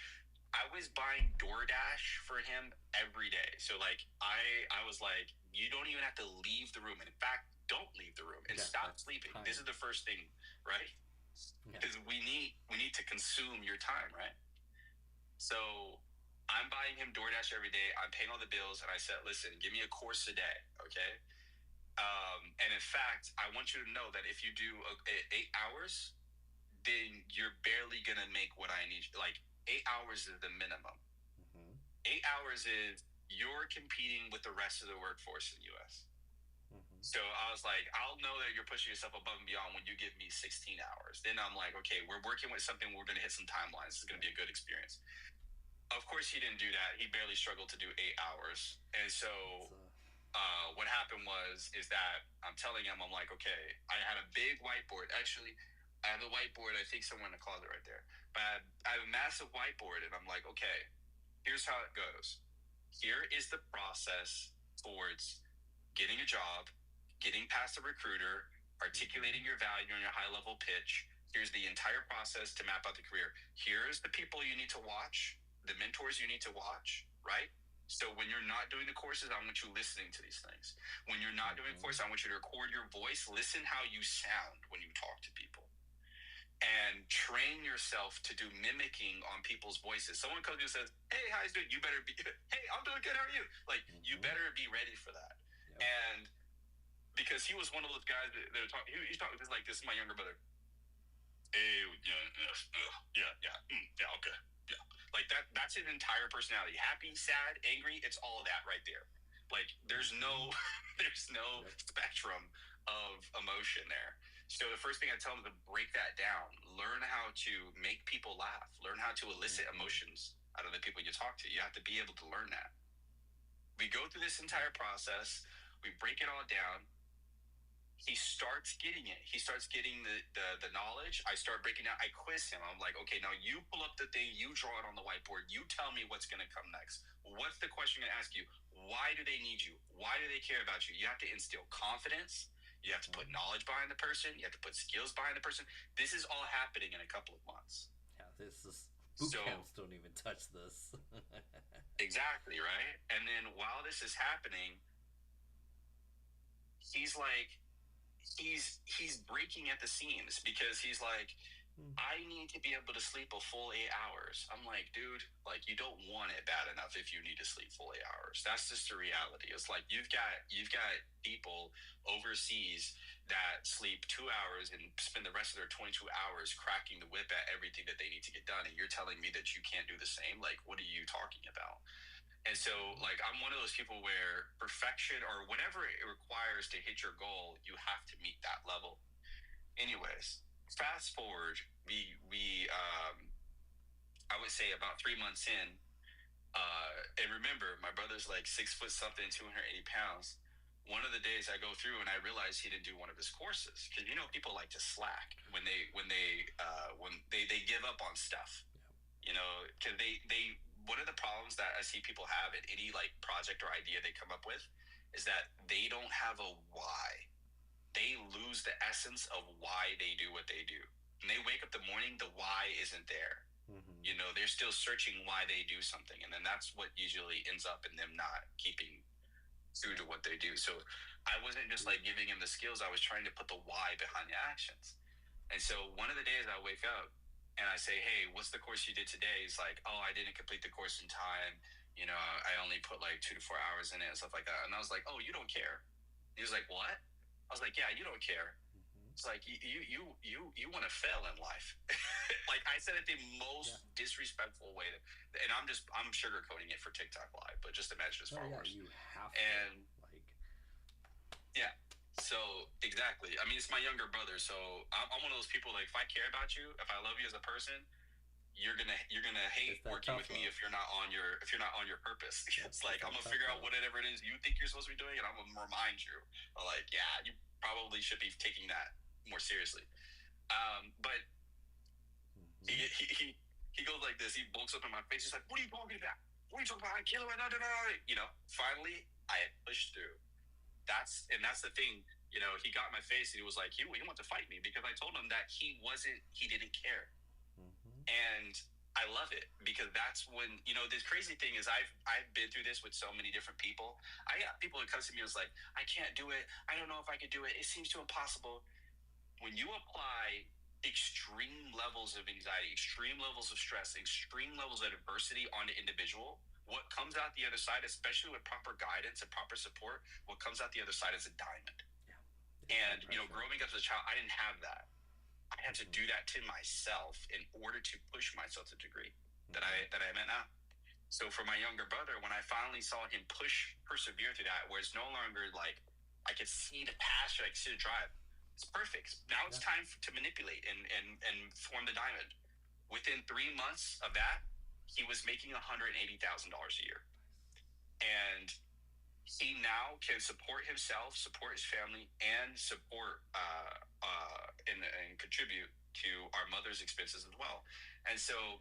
I was buying DoorDash for him every day. So like I was like, you don't even have to leave the room. And in fact, don't leave the room and stop sleeping. Time. This is the first thing, right? Because we need to consume your time, right? So I'm buying him DoorDash every day. I'm paying all the bills, and I said, listen, give me a course a day, okay? And in fact, I want you to know that if you do 8 hours, then you're barely gonna make what I need. Like 8 hours is the minimum. 8 hours is you're competing with the rest of the workforce in the U.S. So I was like, I'll know that you're pushing yourself above and beyond when you give me 16 hours. Then I'm like, okay, we're working with something. We're going to hit some timelines. This is going to be a good experience. Of course, he didn't do that. He barely struggled to do 8 hours. And so what happened is that I'm telling him, I'm like, okay, I had a big whiteboard. Actually, I have a whiteboard, I think somewhere in the closet right there. But I have a massive whiteboard, and I'm like, okay, here's how it goes. Here is the process towards getting a job, getting past the recruiter, articulating your value on your high-level pitch. Here's the entire process to map out the career. Here's the people you need to watch, the mentors you need to watch, right? So when you're not doing the courses, I want you listening to these things. When you're not doing a course, I want you to record your voice. Listen how you sound when you talk to people. And train yourself to do mimicking on people's voices. Someone comes to you and says, hey, how you doing? You better be, hey, I'm doing good. How are you? Like, you better be ready for that. Yep. And because he was one of those guys that are talking, he's talking like, this is my younger brother. Hey, yeah, okay. Yeah. Like that's his entire personality. Happy, sad, angry, it's all of that right there. Like there's no spectrum of emotion there. So the first thing I tell them is to break that down. Learn how to make people laugh. Learn how to elicit emotions out of the people you talk to. You have to be able to learn that. We go through this entire process. We break it all down. He starts getting it. He starts getting the knowledge. I start breaking down. I quiz him. I'm like, okay, now you pull up the thing. You draw it on the whiteboard. You tell me what's going to come next. What's the question going to ask you? Why do they need you? Why do they care about you? You have to instill confidence. You have to put knowledge behind the person. You have to put skills behind the person. This is all happening in a couple of months. Yeah, this is boot camps don't even touch this. Exactly, right? And then while this is happening, he's like, he's breaking at the seams because he's like, I need to be able to sleep a full 8 hours. I'm like, dude, like you don't want it bad enough if you need to sleep full 8 hours. That's just the reality. It's like you've got people overseas that sleep 2 hours and spend the rest of their 22 hours cracking the whip at everything that they need to get done. And you're telling me that you can't do the same? Like, what are you talking about? And so, like, I'm one of those people where perfection or whatever it requires to hit your goal, you have to meet that level. Anyways, fast forward, I would say about 3 months in, and remember, my brother's like 6 foot something, 280 pounds. One of the days I go through and I realize he didn't do one of his courses because people like to slack when they give up on stuff. Because they one of the problems that I see people have in any like project or idea they come up with is that they don't have a why. They lose the essence of why they do what they do. When they wake up in the morning, the why isn't there. They're still searching why they do something. And then that's what usually ends up in them not keeping true to what they do. So I wasn't just like giving him the skills. I was trying to put the why behind the actions. And so one of the days I wake up and I say, hey, what's the course you did today? He's like, oh, I didn't complete the course in time. I only put like 2 to 4 hours in it and stuff like that. And I was like, oh, you don't care. He was like, what? I was like, yeah, you don't care. It's like you want to fail in life. Like I said it the most disrespectful way, and I'm sugarcoating it for TikTok Live, but just imagine his followers. Yeah, you have to. And so exactly. I mean, it's my younger brother, so I'm one of those people. Like, if I care about you, if I love you as a person, you're gonna hate working with me if you're not on your purpose. It's like I'm gonna figure out whatever it is you think you're supposed to be doing, and I'm gonna remind you. Like, yeah, you probably should be taking that more seriously. But he goes like this. He bulks up in my face. He's like, "What are you talking about? What are you talking about? I kill him." Finally, I had pushed through. That's the thing. He got in my face and he was like, he wanted to fight me because I told him that he didn't care. And I love it because that's when, this crazy thing is I've been through this with so many different people. I got people that come to me and was like, I can't do it. I don't know if I could do it. It seems too impossible. When you apply extreme levels of anxiety, extreme levels of stress, extreme levels of adversity on the individual, what comes out the other side, especially with proper guidance and proper support, what comes out the other side is a diamond. And, growing up as a child, I didn't have that. I had to do that to myself in order to push myself to the degree that I'm at now. So for my younger brother, when I finally saw him persevere through that, where it's no longer like I could see the passion, I could see the drive. It's perfect. Now it's time to manipulate and form the diamond. Within 3 months of that, he was making $180,000 a year. And he now can support himself, support his family, and support and contribute to our mother's expenses as well. And so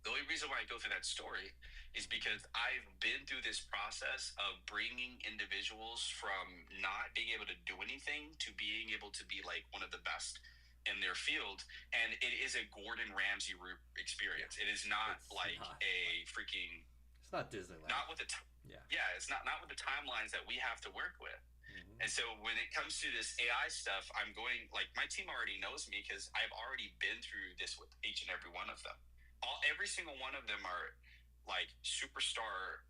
the only reason why I go through that story is because I've been through this process of bringing individuals from not being able to do anything to being able to be like one of the best in their field. And it is a Gordon Ramsay experience. It is not a freaking not Disneyland. Not with the it's not with the timelines that we have to work with. And so when it comes to this AI stuff, I'm going, like, my team already knows me because I've already been through this with each and every one of them. Every single one of them are like superstar,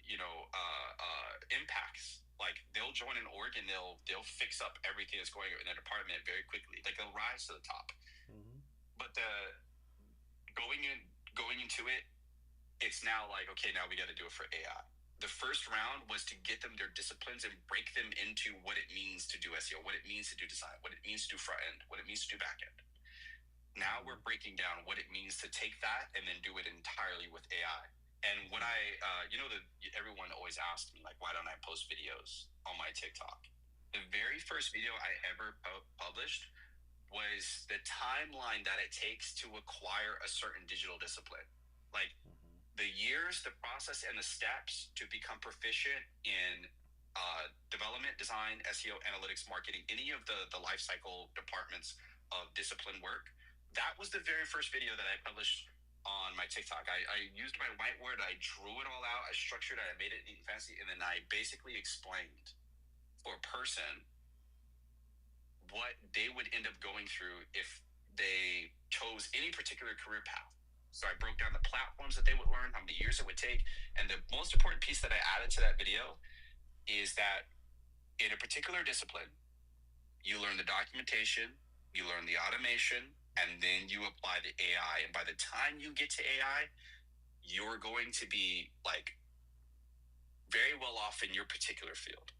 impacts. Like, they'll join an org and they'll fix up everything that's going on in their department very quickly. Like, they'll rise to the top. But going into it, it's now like, okay, now we got to do it for AI. The first round was to get them their disciplines and break them into what it means to do SEO, what it means to do design, what it means to do front end, what it means to do back end. Now we're breaking down what it means to take that and then do it entirely with AI. And what everyone always asks me, like, why don't I post videos on my TikTok? The very first video I ever published was the timeline that it takes to acquire a certain digital discipline. Like, the years, the process, and the steps to become proficient in development, design, SEO, analytics, marketing, any of the life cycle departments of discipline work. That was the very first video that I published on my TikTok. I used my whiteboard, I drew it all out, I structured it, I made it neat and fancy, and then I basically explained for a person what they would end up going through if they chose any particular career path. So I broke down the platforms that they would learn, how many years it would take. And the most important piece that I added to that video is that in a particular discipline, you learn the documentation, you learn the automation, and then you apply the AI. And by the time you get to AI, you're going to be like very well off in your particular field.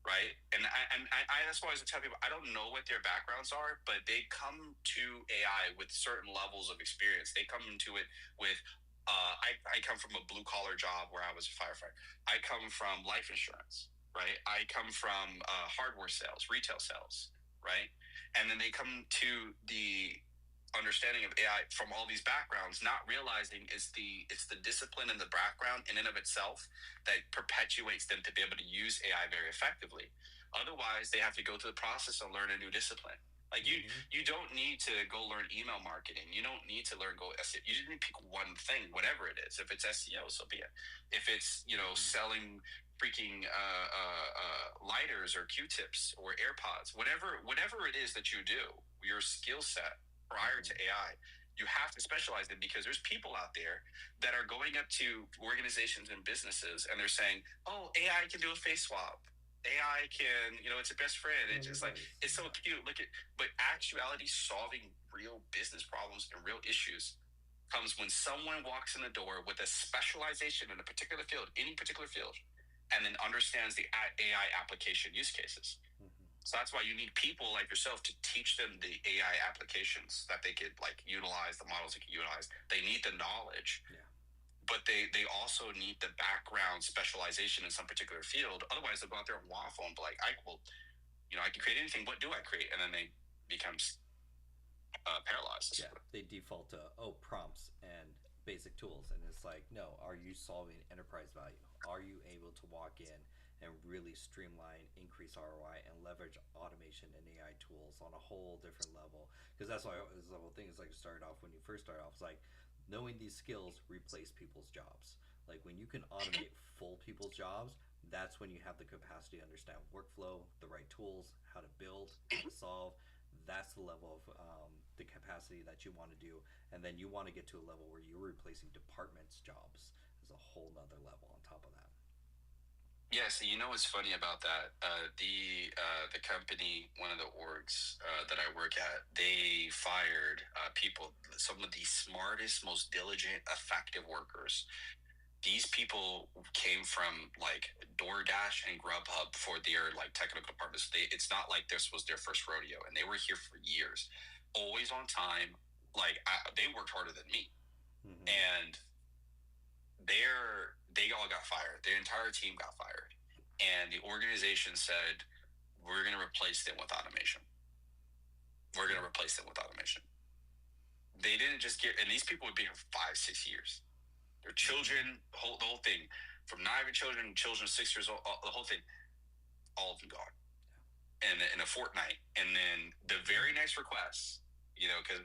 Right? And I that's why I was telling people, I don't know what their backgrounds are, but they come to AI with certain levels of experience. They come into it with, I come from a blue collar job where I was a firefighter. I come from life insurance, right? I come from hardware sales, retail sales, right? And then they come to the understanding of AI from all these backgrounds, not realizing it's the discipline and the background in and of itself that perpetuates them to be able to use AI very effectively. Otherwise, they have to go through the process and learn a new discipline. Like, you don't need to go learn email marketing. You don't need to learn SEO. You just need to pick one thing, whatever it is. If it's SEO, so be it. If it's selling freaking lighters or Q-tips or AirPods, whatever it is that you do, your skill set prior to AI, you have to specialize in, because there's people out there that are going up to organizations and businesses and they're saying, oh, AI can do a face swap. AI can, it's a best friend. It's just like, it's so cute. But actuality, solving real business problems and real issues comes when someone walks in the door with a specialization in a particular field, any particular field, and then understands the AI application use cases. So that's why you need people like yourself to teach them the AI applications that they could utilize, the models they could utilize. They need the knowledge, but they also need the background specialization in some particular field. Otherwise, they'll go out there and waffle and be like, I can create anything. What do I create? And then they become paralyzed. Yeah, they default to prompts and basic tools, and it's like, no, are you solving enterprise value? Are you able to walk in and really streamline, increase ROI, and leverage automation and AI tools on a whole different level? Because that's why the whole thing is like, when you first start off, it's like knowing these skills replace people's jobs. Like, when you can automate full people's jobs, that's when you have the capacity to understand workflow, the right tools, how to build, how to solve. That's the level of the capacity that you want to do. And then you want to get to a level where you're replacing departments' jobs as a whole nother level on top of that. Yeah, so what's funny about that? The company, one of the orgs that I work at, they fired people, some of the smartest, most diligent, effective workers. These people came from DoorDash and Grubhub for their technical departments. It's not like this was their first rodeo, and they were here for years, always on time. They worked harder than me, and they all got fired. Their entire team got fired. And the organization said, we're going to replace them with automation. We're going to replace them with automation. They didn't just and these people would be here for 5-6 years. Their children, the whole thing, from not even children 6 years old, the whole thing, all of them gone. And in a fortnight. And then the very next request, because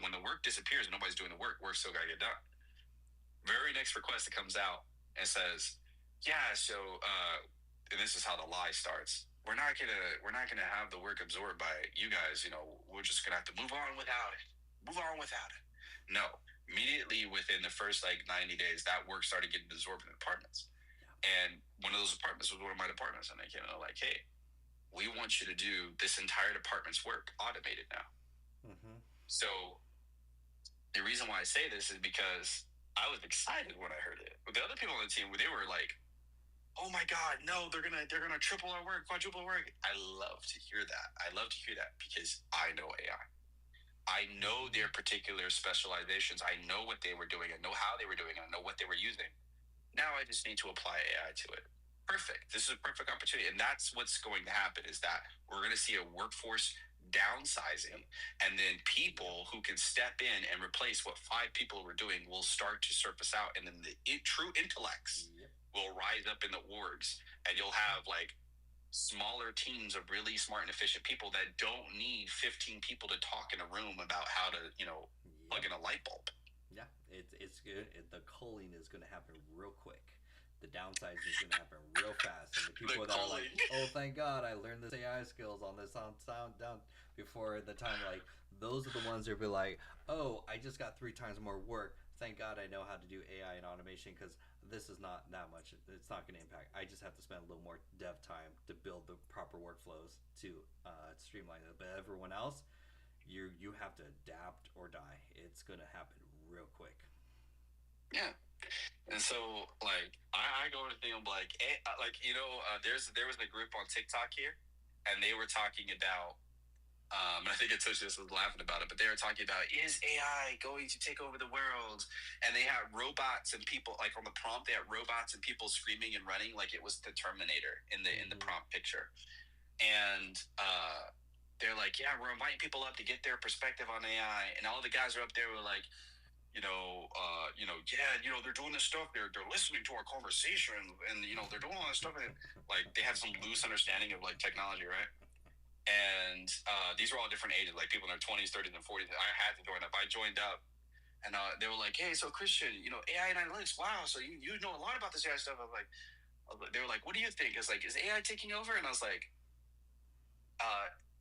when the work disappears and nobody's doing the work, work's still got to get done. Very next request that comes out, and says, "Yeah, so and this is how the lie starts. We're not gonna have the work absorbed by you guys. We're just gonna have to move on without it. Move on without it." No, immediately within the first 90 days, that work started getting absorbed in apartments. And one of those apartments was one of my departments, and they came in and like, "Hey, we want you to do this entire department's work automated now." Mm-hmm. So the reason why I say this is because I was excited when I heard it. But the other people on the team, they were like, "Oh my God, no, they're gonna triple our work, quadruple our work." I love to hear that. I love to hear that because I know AI. I know their particular specializations. I know what they were doing. I know how they were doing it. I know what they were using. Now I just need to apply AI to it. Perfect. This is a perfect opportunity. And that's what's going to happen, is that we're going to see a workforce downsizing, and then people who can step in and replace what 5 people were doing will start to surface out, and then the true intellects will rise up in the orgs, and you'll have smaller teams of really smart and efficient people that don't need 15 people to talk in a room about how to plug in a light bulb. Yeah, it's good. The culling is going to happen real quick. The downsizing is going to happen real fast. And the people that are like, "Oh, thank God, I learned this AI skills on this sound down before the time," those are the ones that will be like, "Oh, I just got 3 times more work. Thank God I know how to do AI and automation, because this is not that much. It's not going to impact. I just have to spend a little more dev time to build the proper workflows to streamline it." But everyone else, you have to adapt or die. It's going to happen real quick. Yeah. And so, I go to them there was a group on TikTok here, and they were talking about, and I think I touched this, was laughing about it, but they were talking about, is AI going to take over the world? And they had robots and people, on the prompt, they had robots and people screaming and running like it was the Terminator in the prompt picture. And they're like, "Yeah, we're inviting people up to get their perspective on AI." And all the guys are up there were like, they're doing this stuff. They're listening to our conversation, and they're doing all this stuff, and they have some loose understanding of technology, right? And these were all different ages, people in their 20s, 30s, and 40s. I had to join up. I joined up, and they were like, "Hey, so Christian, AI and analytics. Wow, so you know a lot about this AI stuff." They were like, "What do you think?" It's is AI taking over? And I was like,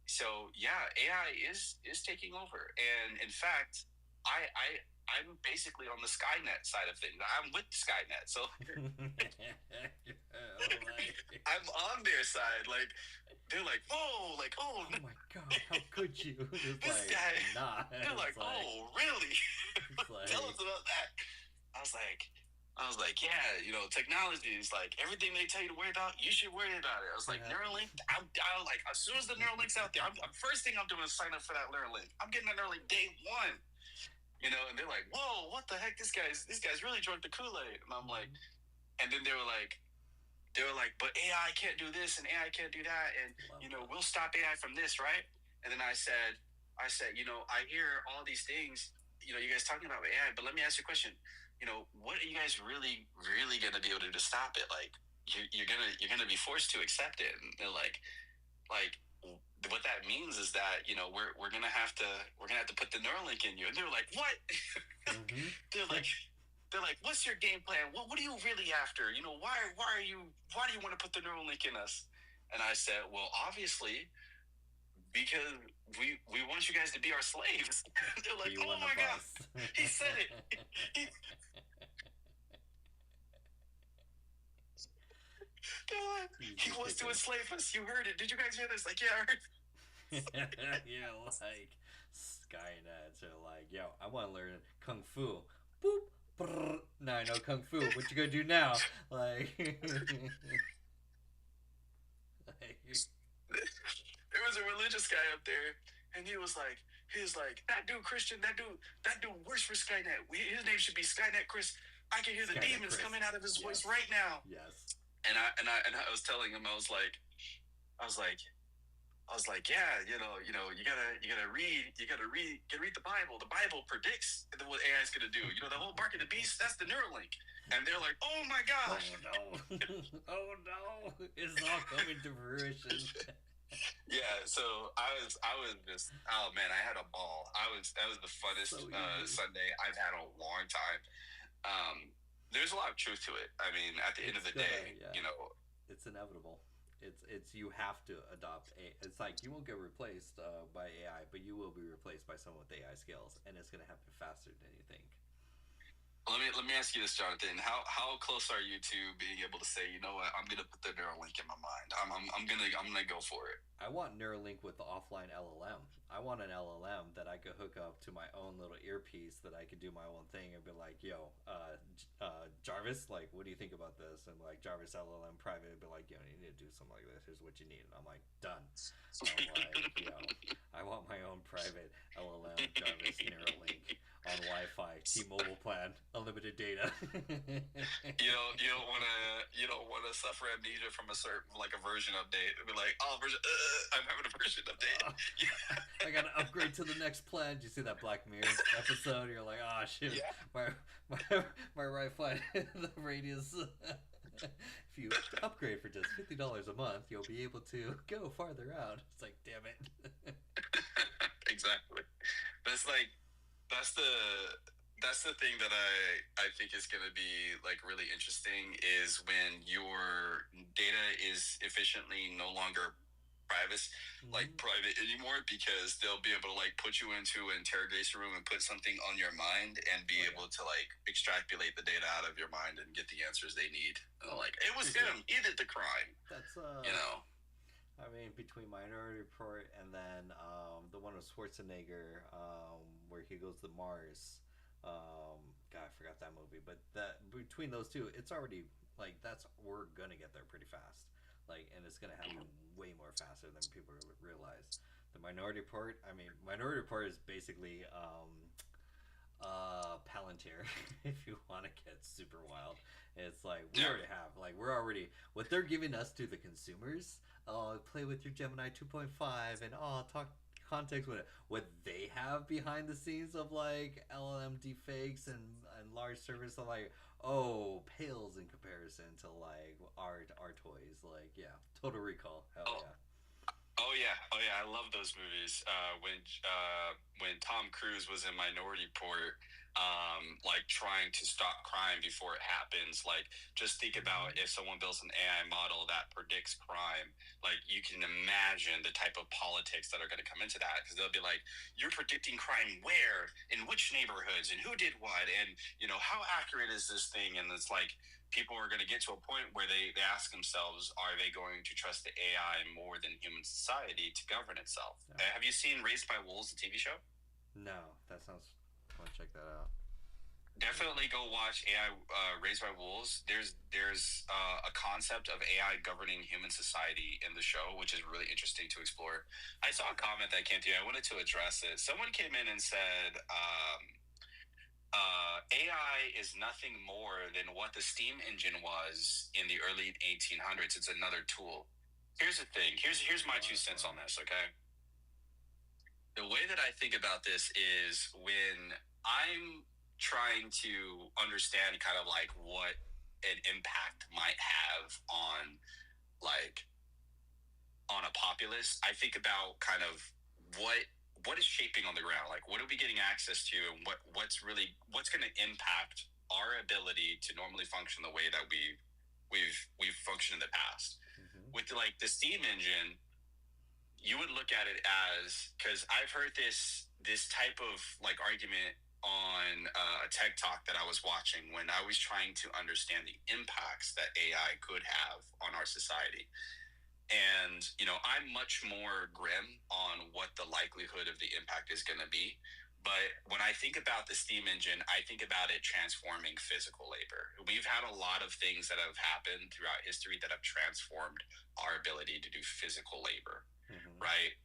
so yeah, AI is taking over, and in fact, I'm basically on the Skynet side of things. I'm with Skynet, so I'm on their side. They're like, "Whoa, oh my God, how could you?" This guy, nah. They're like, "Oh, really?" Tell us about that. I was like, "Yeah, technology is everything they tell you to worry about, you should worry about it." I was like, Neuralink, I'm as soon as the Neuralink's out there, first thing I'm doing is sign up for that Neuralink. I'm getting that Neuralink day one. And they're like, "Whoa, what the heck? This guy's really drunk the Kool-Aid." And I'm like, and then they were like, "But AI can't do this and AI can't do that, and we'll stop AI from this, right?" And then I said, I hear all these things, you guys talking about AI, but let me ask you a question. What are you guys really, really gonna be able to do to stop it? You're gonna be forced to accept it. And they're like, what that means is that we're gonna have to put the Neuralink in you. And they're like, "What?" Mm-hmm. they're like, "What's your game plan? What are you really after? Why do you want to put the Neuralink in us?" And I said, "Well, obviously, because we want you guys to be our slaves." They're like, "Oh my God, he said it." He wants to enslave us. You heard it. Did you guys hear this? Yeah, I heard. Yeah, Skynets are "Yo, I want to learn Kung Fu." Boop. Brrr. Now I know Kung Fu. What you gonna do now? There was a religious guy up there, and he was like, "That dude Christian, that dude works for Skynet. His name should be Skynet Chris. I can hear the Skynet demons Chris. Coming out of his voice right now." Yes. And I was telling him, I was like, "Yeah, you gotta read the Bible. The Bible predicts what AI is gonna do. The whole Mark of the Beast, that's the Neuralink." And they're like, "Oh my gosh!" Oh no! Oh no! It's all coming to fruition. Yeah, so I was just, oh man, I had a ball. That was the funnest Sunday I've had in a long time. there's a lot of truth to it. I mean, at the end of the day, you know, it's inevitable. It's you have to adopt it's like you won't get replaced by AI, but you will be replaced by someone with AI skills, and it's gonna happen faster than you think. Let me ask you this, Jonathan. How close are you to being able to say, you know what, I'm gonna put the Neuralink in my mind. I'm gonna go for it. I want Neuralink with the offline LLM. I want an LLM that I could hook up to my own little earpiece that I could do my own thing and be like, yo, Jarvis, like, what do you think about this? And like Jarvis LLM private would be like, yo, you need to do something like this. Here's what you need. And I'm like, done. I'm like, yo, I want my own private LLM Jarvis Neuralink on Wi-Fi, T-Mobile plan, unlimited data. you don't wanna suffer amnesia from a certain like a version update. It'd be like, oh, I'm having a version update. I gotta upgrade to the next plan. Did you see that Black Mirror episode? You're like, oh shit, yeah. my Wi-Fi the radius. If you upgrade for just $50 a month, you'll be able to go farther out. It's like, damn it. Exactly. But it's like that's the thing that I think is going to be like really interesting is when your data is efficiently no longer private anymore, because they'll be able to like put you into an interrogation room and put something on your mind and be able to like extrapolate the data out of your mind and get the answers they need. Like, it was him, he did the crime. That's you know. I mean, between Minority Report and then the one with Schwarzenegger, where he goes to Mars. God, I forgot that movie. But that between those two, it's already like we're gonna get there pretty fast. Like, and it's gonna happen way more faster than people realize. The Minority Report. I mean, Minority Report is basically Palantir. If you want to get super wild, it's like we already have. Like, we're already what they're giving us to the consumers. Play with your Gemini 2.5 and talk context with it. What they have behind the scenes of like LLM deepfakes and large servers are like, pales in comparison to like our toys. Like, yeah, Total Recall. Hell yeah. Oh yeah, I love those movies. When Tom Cruise was in Minority Report, like trying to stop crime before it happens. Like, just think about if someone builds an AI model that predicts crime. Like, you can imagine the type of politics that are going to come into that, because they'll be like, "You're predicting crime where, in which neighborhoods, and who did what, and how accurate is this thing?" And it's like, people are going to get to a point where they ask themselves, are they going to trust the AI more than human society to govern itself? No. Have you seen Raised by Wolves, the TV show? No, that sounds... I want to check that out. Definitely go watch AI Raised by Wolves. There's a concept of AI governing human society in the show, which is really interesting to explore. I saw a comment that came through. I wanted to address it. Someone came in and said... AI is nothing more than what the steam engine was in the early 1800s. It's another tool. Here's the thing. Here's my 2 cents on this, okay? The way that I think about this is when I'm trying to understand kind of like what an impact might have on a populace, I think about kind of what is shaping on the ground, like what are we getting access to, and what's going to impact our ability to normally function the way that we've functioned in the past. With like the steam engine, you would look at it as, because I've heard this type of like argument on a TED Talk that I was watching when I was trying to understand the impacts that AI could have on our society. And, I'm much more grim on what the likelihood of the impact is going to be. But when I think about the steam engine, I think about it transforming physical labor. We've had a lot of things that have happened throughout history that have transformed our ability to do physical labor, right?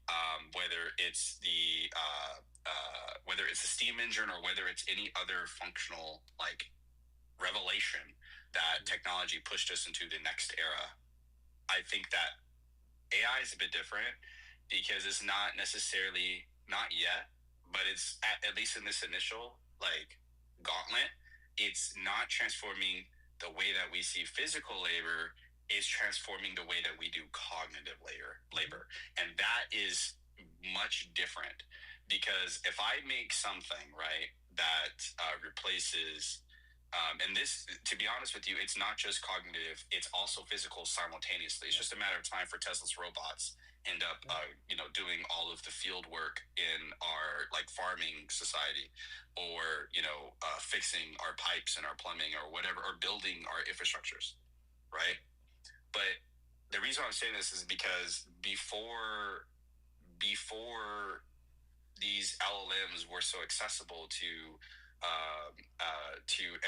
Whether it's whether it's a steam engine or whether it's any other functional like revelation that technology pushed us into the next era. I think that AI is a bit different because it's not necessarily, not yet, but it's at least in this initial like gauntlet, it's not transforming the way that we see physical labor, is transforming the way that we do cognitive labor. And that is much different, because if I make something, right, that replaces And this, to be honest with you, it's not just cognitive; it's also physical simultaneously. It's just a matter of time for Tesla's robots end up, doing all of the field work in our like farming society, or fixing our pipes and our plumbing or whatever, or building our infrastructures, right? But the reason I'm saying this is because before these LLMs were so accessible to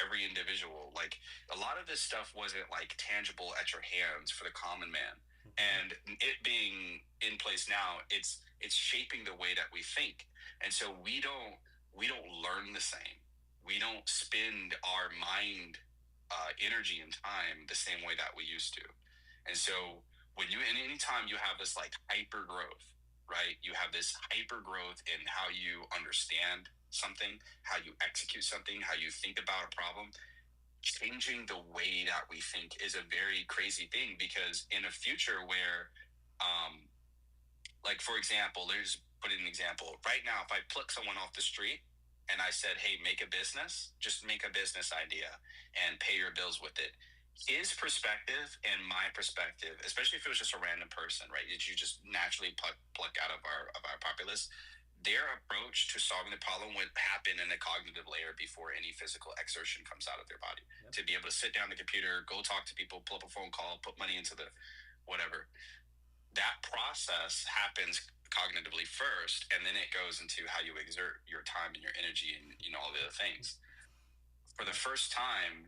every individual, like a lot of this stuff wasn't like tangible at your hands for the common man. And it being in place now, it's shaping the way that we think. And so we don't learn the same. We don't spend our mind energy and time the same way that we used to. And so any time you have this like hyper growth, right? You have this hyper growth in how you understand something, how you execute something, how you think about a problem. Changing the way that we think is a very crazy thing, because in a future where, like for example, put an example right now. If I pluck someone off the street and I said, "Hey, make a business, just make a business idea and pay your bills with it," his perspective and my perspective, especially if it was just a random person, right? That you just naturally pluck out of our populace, their approach to solving the problem would happen in the cognitive layer before any physical exertion comes out of their body. Yep. To be able to sit down the computer, go talk to people, pull up a phone call, put money into the whatever. That process happens cognitively first, and then it goes into how you exert your time and your energy and all the other things. For the first time,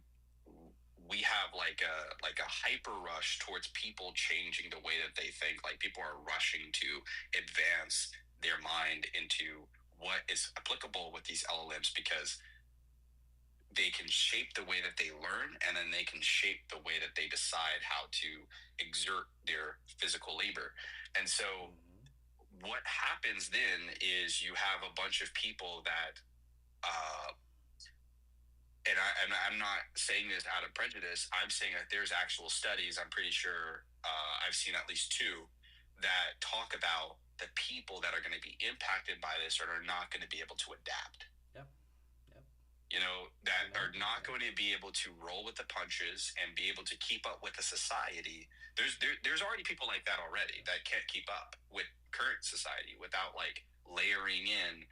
we have like a hyper rush towards people changing the way that they think. Like people are rushing to advance their mind into what is applicable with these LLMs, because they can shape the way that they learn, and then they can shape the way that they decide how to exert their physical labor. And so what happens then is you have a bunch of people that and I'm not saying this out of prejudice. I'm saying that there's actual studies, I'm pretty sure I've seen at least 2, that talk about the people that are going to be impacted by this or are not going to be able to adapt. Yep. That are not going to be able to roll with the punches and be able to keep up with the society. There's already people like that already that can't keep up with current society without like layering in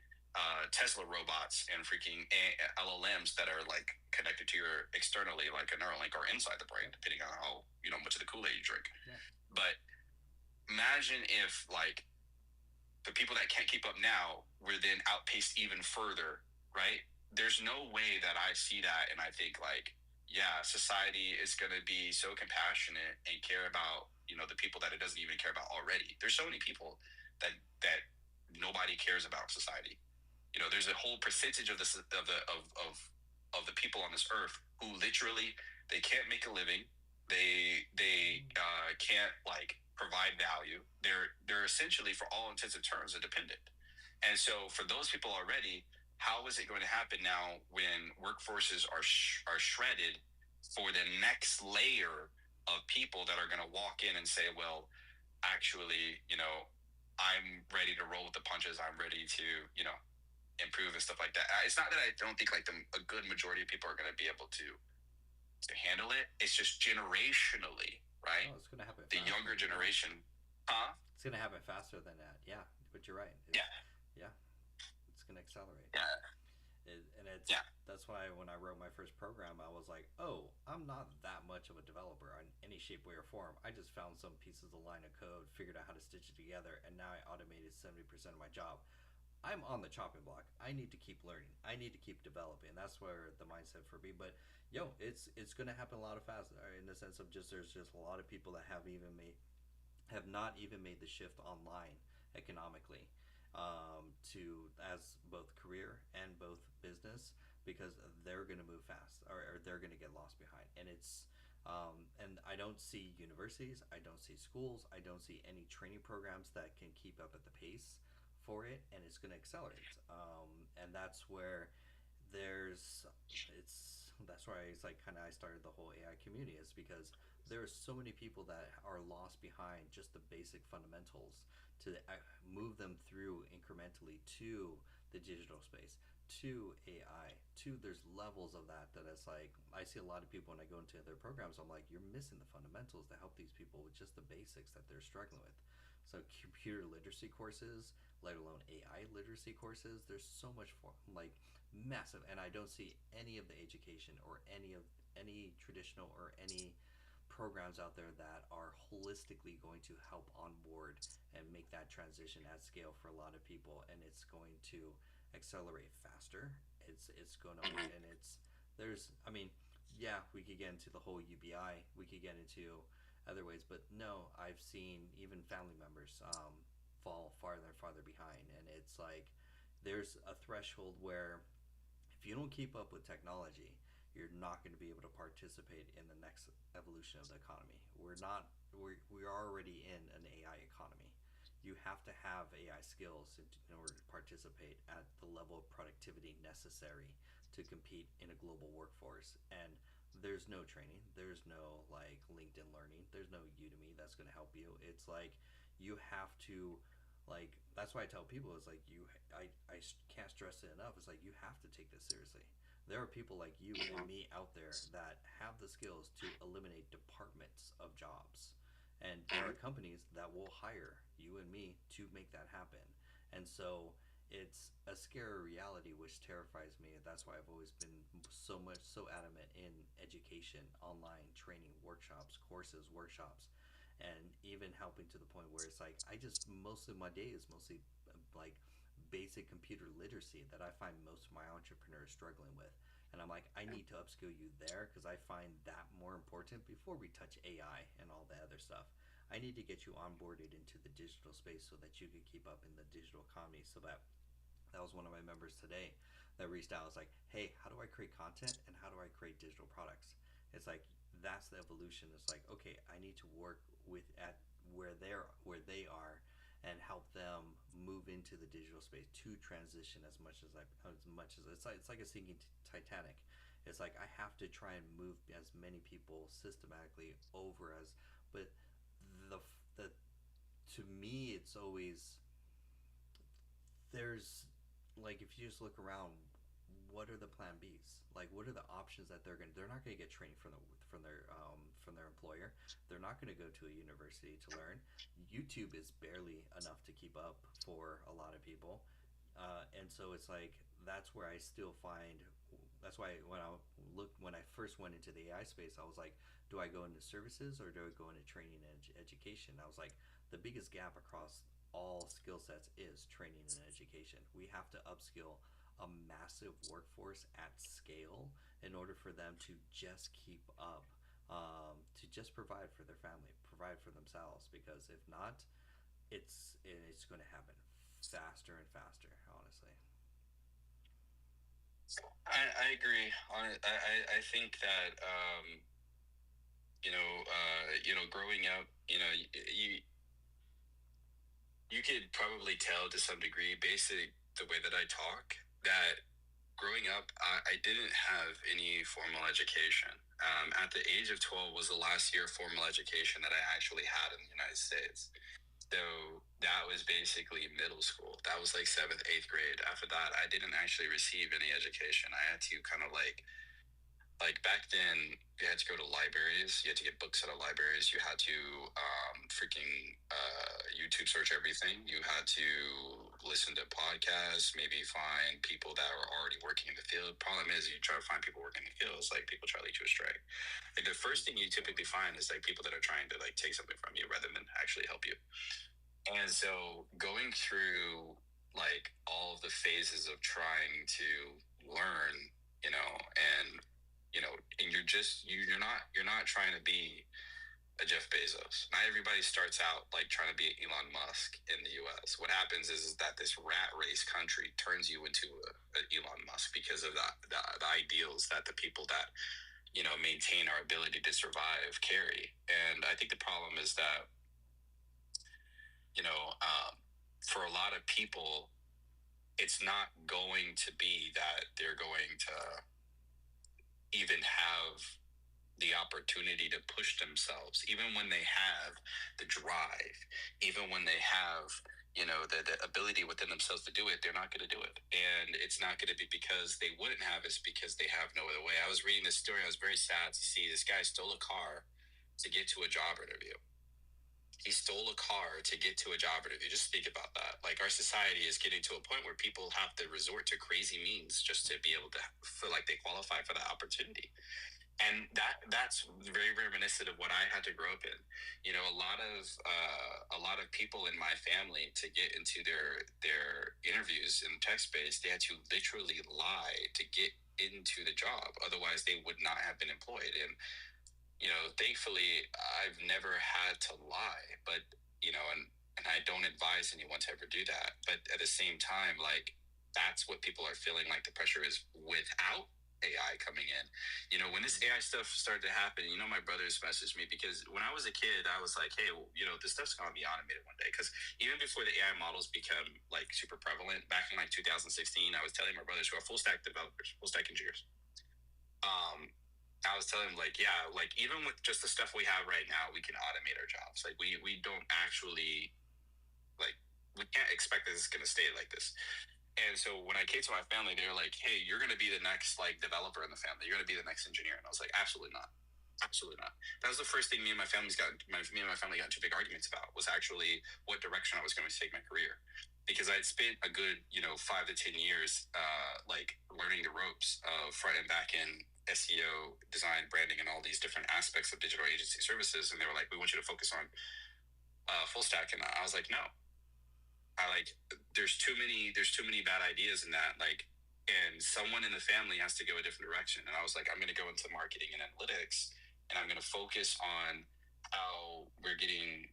Tesla robots and freaking LLMs that are like connected to your externally, like a Neuralink, or inside the brain, depending on how much of the Kool-Aid you drink. Yeah. But imagine if like the people that can't keep up now were then outpaced even further, right? There's no way that I see that and I think like, yeah, society is going to be so compassionate and care about the people that it doesn't even care about already. There's so many people that nobody cares about society. There's a whole percentage of the people on this earth who literally they can't make a living. They can't like provide value. They're essentially, for all intents and terms, a dependent. And so for those people already, how is it going to happen now when workforces are shredded for the next layer of people that are going to walk in and say, well, actually, I'm ready to roll with the punches. I'm ready to, improve and stuff like that. It's not that I don't think like a good majority of people are going to be able to handle it. It's just generationally, right? Oh, it's going to happen. The younger generation, It's going to happen faster than that. Yeah, but you're right. Yeah. It's going to accelerate. Yeah. That's why when I wrote my first program, I was like, oh, I'm not that much of a developer in any shape, way, or form. I just found some pieces of line of code, figured out how to stitch it together, and now I automated 70% of my job. I'm on the chopping block. I need to keep learning. I need to keep developing. That's where the mindset for me. But it's going to happen a lot of faster, in the sense of there's just a lot of people that have not even made the shift online economically, to as both career and both business, because they're going to move fast, or they're going to get lost behind. And it's and I don't see universities, I don't see schools, I don't see any training programs that can keep up at the pace for it, and it's going to accelerate. And that's where that's why it's like kind of I started the whole AI community, is because there are so many people that are lost behind just the basic fundamentals to move them through incrementally to the digital space. to AI. There's levels of that it's like I see a lot of people when I go into their programs. I'm like, you're missing the fundamentals to help these people with just the basics that they're struggling with. So computer literacy courses, let alone AI literacy courses, there's so much for like massive, and I don't see any of the education or any traditional or any programs out there that are holistically going to help onboard and make that transition at scale for a lot of people, and it's going to accelerate faster. It's going to and it's there's I mean, yeah, we could get into the whole UBI, we could get into other ways, but no, I've seen even family members fall farther and farther behind, and it's like there's a threshold where if you don't keep up with technology, you're not going to be able to participate in the next evolution of the economy. We're already in an AI economy. You have to have AI skills in order to participate at the level of productivity necessary to compete in a global workforce. And there's no training. There's no like LinkedIn Learning. There's no Udemy that's going to help you. It's like you have to like that's why I tell people it's like I can't stress it enough. It's like you have to take this seriously. There are people like you and me out there that have the skills to eliminate departments of jobs. And there are companies that will hire you and me to make that happen. And so it's a scary reality which terrifies me. That's why I've always been so adamant in education, online training, workshops, courses, workshops, and even helping to the point where it's like most of my day is mostly like basic computer literacy that I find most of my entrepreneurs struggling with. And I'm like, I need to upskill you there because I find that more important before we touch AI and all the other stuff. I need to get you onboarded into the digital space so that you can keep up in the digital economy. So that was one of my members today that reached out. I was like, hey, how do I create content and how do I create digital products? It's like that's the evolution. It's like, okay, I need to work with at where they are and help them move into the digital space to transition as much as it's like a sinking Titanic. It's like I have to try and move as many people systematically over as, but the to me it's always there's like if you just look around, what are the plan Bs? Like what are the options that they're not gonna get training from their employer. They're not gonna go to a university to learn. YouTube is barely enough to keep up for a lot of people, and so it's like that's where I still find. That's why when I first went into the AI space, I was like, do I go into services or do I go into training and education? I was like, the biggest gap across all skill sets is training and education. We have to upskill a massive workforce at scale in order for them to just keep up, to just provide for their family, provide for themselves. Because if not, it's going to happen faster and faster. Honestly, I agree. I think that growing up, you could probably tell to some degree, basically the way that I talk, that growing up, I didn't have any formal education. At the age of 12 was the last year of formal education that I actually had in the United States. So that was basically middle school. That was like 7th, 8th grade. After that, I didn't actually receive any education. I had to kind of like back then, you had to go to libraries. You had to get books out of libraries. You had to YouTube search everything. You had to listen to podcasts, maybe find people that were already working in the field. Problem is, you try to find people working in the field, it's like people try to lead you astray. Like the first thing you typically find is like people that are trying to like take something from you rather than actually help you. And so going through like all of the phases of trying to learn, and you're not trying to be a Jeff Bezos. Not everybody starts out like trying to be Elon Musk in the U.S. What happens is that this rat race country turns you into a Elon Musk because of the ideals that the people that maintain our ability to survive carry. And I think the problem is that for a lot of people, it's not going to be that they're going to even have the opportunity to push themselves, even when they have the drive, even when they have the ability within themselves to do it, they're not going to do it. And it's not going to be because they wouldn't have, it's because they have no other way. I was reading this story. I was very sad to see this guy stole a car to get to a job interview. He stole a car to get to a job interview. Just think about that. Like, our society is getting to a point where people have to resort to crazy means just to be able to feel like they qualify for that opportunity. And that's very reminiscent of what I had to grow up in. A lot of people in my family, to get into their interviews in the tech space, they had to literally lie to get into the job. Otherwise, they would not have been employed. And thankfully, I've never had to lie. But and I don't advise anyone to ever do that. But at the same time, like, that's what people are feeling like the pressure is without AI coming in. When this AI stuff started to happen, my brothers messaged me, because when I was a kid, I was like, hey, this stuff's going to be automated one day. Because even before the AI models become like super prevalent, back in like 2016, I was telling my brothers who are full stack developers, full stack engineers, I was telling them, like, yeah, like, even with just the stuff we have right now, we can automate our jobs. Like, we don't actually, like, we can't expect that it's going to stay like this. And so when I came to my family, they were like, hey, you're going to be the next, like, developer in the family. You're going to be the next engineer. And I was like, absolutely not. Absolutely not. That was the first thing me and my family got into big arguments about, was actually what direction I was going to take my career. Because I'd spent a good, 5 to 10 years, like, learning the ropes of front and back end SEO, design, branding, and all these different aspects of digital agency services. And they were like, we want you to focus on full stack. And I was like, no. There's too many bad ideas in that, like, and someone in the family has to go a different direction. And I was like, I'm going to go into marketing and analytics, and I'm going to focus on how we're getting,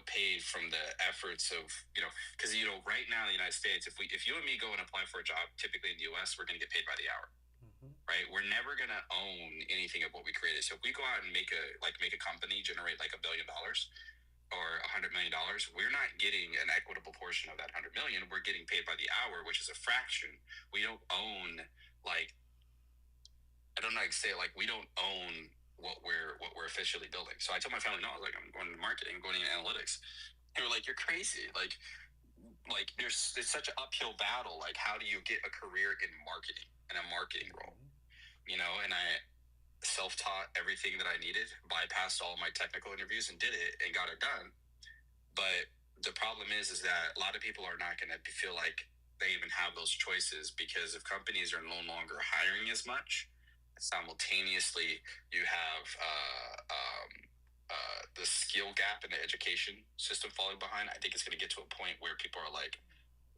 paid from the efforts of, because, right now in the United States, if you and me go and apply for a job, typically in the US, we're going to get paid by the hour. Right? We're never going to own anything of what we created. So if we go out and make a company generate like $1 billion, or $100 million, we're not getting an equitable portion of that 100 million. We're getting paid by the hour, which is a fraction. We don't own, like, I don't know how to say it, like, we don't own what we're officially building. So I told my family, no, I was like, I'm going into marketing, I'm going into analytics. They were like, you're crazy. Like it's such an uphill battle. Like, how do you get a career in marketing, in a marketing role? And I self-taught everything that I needed, bypassed all my technical interviews and did it and got it done. But the problem is that a lot of people are not going to feel like they even have those choices, because if companies are no longer hiring as much, simultaneously you have the skill gap in the education system falling behind. I think it's going to get to a point where people are like,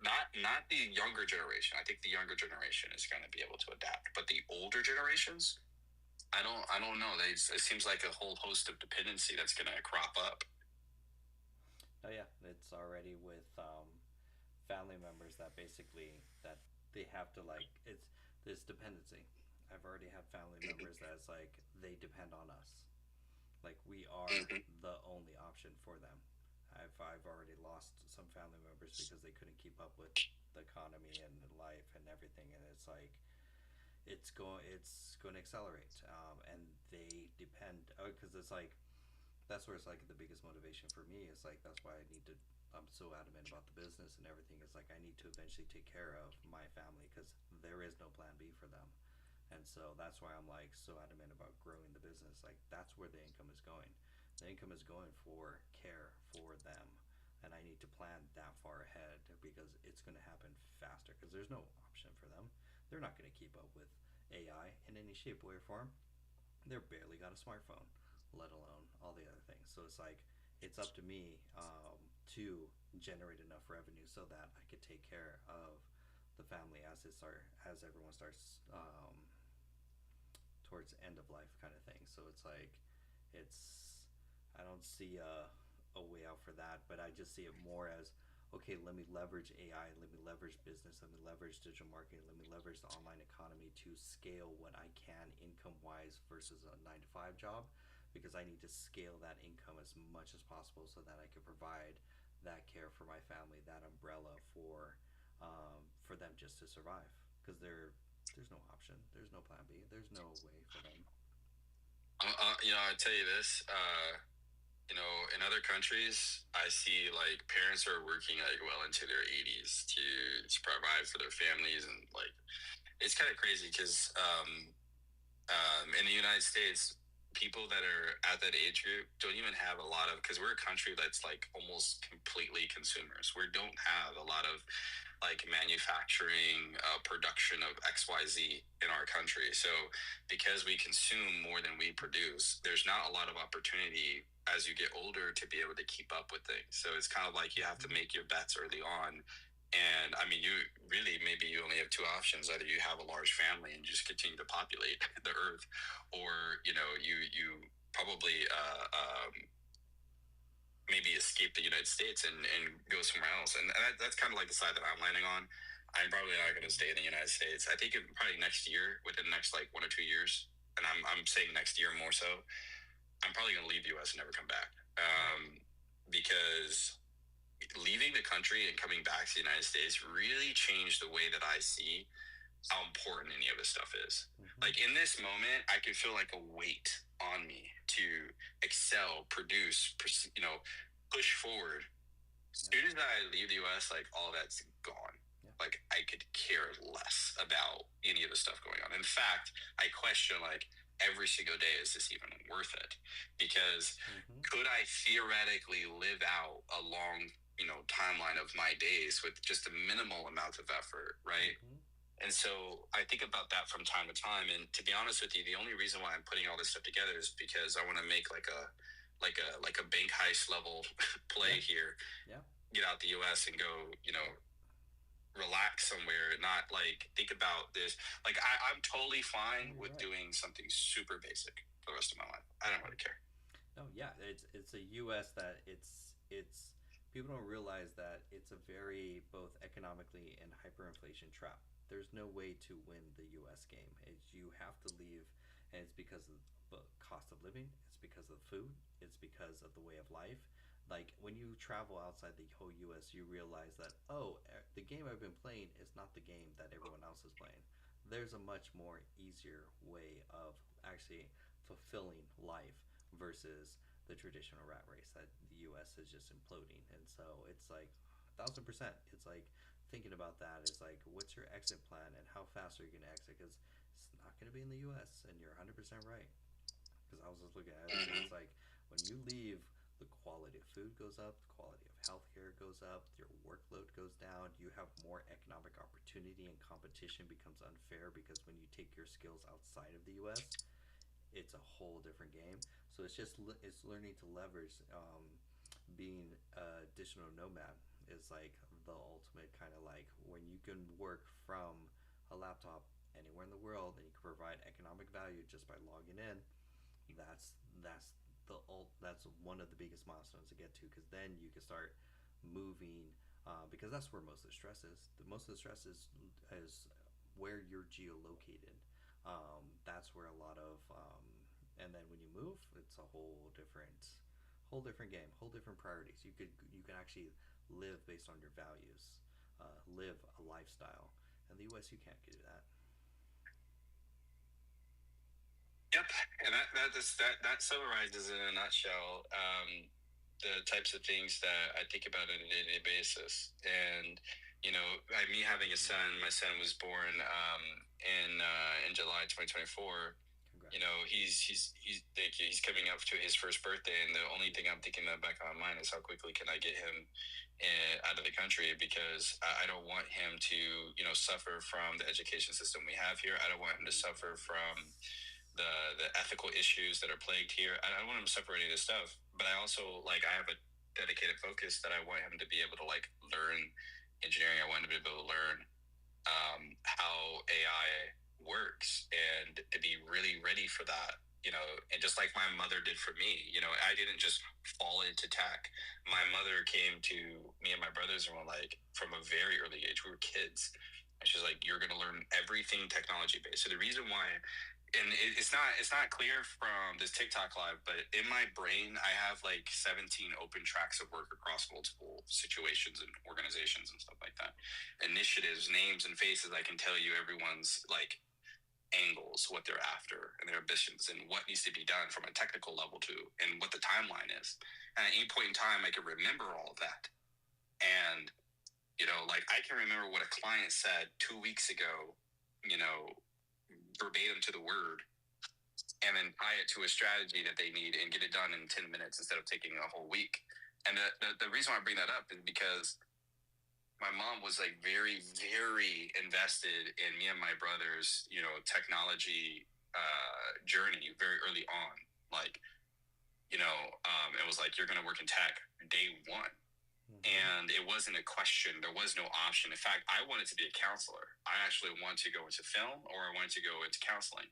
not the younger generation. I think the younger generation is going to be able to adapt, but the older generations, I don't know. It seems like a whole host of dependency that's going to crop up. Oh yeah, it's already with family members that basically that they have to, like, it's this dependency. I've already had family members that's like, they depend on us, like we are the only option for them. I've already lost some family members because they couldn't keep up with the economy and life and everything, and it's like, it's going to accelerate, and they depend, because it's like, that's where it's like the biggest motivation for me is like, that's why I'm so adamant about the business and everything. It's like, I need to eventually take care of my family, because there is no plan B for them. And so that's why I'm like so adamant about growing the business. Like, that's where the income is going. The income is going for care for them, and I need to plan that far ahead, because it's going to happen faster, because there's no option for them. They're not going to keep up with AI in any shape, way, or form. They're barely got a smartphone, let alone all the other things. So it's like, it's up to me to generate enough revenue so that I could take care of the family as everyone starts towards end of life kind of thing. So it's like, I don't see a way out for that, but I just see it more as, okay, let me leverage AI, let me leverage business, let me leverage digital marketing, let me leverage the online economy to scale what I can income-wise versus a 9-to-5 job, because I need to scale that income as much as possible so that I can provide that care for my family, that umbrella for them just to survive, because there's no option, there's no plan B, there's no way for them. I tell you this, you know, in other countries, I see like parents are working like well into their 80s to provide for their families, and like it's kind of crazy because in the United States, people that are at that age group don't even have a lot of, because we're a country that's like almost completely consumers. We don't have a lot of like manufacturing production of XYZ in our country. So because we consume more than we produce, there's not a lot of opportunity as you get older to be able to keep up with things. So it's kind of like you have to make your bets early on. And I mean, you really, maybe you only have two options: either you have a large family and just continue to populate the earth, or you know, you probably maybe escape the United States and go somewhere else. And that's kind of like the side that I'm landing on. I'm probably not going to stay in the United States. I think probably next year, within the next like 1 or 2 years, and I'm saying next year more so, I'm probably going to leave the U.S. and never come back, because leaving the country and coming back to the United States really changed the way that I see how important any of this stuff is. Like in this moment, I can feel like a weight on me to excel, produce, you know, push forward. As soon as I leave the U.S., like all that's gone. Like I could care less about any of the stuff going on. In fact, I question like every single day, is this even worth it? Because could I theoretically live out a long, you know, timeline of my days with just a minimal amount of effort, right? And so I think about that from time to time. And to be honest with you, the only reason why I'm putting all this stuff together is because I want to make like a bank heist level play here. Get out the U.S. and go, you know, relax somewhere, not like think about this. Like I'm totally fine with doing something super basic for the rest of my life. I don't really care. No, yeah, it's a U.S. that it's people don't realize that it's a very both economically and hyperinflation trap. There's no way to win the U.S. game. You have to leave, and it's because of the cost of living. It's because of the food. It's because of the way of life. Like when you travel outside the whole U.S., you realize that the game I've been playing is not the game that everyone else is playing. There's a much more easier way of actually fulfilling life versus the traditional rat race that the U.S. is just imploding. And so it's like 1,000%. It's like thinking about that is like, what's your exit plan and how fast are you going to exit? Because it's not going to be in the U.S. and you're 100% right. Because I was just looking at it, and it's like when you leave, the quality of food goes up, the quality of healthcare goes up, your workload goes down, you have more economic opportunity, and competition becomes unfair because when you take your skills outside of the U.S., it's a whole different game. So it's just it's learning to leverage being a digital nomad is like the ultimate kind of like when you can work from a laptop anywhere in the world and you can provide economic value just by logging in. That's one of the biggest milestones to get to, because then you can start moving, because that's where most of the stress is. Most of the stress is where you're geolocated. That's where a lot of and then when you move, it's a whole different game, whole different priorities. You can actually live based on your values, live a lifestyle. In the U.S., you can't do that. Yep, and that summarizes in a nutshell the types of things that I think about on a day-to-day basis. And you know, me having a son, my son was born in July 2024. You know, he's coming up to his first birthday, and the only thing I'm thinking about back on my mind is how quickly can I get him out of the country, because I don't want him to, you know, suffer from the education system we have here. I don't want him to suffer from the ethical issues that are plagued here. I don't want him to suffer any of this stuff, but I also like I have a dedicated focus that I want him to be able to like learn engineering. I want him to be able to learn how AI works and to be really ready for that, you know. And just like my mother did for me, you know, I didn't just fall into tech. My mother came to me and my brothers and were like, from a very early age, we were kids, and she's like, you're going to learn everything technology based. So the reason why, and it's not clear from this TikTok live, but in my brain, I have like 17 open tracks of work across multiple situations and organizations and stuff like that. Initiatives, names, and faces. I can tell you everyone's like angles, what they're after, and their ambitions, and what needs to be done from a technical level too, and what the timeline is. And at any point in time, I can remember all of that. And, you know, like I can remember what a client said 2 weeks ago, you know, verbatim to the word, and then tie it to a strategy that they need and get it done in 10 minutes instead of taking a whole week. And the reason why I bring that up is because my mom was like very, very invested in me and my brother's, you know, technology journey very early on. Like, you know, it was like, you're going to work in tech day one. And it wasn't a question. There was no option. In fact, I wanted to be a counselor. I actually wanted to go into film, or I wanted to go into counseling.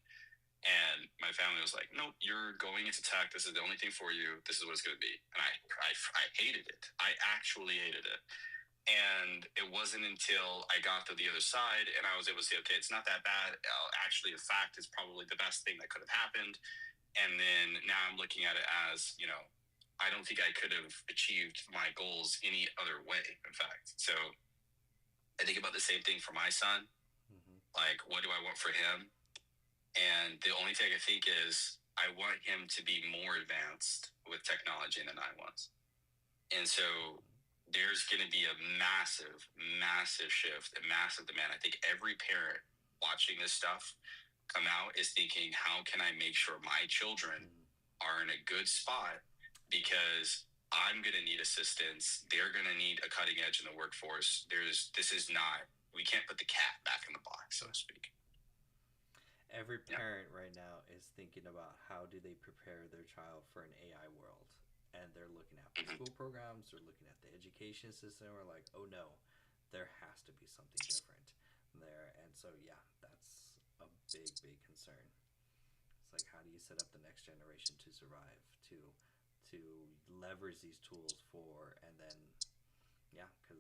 And my family was like, nope, you're going into tech. This is the only thing for you. This is what it's going to be. And I hated it. I actually hated it. And it wasn't until I got to the other side and I was able to say, okay, it's not that bad. Actually, in fact, it's probably the best thing that could have happened. And then now I'm looking at it as, you know, I don't think I could have achieved my goals any other way, in fact. So I think about the same thing for my son. Like, what do I want for him? And the only thing I think is I want him to be more advanced with technology than I was. And so there's going to be a massive, massive shift, a massive demand. I think every parent watching this stuff come out is thinking, how can I make sure my children are in a good spot? Because I'm going to need assistance. They're going to need a cutting edge in the workforce. We can't put the cat back in the box, so to speak. Every parent right now is thinking about how do they prepare their child for an AI world. And they're looking at school programs, they're looking at the education system, we're like, oh no, there has to be something different there. And so, yeah, that's a big, big concern. It's like, how do you set up the next generation to survive, to leverage these tools for, and then, yeah, because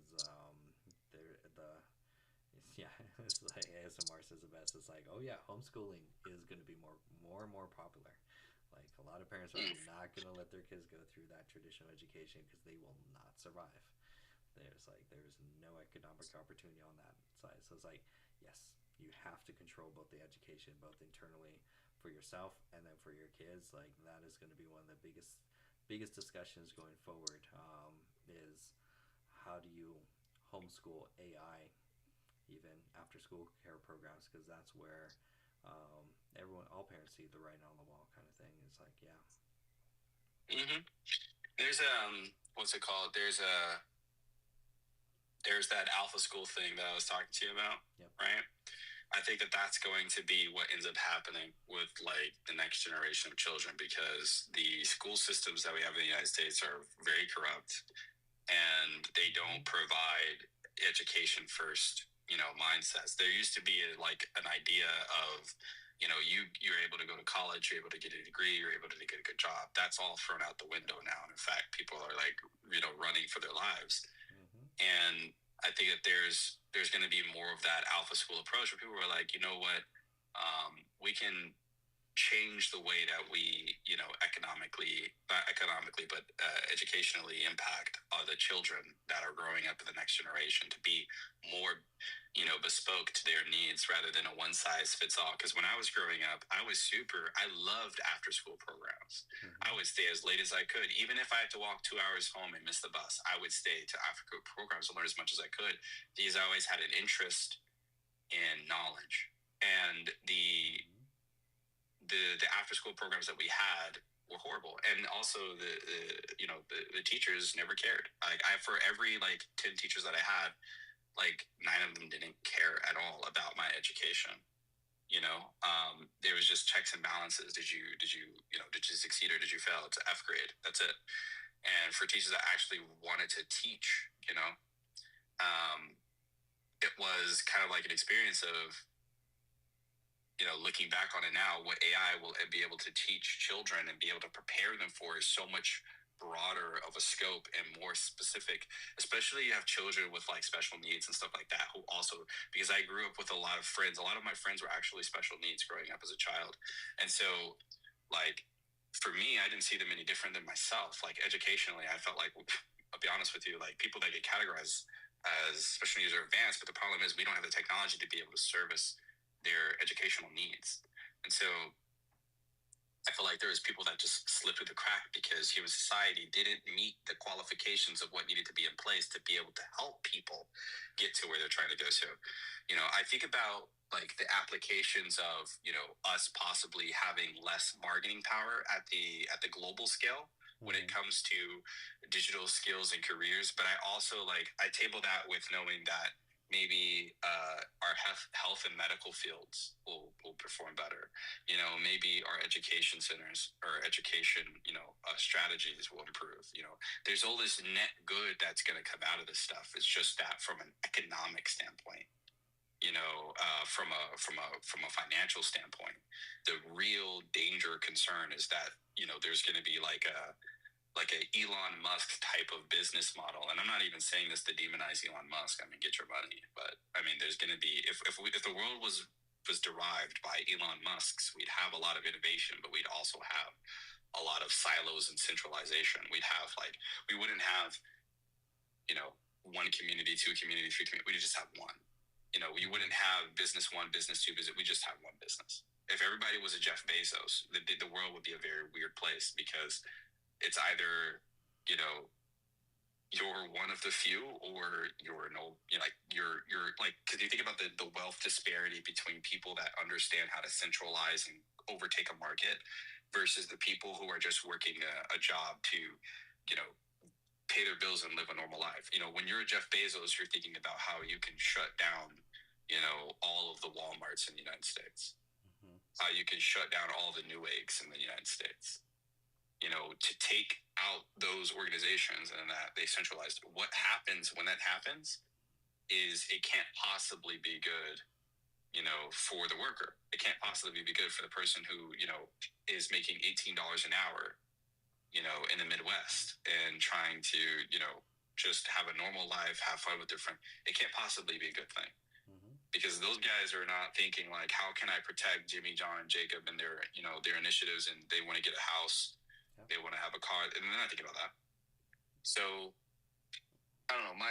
it's like ASMR says the best. It's like, oh yeah, homeschooling is going to be more and more popular. Like, a lot of parents are not going to let their kids go through that traditional education because they will not survive. There's no economic opportunity on that side. So it's like, yes, you have to control both the education, both internally for yourself and then for your kids. Like, that is going to be one of the biggest discussions going forward, is how do you homeschool AI, even after school care programs, because that's where all parents see the writing on the wall kind of thing. It's like, yeah. There's what's it called? There's that alpha school thing that I was talking to you about, right? I think that's going to be what ends up happening with like the next generation of children, because the school systems that we have in the United States are very corrupt, and they don't provide education first, you know, mindsets. There used to be an idea of, you know, you're able to go to college, you're able to get a degree, you're able to get a good job. That's all thrown out the window now. And in fact, people are like, you know, running for their lives. And I think that there's going to be more of that alpha school approach where people are like, you know what, we can change the way that we, you know, not economically, but educationally impact the children that are growing up in the next generation to be more, you know, bespoke to their needs rather than a one size fits all. Because when I was growing up, I loved after school programs. I would stay as late as I could. Even if I had to walk 2 hours home and miss the bus, I would stay to after school programs to learn as much as I could, because I always had an interest in knowledge. And the after school programs that we had were horrible, and also the teachers never cared. Like, for every 10 teachers that I had, 9 of them didn't care at all about my education. You know, there was just checks and balances. Did you succeed or did you fail? It's F grade. That's it. And for teachers that actually wanted to teach, you know, it was kind of like an experience of, you know, looking back on it now, what AI will be able to teach children and be able to prepare them for is so much broader of a scope and more specific, especially you have children with special needs and stuff like that, who also, because I grew up with a lot of my friends were actually special needs growing up as a child. And so for me, I didn't see them any different than myself. Educationally, I felt like, I'll be honest with you, people that get categorized as special needs are advanced, but the problem is we don't have the technology to be able to service their educational needs. And so I feel like there was people that just slipped through the crack because human society didn't meet the qualifications of what needed to be in place to be able to help people get to where they're trying to go to. I think about like the applications of, us possibly having less bargaining power at the global scale when it comes to digital skills and careers. But I also I table that with knowing that maybe our health and medical fields will perform better. Maybe our education centers or education, strategies will improve. There's all this net good that's going to come out of this stuff. It's just that from an economic standpoint, from a financial standpoint, the real danger concern is that, there's going to be like a Elon Musk type of business model. And I'm not even saying this to demonize Elon Musk. I mean, get your money. But I mean, there's going to be, if the world was derived by Elon Musk's, we'd have a lot of innovation, but we'd also have a lot of silos and centralization. We wouldn't have, one community, two community, three community. We just have one. We wouldn't have business one, business two, business. We just have one business. If everybody was a Jeff Bezos, the world would be a very weird place, because it's either, you're one of the few, or you're because you think about the wealth disparity between people that understand how to centralize and overtake a market versus the people who are just working a job to, pay their bills and live a normal life. When you're a Jeff Bezos, you're thinking about how you can shut down, all of the Walmarts in the United States. How you can shut down all the Newegg's in the United States. To take out those organizations and that they centralized. What happens when that happens is it can't possibly be good, for the worker. It can't possibly be good for the person who, is making $18 an hour, in the Midwest and trying to, just have a normal life, have fun with their friends. It can't possibly be a good thing. Because those guys are not thinking like, how can I protect Jimmy, John, Jacob and their, their initiatives, and they want to get a house. They want to have a car, and they're not thinking about that. So, I don't know. In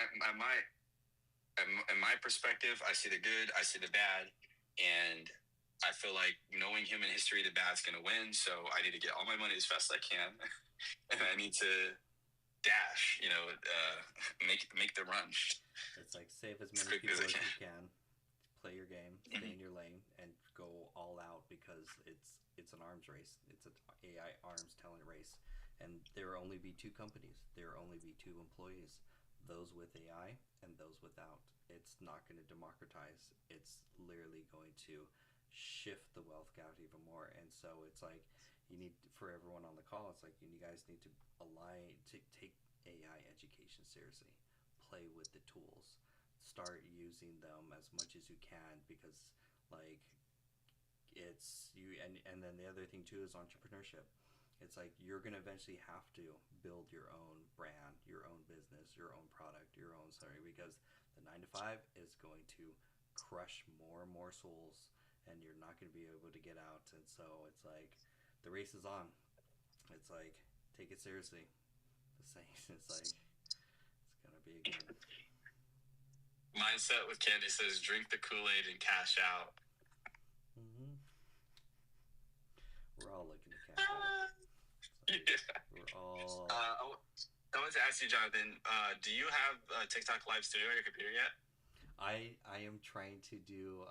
my perspective, I see the good, I see the bad, and I feel like knowing human history, the bad's going to win. So I need to get all my money as fast as I can, and I need to dash. Make the run. It's like save as many people as you can, play your game, stay in your lane, and go all out, because it's an arms race. It's an AI arms talent race, and there will only be two companies. There will only be two employees, those with AI and those without. It's not going to democratize. It's literally going to shift the wealth gap even more. And so it's like, you need, for everyone on the call, it's like you guys need to align to take AI education seriously. Play with the tools. Start using them as much as you can, because it's you. And then the other thing too is entrepreneurship. It's like you're gonna eventually have to build your own brand, your own business, your own product, your own because the 9 to 5 is going to crush more and more souls, and you're not going to be able to get out. And so it's like the race is on. It's like, take it seriously. The same. It's like it's gonna be a game. Mindset with Candy says, drink the Kool-Aid and cash out. We're all looking to cash out. We're all. I wanted to ask you, Jonathan. Do you have TikTok Live Studio on your computer yet? I am trying to do.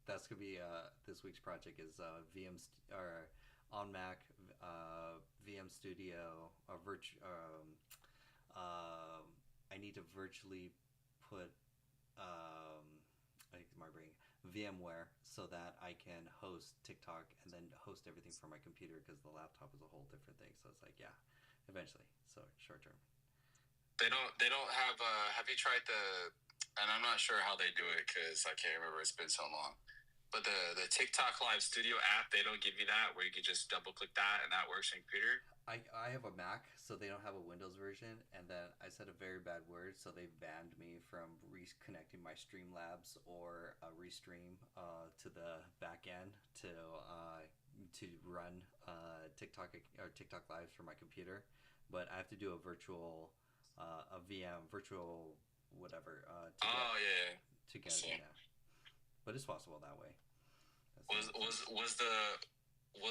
That's gonna be this week's project is VM or on Mac VM Studio I need to virtually put my brain VMware so that I can host TikTok and then host everything from my computer, because the laptop is a whole different thing. So it's like, yeah, eventually. So short term. They don't have. Have you tried and I'm not sure how they do it because I can't remember. It's been so long. But the TikTok Live Studio app, they don't give you that, where you can just double click that and that works on your computer. I have a Mac, so they don't have a Windows version, and then I said a very bad word, so they banned me from reconnecting my Streamlabs or Restream to the back end to run TikTok or TikTok Lives for my computer. But I have to do a virtual a VM virtual whatever to get yeah. but it's possible that way. Was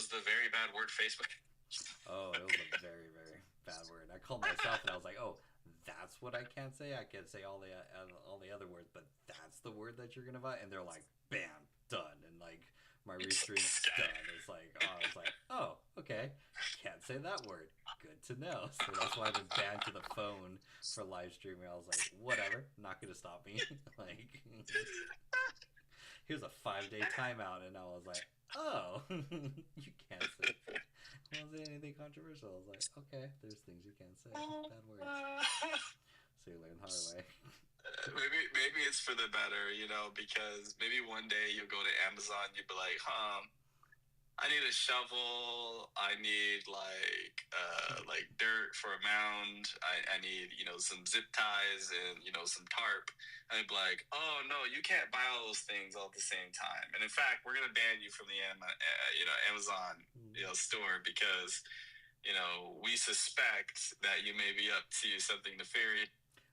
the very bad word Facebook? Oh, it was a very, very bad word. I called myself and I was like, oh, that's what I can't say. I can't say all the other words, but that's the word that you're gonna buy. And they're like, bam, done. And like my restream's done. It's like, I was like, oh, okay, can't say that word. Good to know. So that's why I've been banned to the phone for live streaming. I was like, whatever, not gonna stop me. Like, here's a 5-day timeout, and I was like, oh, you can't say. It wasn't anything controversial. I was like, okay, there's things you can't say. Bad words. So you learn the hard way. Maybe it's for the better, because maybe one day you'll go to Amazon, you'll be like, I need a shovel, I need like dirt for a mound, I need, some zip ties and, some tarp. And I'd be like, oh no, you can't buy all those things all at the same time. And in fact, we're going to ban you from the Amazon store because, we suspect that you may be up to something nefarious.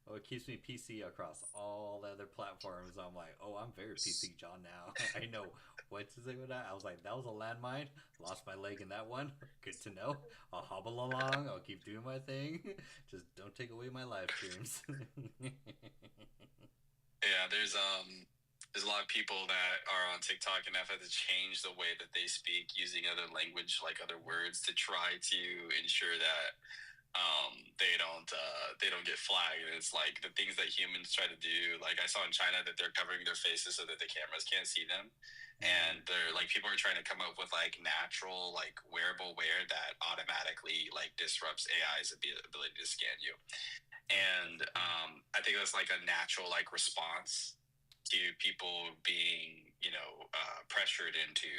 Oh, it keeps me PC across all the other platforms. I'm like, oh, I'm very PC John now. I know what to say with that. I was like, that was a landmine. Lost my leg in that one. Good to know. I'll hobble along. I'll keep doing my thing. Just don't take away my live streams. Yeah, there's a lot of people that are on TikTok and have had to change the way that they speak using other language, like other words, to try to ensure that they don't get flagged. And it's like the things that humans try to do. Like I saw in China that they're covering their faces so that the cameras can't see them, and they're like, people are trying to come up with like natural like wearable wear that automatically like disrupts AI's ability to scan you. And I think that's like a natural like response to people being pressured into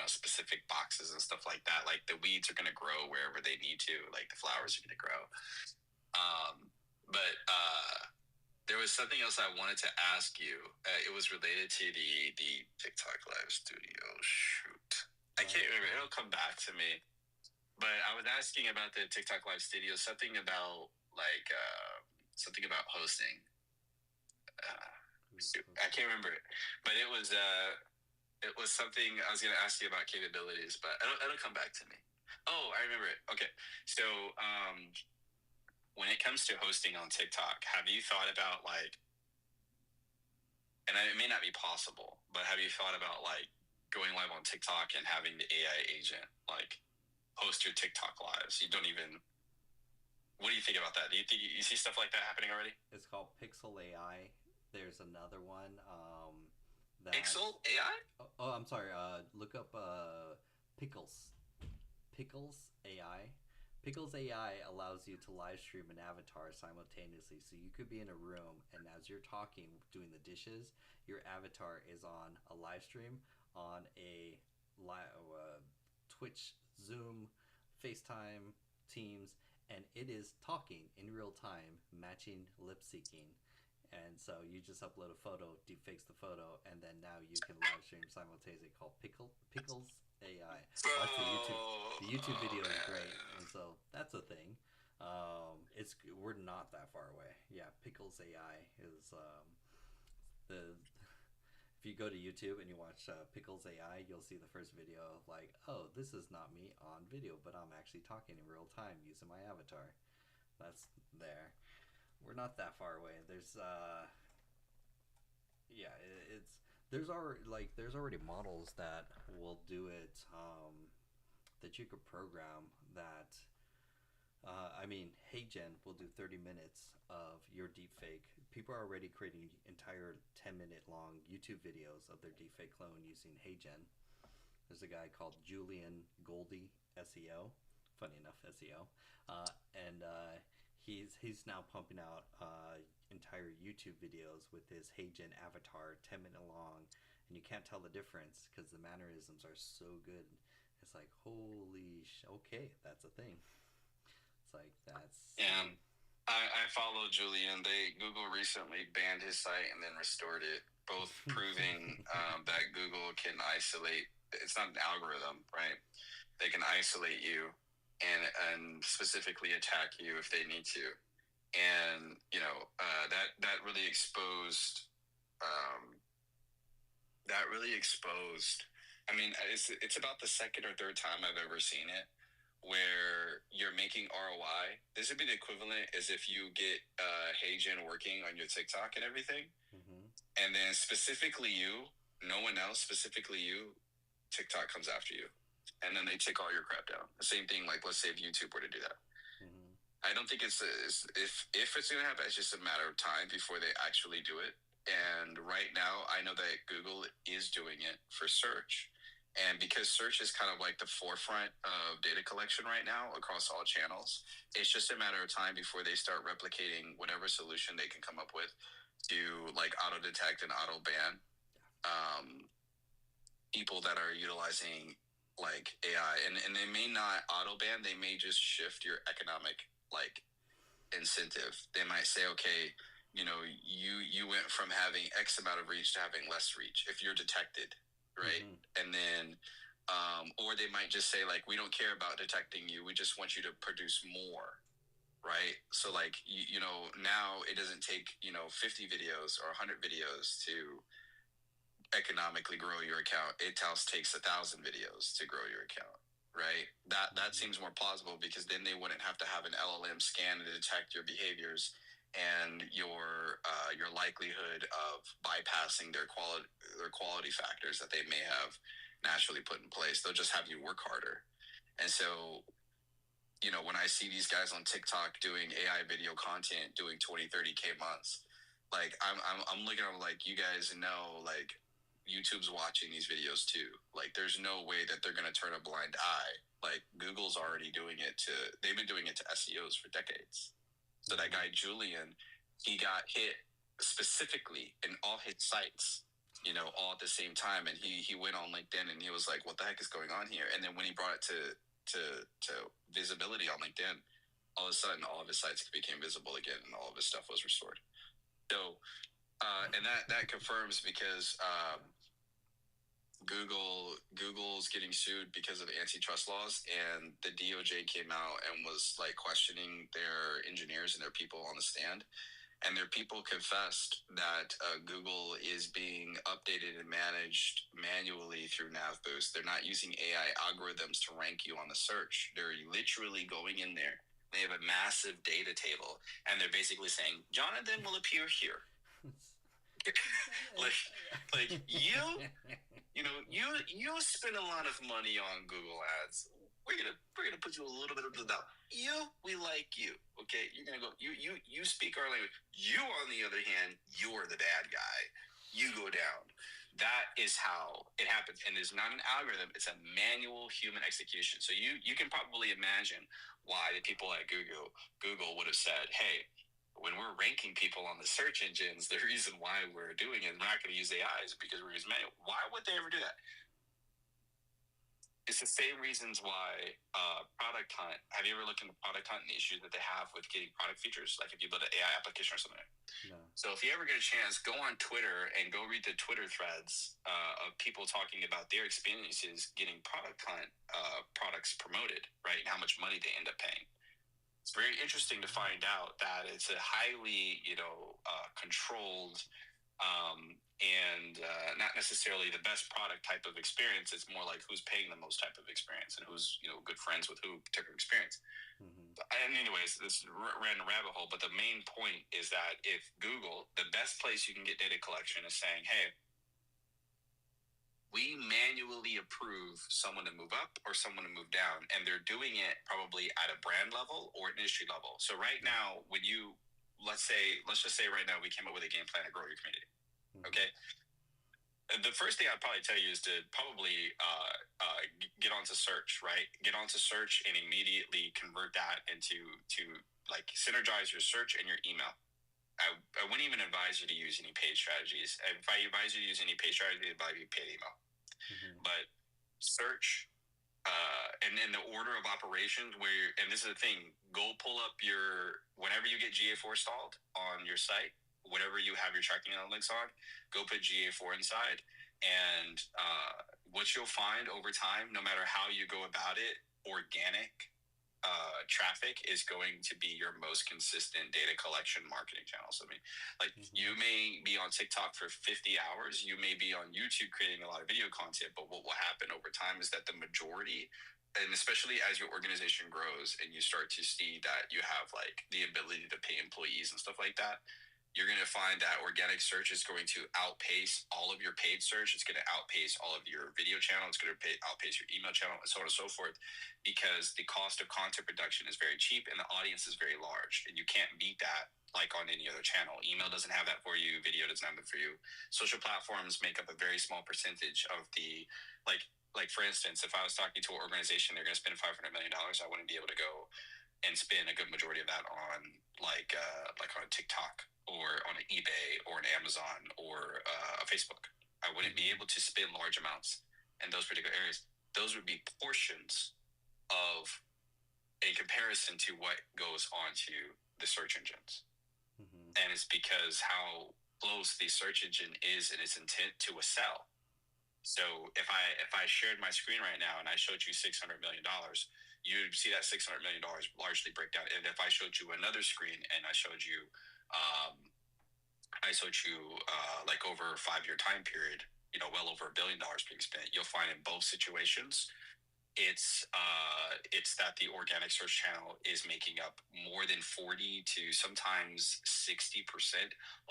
specific boxes and stuff like that. Like the weeds are going to grow wherever they need to, like the flowers are going to grow. But there was something else I wanted to ask you. It was related to the TikTok live studio. Shoot, I can't remember. It'll come back to me. But I was asking about the TikTok live studio, something about hosting. I can't remember it, but it was something I was going to ask you about capabilities, but it'll come back to me. Oh, I remember it. Okay, so when it comes to hosting on TikTok, have you thought about and it may not be possible, but have you thought about going live on TikTok and having the AI agent host your TikTok lives? You don't even. What do you think about that? Do you think you see stuff like that happening already? It's called Pixel AI. There's another one. Pixel AI? Oh, I'm sorry. Look up Pickles. Pickles AI. Pickles AI allows you to live stream an avatar simultaneously. So you could be in a room, and as you're talking, doing the dishes, your avatar is on a live stream on a Twitch, Zoom, FaceTime, Teams, and it is talking in real time, matching lip syncing. And so you just upload a photo, deepfakes the photo, and then now you can live stream simultaneously, called Pickles AI. Watch the YouTube video is great, and so that's a thing. We're not that far away. Yeah, Pickles AI is if you go to YouTube and you watch Pickles AI, you'll see the first video like, oh, this is not me on video, but I'm actually talking in real time using my avatar. That's there. We're not that far away. There's there's already models that will do it, that you could program that. HeyGen will do 30 minutes of your deepfake. People are already creating entire 10-minute long YouTube videos of their deepfake clone using HeyGen. There's a guy called Julian Goldie, SEO. Funny enough, SEO. And he's now pumping out entire YouTube videos with his HeyGen avatar, 10-minute long, and you can't tell the difference because the mannerisms are so good. It's like, okay, that's a thing. It's like, that's... Yeah, I follow Julian. Google recently banned his site and then restored it, both proving that Google can isolate. It's not an algorithm, right? They can isolate you and specifically attack you if they need to. And, that really exposed, that really exposed. I mean, it's about the second or third time I've ever seen it where you're making ROI. This would be the equivalent as if you get Heijin working on your TikTok and everything, and then specifically you, no one else, specifically you, TikTok comes after you, and then they take all your crap down. The same thing, like let's say if YouTube were to do that. I don't think if it's going to happen, it's just a matter of time before they actually do it. And right now, I know that Google is doing it for search. And because search is kind of like the forefront of data collection right now across all channels, it's just a matter of time before they start replicating whatever solution they can come up with to like auto detect and auto ban people that are utilizing like AI. And they may not auto ban, they may just shift your economic like incentive. They might say, okay, you know, you went from having X amount of reach to having less reach if you're detected, right? And then or they might just say like, we don't care about detecting you, we just want you to produce more, right? So like you know, now it doesn't take 50 videos or 100 videos to economically grow your account. It takes 1,000 videos to grow your account, right? That seems more plausible because then they wouldn't have to have an LLM scan to detect your behaviors and your likelihood of bypassing their quality factors that they may have naturally put in place. They'll just have you work harder. And so, you know, when I see these guys on TikTok doing AI video content, doing 20, 30K months, like I'm looking at them like, you guys know, like YouTube's watching these videos too. Like there's no way that they're going to turn a blind eye. Like Google's already doing it they've been doing it to SEOs for decades. So that guy, Julian, he got hit specifically in all his sites, you know, all at the same time. And he went on LinkedIn and he was like, what the heck is going on here? And then when he brought it to visibility on LinkedIn, all of a sudden, all of his sites became visible again and all of his stuff was restored. So, and that confirms because Google's getting sued because of antitrust laws, and the DOJ came out and was like questioning their engineers and their people on the stand, and their people confessed that Google is being updated and managed manually through NavBoost. They're not using AI algorithms to rank you on the search. They're literally going in there. They have a massive data table, and they're basically saying, Jonathan will appear here. like you know, you spend a lot of money on Google ads. We're gonna put you a little bit of the doubt. We like you, okay? You're gonna go. You speak our language. You, on the other hand, you're the bad guy. You go down. That is how it happens, and it's not an algorithm. It's a manual human execution. So you can probably imagine why the people at Google would have said, hey, when we're ranking people on the search engines, the reason why we're doing it, we're not going to use AI is because we're using manual. Why would they ever do that? It's the same reasons why Product Hunt. Have you ever looked into Product Hunt and the issues that they have with getting product features? Like if you build an AI application or something. No. So if you ever get a chance, go on Twitter and go read the Twitter threads of people talking about their experiences getting Product Hunt products promoted, right? And how much money they end up paying. It's very interesting to find out that it's a highly, controlled and not necessarily the best product type of experience. It's more like who's paying the most type of experience and who's, good friends with who particular experience. And anyways, this random rabbit hole, but the main point is that if Google, the best place you can get data collection is saying, hey, we manually approve someone to move up or someone to move down, and they're doing it probably at a brand level or an industry level. So right now, when you, let's just say right now we came up with a game plan to grow your community. Okay. The first thing I'd probably tell you is to probably get onto search, right? Get onto search and immediately convert that into like synergize your search and your email. I wouldn't even advise you to use any paid strategies. If I advise you to use any paid strategy, it'd probably be paid email. But search, and in the order of operations and this is the thing, go pull up whenever you get GA4 installed on your site, whatever you have your tracking analytics on, go put GA4 inside. And what you'll find over time, no matter how you go about it, organic traffic is going to be your most consistent data collection marketing channels. I mean, like you may be on TikTok for 50 hours, you may be on YouTube creating a lot of video content, but what will happen over time is that the majority, and especially as your organization grows and you start to see that you have like the ability to pay employees and stuff like that, you're going to find that organic search is going to outpace all of your paid search. It's going to outpace all of your video channel. It's going to outpace your email channel, and so on and so forth, because the cost of content production is very cheap and the audience is very large. And you can't beat that like on any other channel. Email doesn't have that for you. Video doesn't have it for you. Social platforms make up a very small percentage of the, like for instance, if I was talking to an organization, they're going to spend $500 million, I wouldn't be able to go and spend a good majority of that on like on a TikTok or on an eBay or an Amazon or a Facebook. I wouldn't be able to spend large amounts in those particular areas. Those would be portions of a comparison to what goes onto the search engines. And it's because how close the search engine is in its intent to a sell. So if I shared my screen right now and I showed you $600 million, you'd see that $600 million largely break down. And if I showed you another screen and I showed you like over a 5-year time period, well over $1 billion being spent, you'll find in both situations, it's that the organic search channel is making up more than 40 to sometimes 60%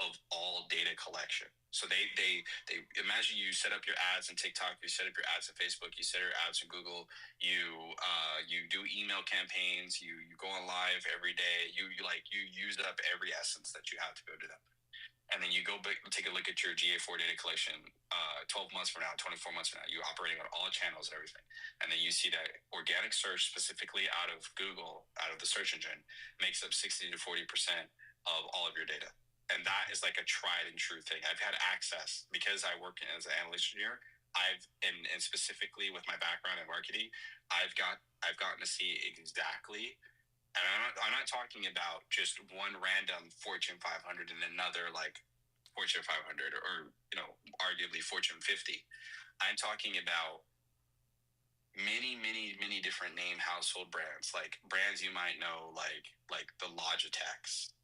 of all data collection. So they imagine you set up your ads in TikTok, you set up your ads in Facebook, you set your ads in Google, you do email campaigns, you go on live every day, you use up every essence that you have to go do that. And then you go back and take a look at your GA4 data collection 12 months from now, 24 months from now, you're operating on all channels and everything. And then you see that organic search, specifically out of Google, out of the search engine, makes up 60 to 40% of all of your data. And that is like a tried and true thing. I've had access, because I work as an analytics engineer, and specifically with my background in marketing, I've gotten to see exactly. And I'm not talking about just one random Fortune 500 and another like Fortune 500 or arguably Fortune 50. I'm talking about many, many, many different name household brands, like brands you might know, like the Logitechs,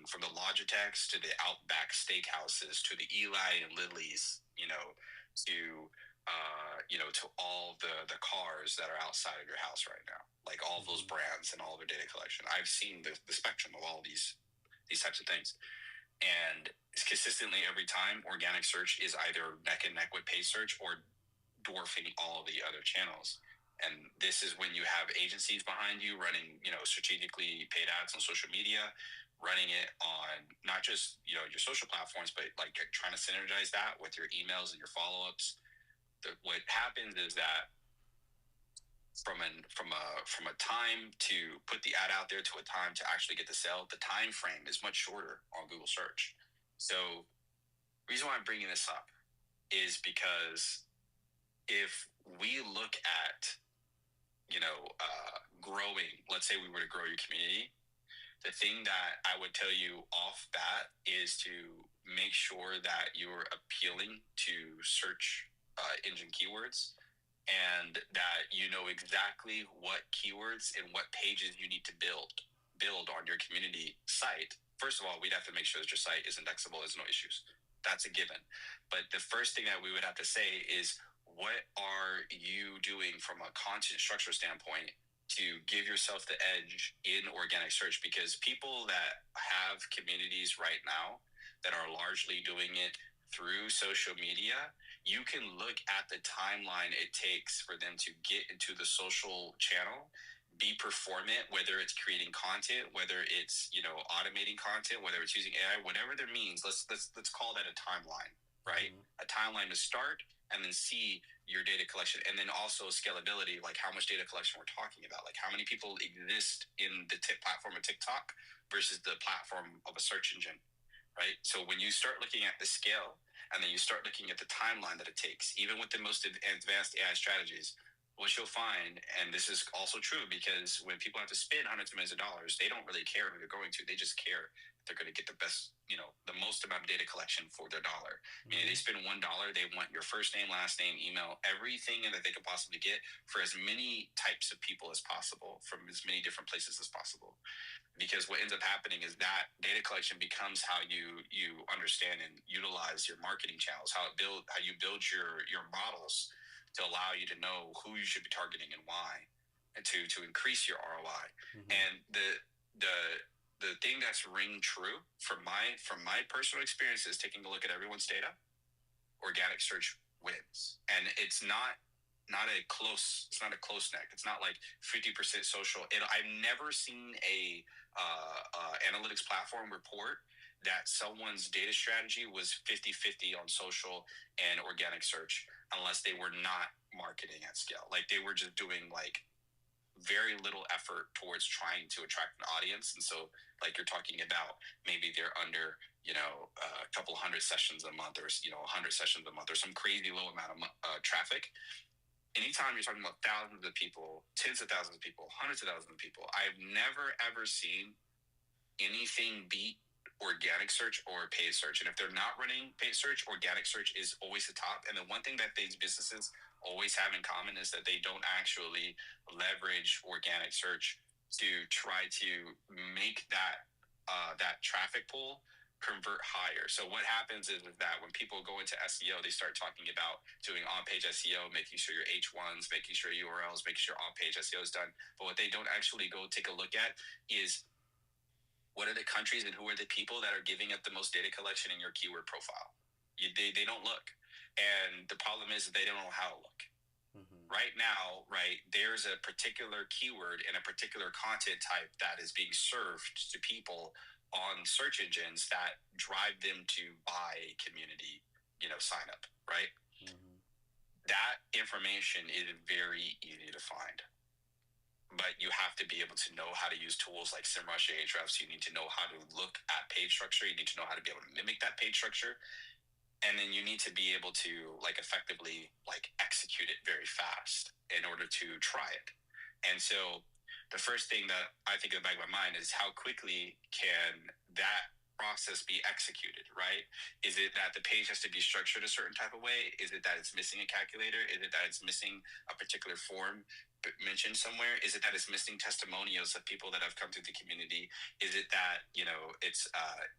from the Logitechs to the Outback Steakhouses to the Eli and Lilly's, to all the cars that are outside of your house right now, like all of those brands and all of their data collection. I've seen the spectrum of all these types of things, and consistently every time, organic search is either neck and neck with paid search or dwarfing all of the other channels. And this is when you have agencies behind you running, strategically paid ads on social media, running it on not just your social platforms, but like trying to synergize that with your emails and your follow-ups. What happens is that from a time to put the ad out there to a time to actually get the sale, the time frame is much shorter on Google search. So the reason why I'm bringing this up is because if we look at growing, let's say we were to grow your community, the thing that I would tell you off bat is to make sure that you're appealing to search engine keywords, and that you know exactly what keywords and what pages you need to build on your community site. First of all, we'd have to make sure that your site is indexable, there's no issues. That's a given. But the first thing that we would have to say is, what are you doing from a content structure standpoint to give yourself the edge in organic search? Because people that have communities right now that are largely doing it through social media, you can look at the timeline it takes for them to get into the social channel, be performant, whether it's creating content, whether it's automating content, whether it's using AI, whatever that means. Let's call that a timeline, right? A timeline to start, and then see your data collection, and then also scalability, like how much data collection we're talking about, like how many people exist in the platform of TikTok versus the platform of a search engine, right? So when you start looking at the scale, and then you start looking at the timeline that it takes, even with the most advanced AI strategies, what you'll find, and this is also true because when people have to spend hundreds of millions of dollars, they don't really care who they're going to. They just care they're going to get the best, the most amount of data collection for their dollar. Meaning they spend $1, they want your first name, last name, email, everything that they could possibly get for as many types of people as possible from as many different places as possible. Because what ends up happening is that data collection becomes how you understand and utilize your marketing channels, how you build your models to allow you to know who you should be targeting and why, and to increase your ROI. And the thing that's ring true from my personal experience is taking a look at everyone's data. Organic search wins, and it's not a close neck. It's not like 50% social. I've never seen a analytics platform report that someone's data strategy was 50-50 on social and organic search, unless they were not marketing at scale. Like they were just doing like very little effort towards trying to attract an audience. And so like you're talking about, maybe they're under, a couple hundred sessions a month, or, 100 sessions a month, or some crazy low amount of traffic. Anytime you're talking about thousands of people, tens of thousands of people, hundreds of thousands of people, I've never ever seen anything beat organic search or paid search. And if they're not running paid search, organic search is always the top. And the one thing that these businesses always have in common is that they don't actually leverage organic search to try to make that traffic pool convert higher. So what happens is that when people go into SEO, they start talking about doing on-page SEO, making sure your H1s, making sure URLs, making sure on-page SEO is done. But what they don't actually go take a look at is what are the countries and who are the people that are giving up the most data collection in your keyword profile. They don't look. And the problem is they don't know how to look. Right now, there's a particular keyword and a particular content type that is being served to people on search engines that drive them to buy a community, sign up, right? That information is very easy to find, but you have to be able to know how to use tools like SEMrush, Ahrefs. You need to know how to look at page structure. You need to know how to be able to mimic that page structure. And then you need to be able to effectively execute it very fast in order to try it. And so the first thing that I think in the back of my mind is how quickly can that process be executed, right? Is it that the page has to be structured a certain type of way? Is it that it's missing a calculator? Is it that it's missing a particular form mentioned somewhere? Is it that it's missing testimonials of people that have come through the community? Is it that, it's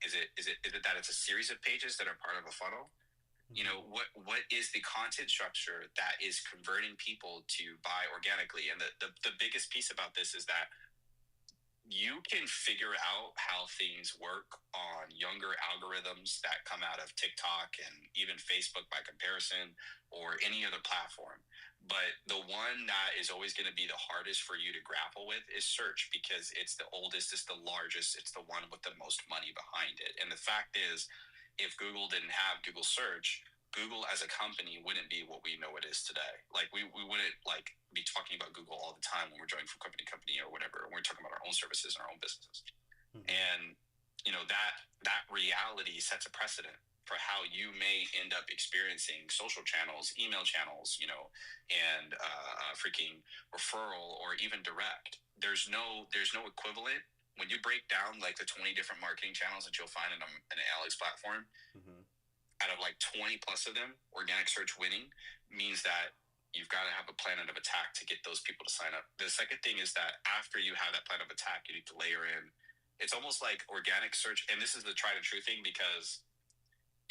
is it that it's a series of pages that are part of a funnel? What is the content structure that is converting people to buy organically? And the biggest piece about this is that you can figure out how things work on younger algorithms that come out of TikTok and even Facebook by comparison, or any other platform. But the one that is always going to be the hardest for you to grapple with is search, because it's the oldest, it's the largest, it's the one with the most money behind it. And the fact is, if Google didn't have Google search, Google as a company wouldn't be what we know it is today. Like we wouldn't be talking about Google all the time when we're going from company to company or whatever. We're talking about our own services and our own businesses. And that reality sets a precedent for how you may end up experiencing social channels, email channels, and freaking referral or even direct. There's no equivalent. When you break down the 20 different marketing channels that you'll find in an analytics platform, out of 20 plus of them, organic search winning means that you've got to have a plan of attack to get those people to sign up. The second thing is that after you have that plan of attack, you need to layer in. It's almost like organic search, and this is the tried and true thing, because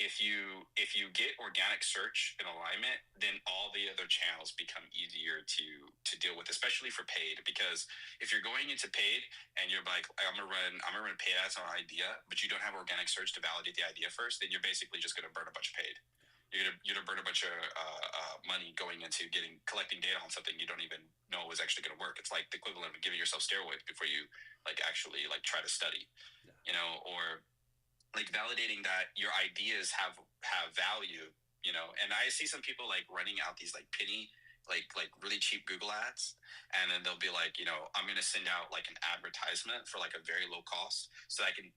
if you get organic search in alignment, then all the other channels become easier to deal with, especially for paid. Because if you're going into paid and you're like, I'm gonna run paid ads on an idea, but you don't have organic search to validate the idea first, then you're basically just gonna burn a bunch of paid. You're gonna burn a bunch of money going into collecting data on something you don't even know is actually gonna work. It's like the equivalent of giving yourself steroids before you actually try to study, or validating that your ideas have value, and I see some people running out these penny, really cheap Google ads. And then they'll be I'm going to send out an advertisement for a very low cost so I can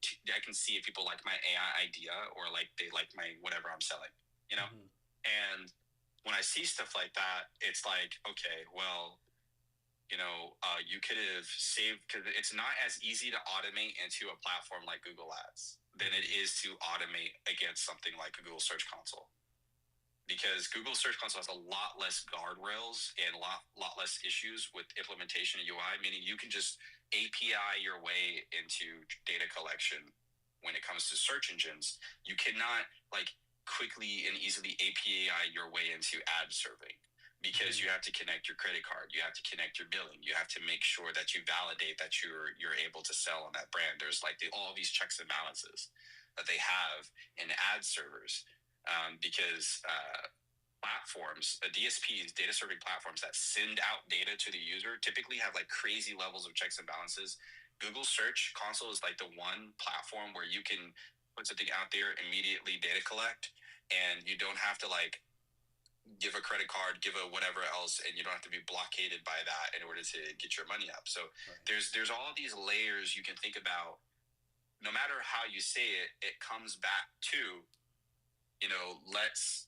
see if people like my AI idea or they like my whatever I'm selling, And when I see stuff like that, it's okay, well, you could have saved, because it's not as easy to automate into a platform like Google Ads than it is to automate against something like Google Search Console. Because Google Search Console has a lot less guardrails and a lot less issues with implementation of UI, meaning you can just API your way into data collection when it comes to search engines. You cannot quickly and easily API your way into ad serving, because you have to connect your credit card, you have to connect your billing, you have to make sure that you validate that you're able to sell on that brand. There's all these checks and balances that they have in ad servers, because platforms, DSPs, data serving platforms that send out data to the user, typically have crazy levels of checks and balances. Google Search Console is the one platform where you can put something out there, immediately data collect, and you don't have to give a credit card, give a whatever else, and you don't have to be blockaded by that in order to get your money up. So there's all these layers you can think about. No matter how you say it, it comes back to, let's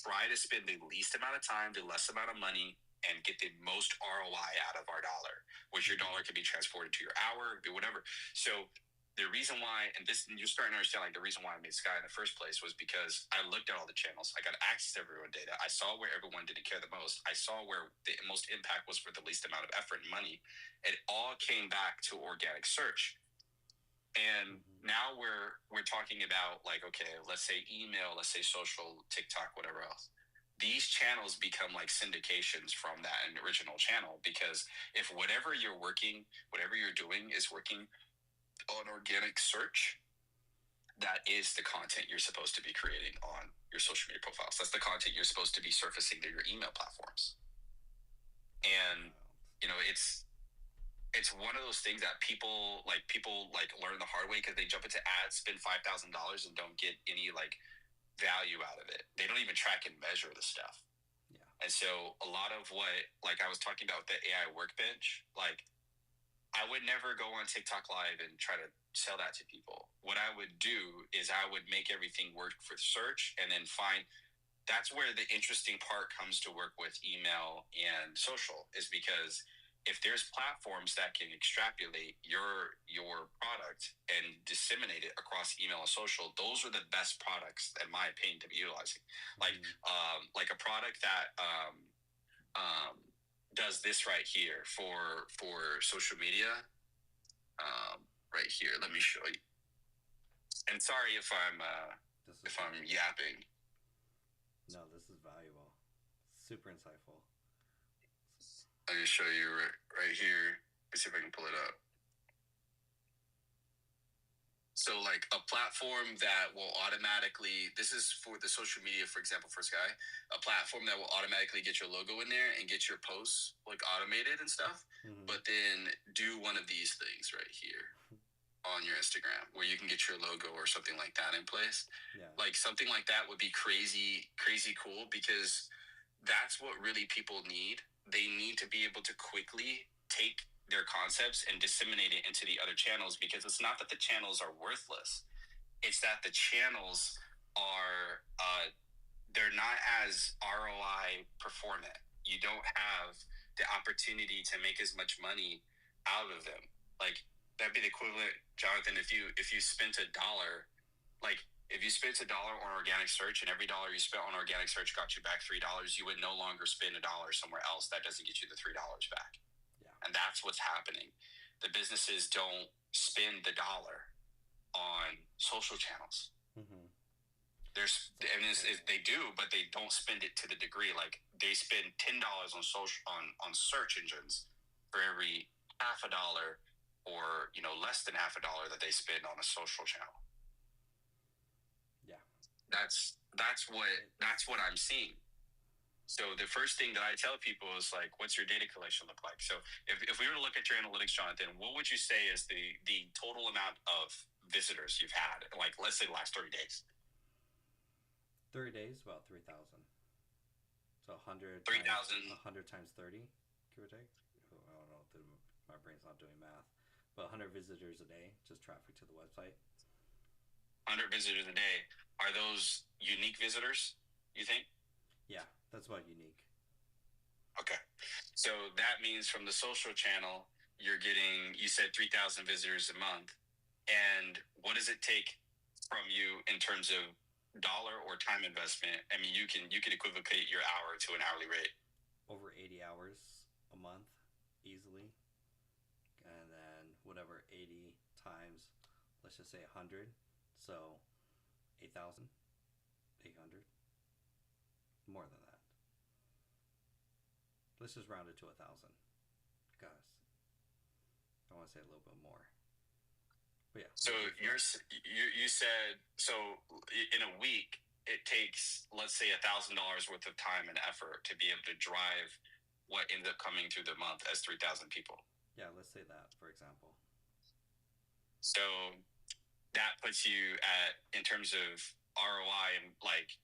try to spend the least amount of time, the less amount of money, and get the most ROI out of our dollar, which your dollar can be transported to your hour, be whatever. So the reason why, and you're starting to understand, the reason why I made Sky in the first place was because I looked at all the channels. I got access to everyone data. I saw where everyone didn't care the most. I saw where the most impact was for the least amount of effort and money. It all came back to organic search. And now we're talking about okay, let's say email, let's say social, TikTok, whatever else. These channels become syndications from that original channel, because if whatever you're doing is working on organic search, that is the content you're supposed to be creating on your social media profiles. That's the content you're supposed to be surfacing to your email platforms. And it's one of those things that people learn the hard way, because they jump into ads, spend $5,000 and don't get any value out of it. They don't even track and measure the stuff. Yeah. And so a lot of what I was talking about with the AI workbench, I would never go on TikTok Live and try to sell that to people. What I would do is I would make everything work for search, and then that's where the interesting part comes to work with email and social, is because if there's platforms that can extrapolate your product and disseminate it across email and social, those are the best products, in my opinion, to be utilizing. A product that does this right here for social media. Right here, let me show you. And sorry if I'm yapping. No, this is valuable. Super insightful. I'll just show you right here. Let's see if I can pull it up. So a platform that will automatically, this is for the social media, for example, for Sky, a platform that will automatically get your logo in there and get your posts automated and stuff, but then do one of these things right here on your Instagram, where you can get your logo or something like that in place. Yeah. Something like that would be crazy cool, because that's what really people need. They need to be able to quickly take their concepts and disseminate it into the other channels, because it's not that the channels are worthless. It's that the channels are, they're not as ROI performant. You don't have the opportunity to make as much money out of them. That'd be the equivalent, Jonathan, if you spent $1, if you spent $1 on organic search, and every dollar you spent on organic search got you back $3, you would no longer spend $1 somewhere else. That doesn't get you the $3 back. Yeah. And that's what's happening. The businesses don't spend the dollar on social channels. Mm-hmm. They do, but they don't spend it to the degree. They spend $10 on search engines for every $0.50 or less than $0.50 that they spend on a social channel. That's what I'm seeing. So the first thing that I tell people is what's your data collection look like? So if we were to look at your analytics, Jonathan, what would you say is the total amount of visitors you've had? Let's say the last 30 days. 30 days, about 3,000. So 100 times 30, give or take. I don't know. My brain's not doing math. But 100 visitors a day, just traffic to the website. 100 visitors a day. Are those unique visitors, you think? Yeah, that's about unique. Okay. So that means from the social channel, you're getting, you said 3,000 visitors a month. And what does it take from you in terms of dollar or time investment? I mean, you can equivocate your hour to an hourly rate. Over 80 hours a month, easily. And then whatever 80 times, let's just say 100. So 8,000, 800. More than that. Let's just round it to 1,000. Guys, I want to say a little bit more. But yeah. So you said, so in a week, it takes, let's say, $1,000 worth of time and effort to be able to drive what ends up coming through the month as 3,000 people. Yeah, let's say that, for example. So that puts you at, in terms of ROI and like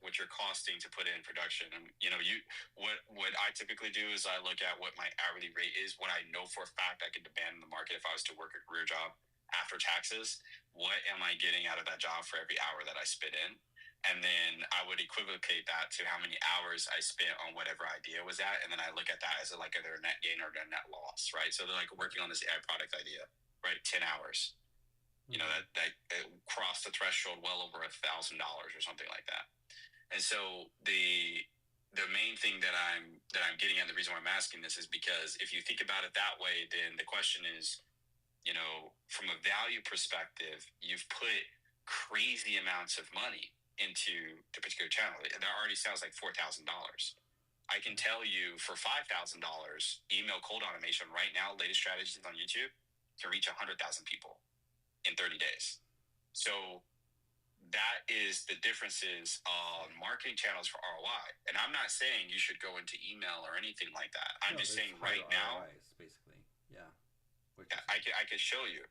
what you're costing to put in production. And what I typically do is I look at what my hourly rate is, what I know for a fact I could demand in the market if I was to work a career job after taxes. What am I getting out of that job for every hour that I spit in? And then I would equivocate that to how many hours I spent on whatever idea was at. And then I look at that as like either a net gain or a net loss, right? So they're like working on this AI product idea, right? 10 hours. You know, that crossed the threshold well over $1,000 or something like that. And so the main thing that I'm getting at, the reason why I'm asking this is because if you think about it that way, then the question is, from a value perspective, you've put crazy amounts of money into the particular channel. That already sounds like $4,000. I can tell you for $5,000, email cold automation right now, latest strategies on YouTube, can reach 100,000 people in 30 days. So that is the differences on marketing channels for ROI. And I'm not saying you should go into email or anything like that. I'm just saying right now, ROIs, basically. Yeah. I could show you.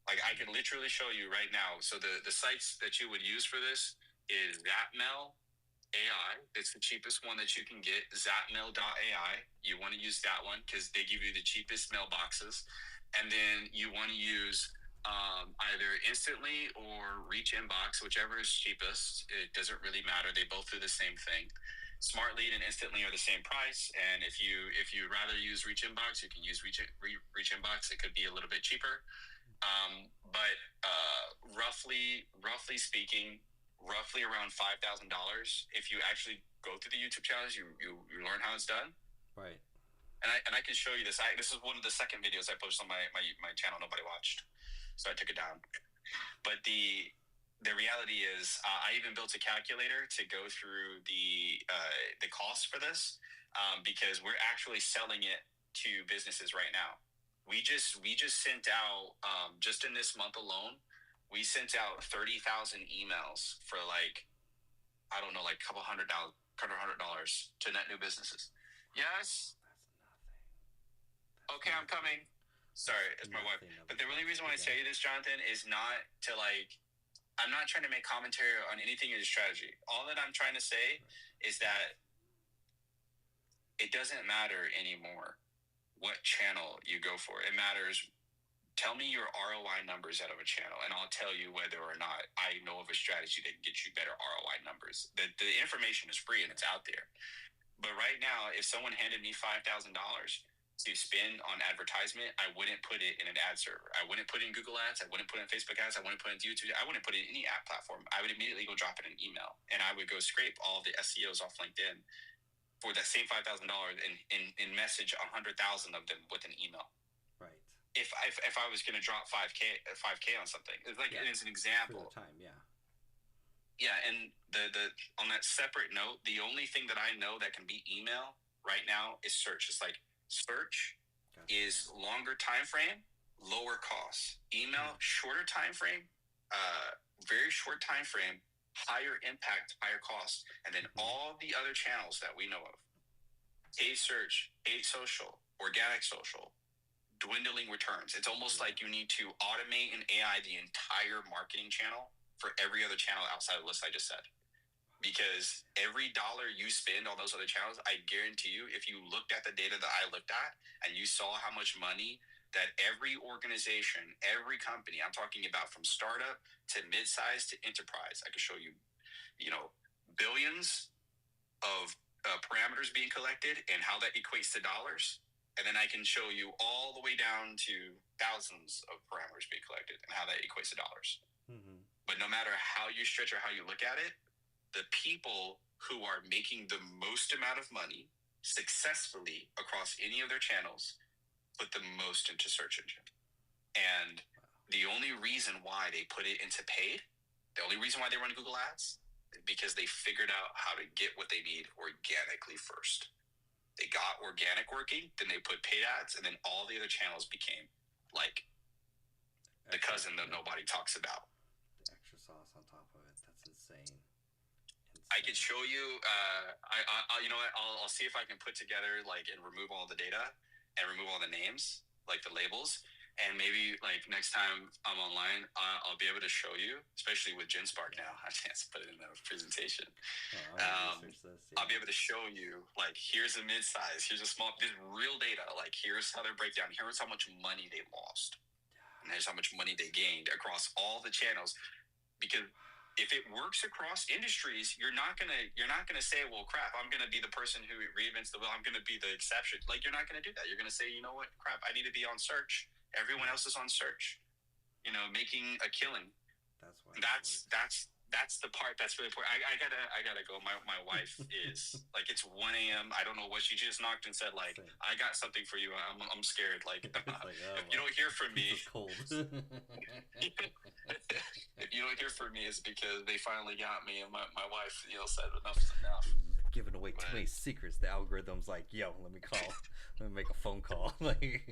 Like I could literally show you right now. So the sites that you would use for this is Zapmail AI. It's the cheapest one that you can get. Zapmail.ai. You want to use that one because they give you the cheapest mailboxes. And then you want to use either Instantly or Reach Inbox, whichever is cheapest. It doesn't really matter. They both do the same thing. Smart Lead and Instantly are the same price. And if you'd rather use Reach Inbox, you can use Reach Inbox. It could be a little bit cheaper. But roughly speaking, roughly around $5,000. If you actually go through the YouTube channels, you learn how it's done. Right. And I can show you this. This is one of the second videos I posted on my channel. Nobody watched, so I took it down. But the reality is, I even built a calculator to go through the cost for this because we're actually selling it to businesses right now. We just sent out just in this month alone, we sent out 30,000 emails for like a couple $100 to net new businesses. Yes. Okay, I'm coming. Sorry, it's my wife. But the only reason why I say this, Jonathan, is not to I'm not trying to make commentary on anything in the strategy. All that I'm trying to say is that it doesn't matter anymore what channel you go for. It matters. Tell me your ROI numbers out of a channel, and I'll tell you whether or not I know of a strategy that can get you better ROI numbers. The information is free and it's out there. But right now, if someone handed me $5,000 to spend on advertisement, I wouldn't put it in an ad server. I wouldn't put it in Google Ads. I wouldn't put it in Facebook Ads. I wouldn't put it in YouTube. I wouldn't put it in any ad platform. I would immediately go drop it in email, and I would go scrape all the SEOs off LinkedIn for that same $5,000 and message 100,000 of them with an email. Right. If I was going to drop 5K on something, it's like it's an example. For the time, yeah. Yeah, and the on that separate note, the only thing that I know that can beat email right now is search. It's like search is longer time frame, lower cost. Email, shorter time frame, very short time frame, higher impact, higher cost. And then all the other channels that we know of, paid search, paid social, organic social, dwindling returns. It's almost like you need to automate in AI the entire marketing channel for every other channel outside of the list I just said. Because every dollar you spend on those other channels, I guarantee you, if you looked at the data that I looked at and you saw how much money that every organization, every company, I'm talking about from startup to mid-size to enterprise, I could show you, billions of parameters being collected and how that equates to dollars. And then I can show you all the way down to thousands of parameters being collected and how that equates to dollars. Mm-hmm. But no matter how you stretch or how you look at it, the people who are making the most amount of money successfully across any of their channels put the most into search engine. And the only reason why they put it into paid, the only reason why they run Google Ads, is because they figured out how to get what they need organically first. They got organic working, then they put paid ads, and then all the other channels became like the cousin that nobody talks about. The extra sauce on top of it. That's insane. I could show you. You know what? I'll see if I can put together like and remove all the data and remove all the names, like the labels, and maybe like next time I'm online, I'll be able to show you, especially with GenSpark now. I can't put it in the presentation. I'll be able to show you like here's a mid-size, here's a small, this real data. Like here's how they break down. Here's how much money they lost, and here's how much money they gained across all the channels, because if it works across industries, you're not gonna say, well, crap, I'm gonna be the person who reinvents the wheel. I'm gonna be the exception. Like you're not gonna do that. You're gonna say, you know what, crap, I need to be on search. Everyone else is on search. You know, making a killing. That's why. That's the part that's really important. I gotta go. My wife is like, it's 1 a.m. I don't know what she just knocked and said. Like, I got something for you. I'm scared. Like, if you don't hear from me, it's cold. If you don't hear from me, it's because they finally got me, and my wife, said enough's enough. Giving away too many secrets. The algorithm's like, yo, let me call. Let me make a phone call. Like,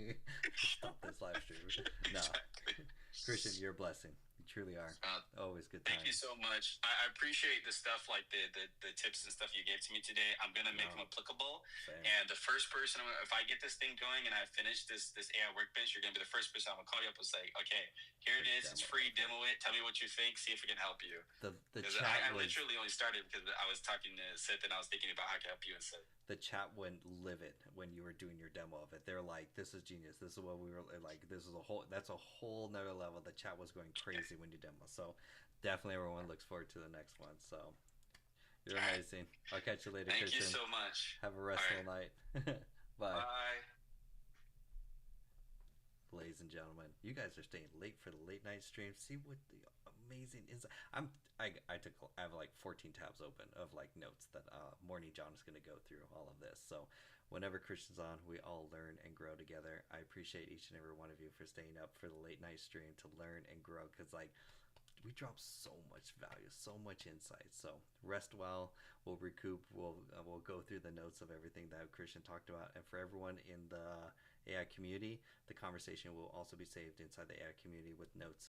stop this live stream. No, Exactly. Christian, you're a blessing. You truly are. Always good time. Thank you so much. I appreciate the stuff, like the tips and stuff you gave to me today. I'm gonna make them applicable. Same. And the first person, if I get this thing going and I finish this AI workbench, you're gonna be the first person I'm gonna call you up and say, okay, here it is. It's free. Demo it. Tell me what you think. See if it can help you. The chat I literally only started because I was talking to Seth and I was thinking about how I could help you and Seth. The chat went livid when you were doing your demo of it. They're like, "This is genius. This is what we were like. This is that's a whole nother level." The chat was going crazy when you demo. So definitely, everyone looks forward to the next one. So you're amazing. I'll catch you later, Thank Christian. you so much. Have a restful night. Bye. Bye. Ladies and gentlemen, you guys are staying late for the late night stream. See what the amazing insight. I have like 14 tabs open of like notes that Morning John is going to go through all of this. So whenever Christian's on, we all learn and grow together. I appreciate each and every one of you for staying up for the late night stream to learn and grow, because like we drop so much value, so much insight. So rest well. We'll recoup. We'll go through the notes of everything that Christian talked about. And for everyone in the AI community, the conversation will also be saved inside the AI community with notes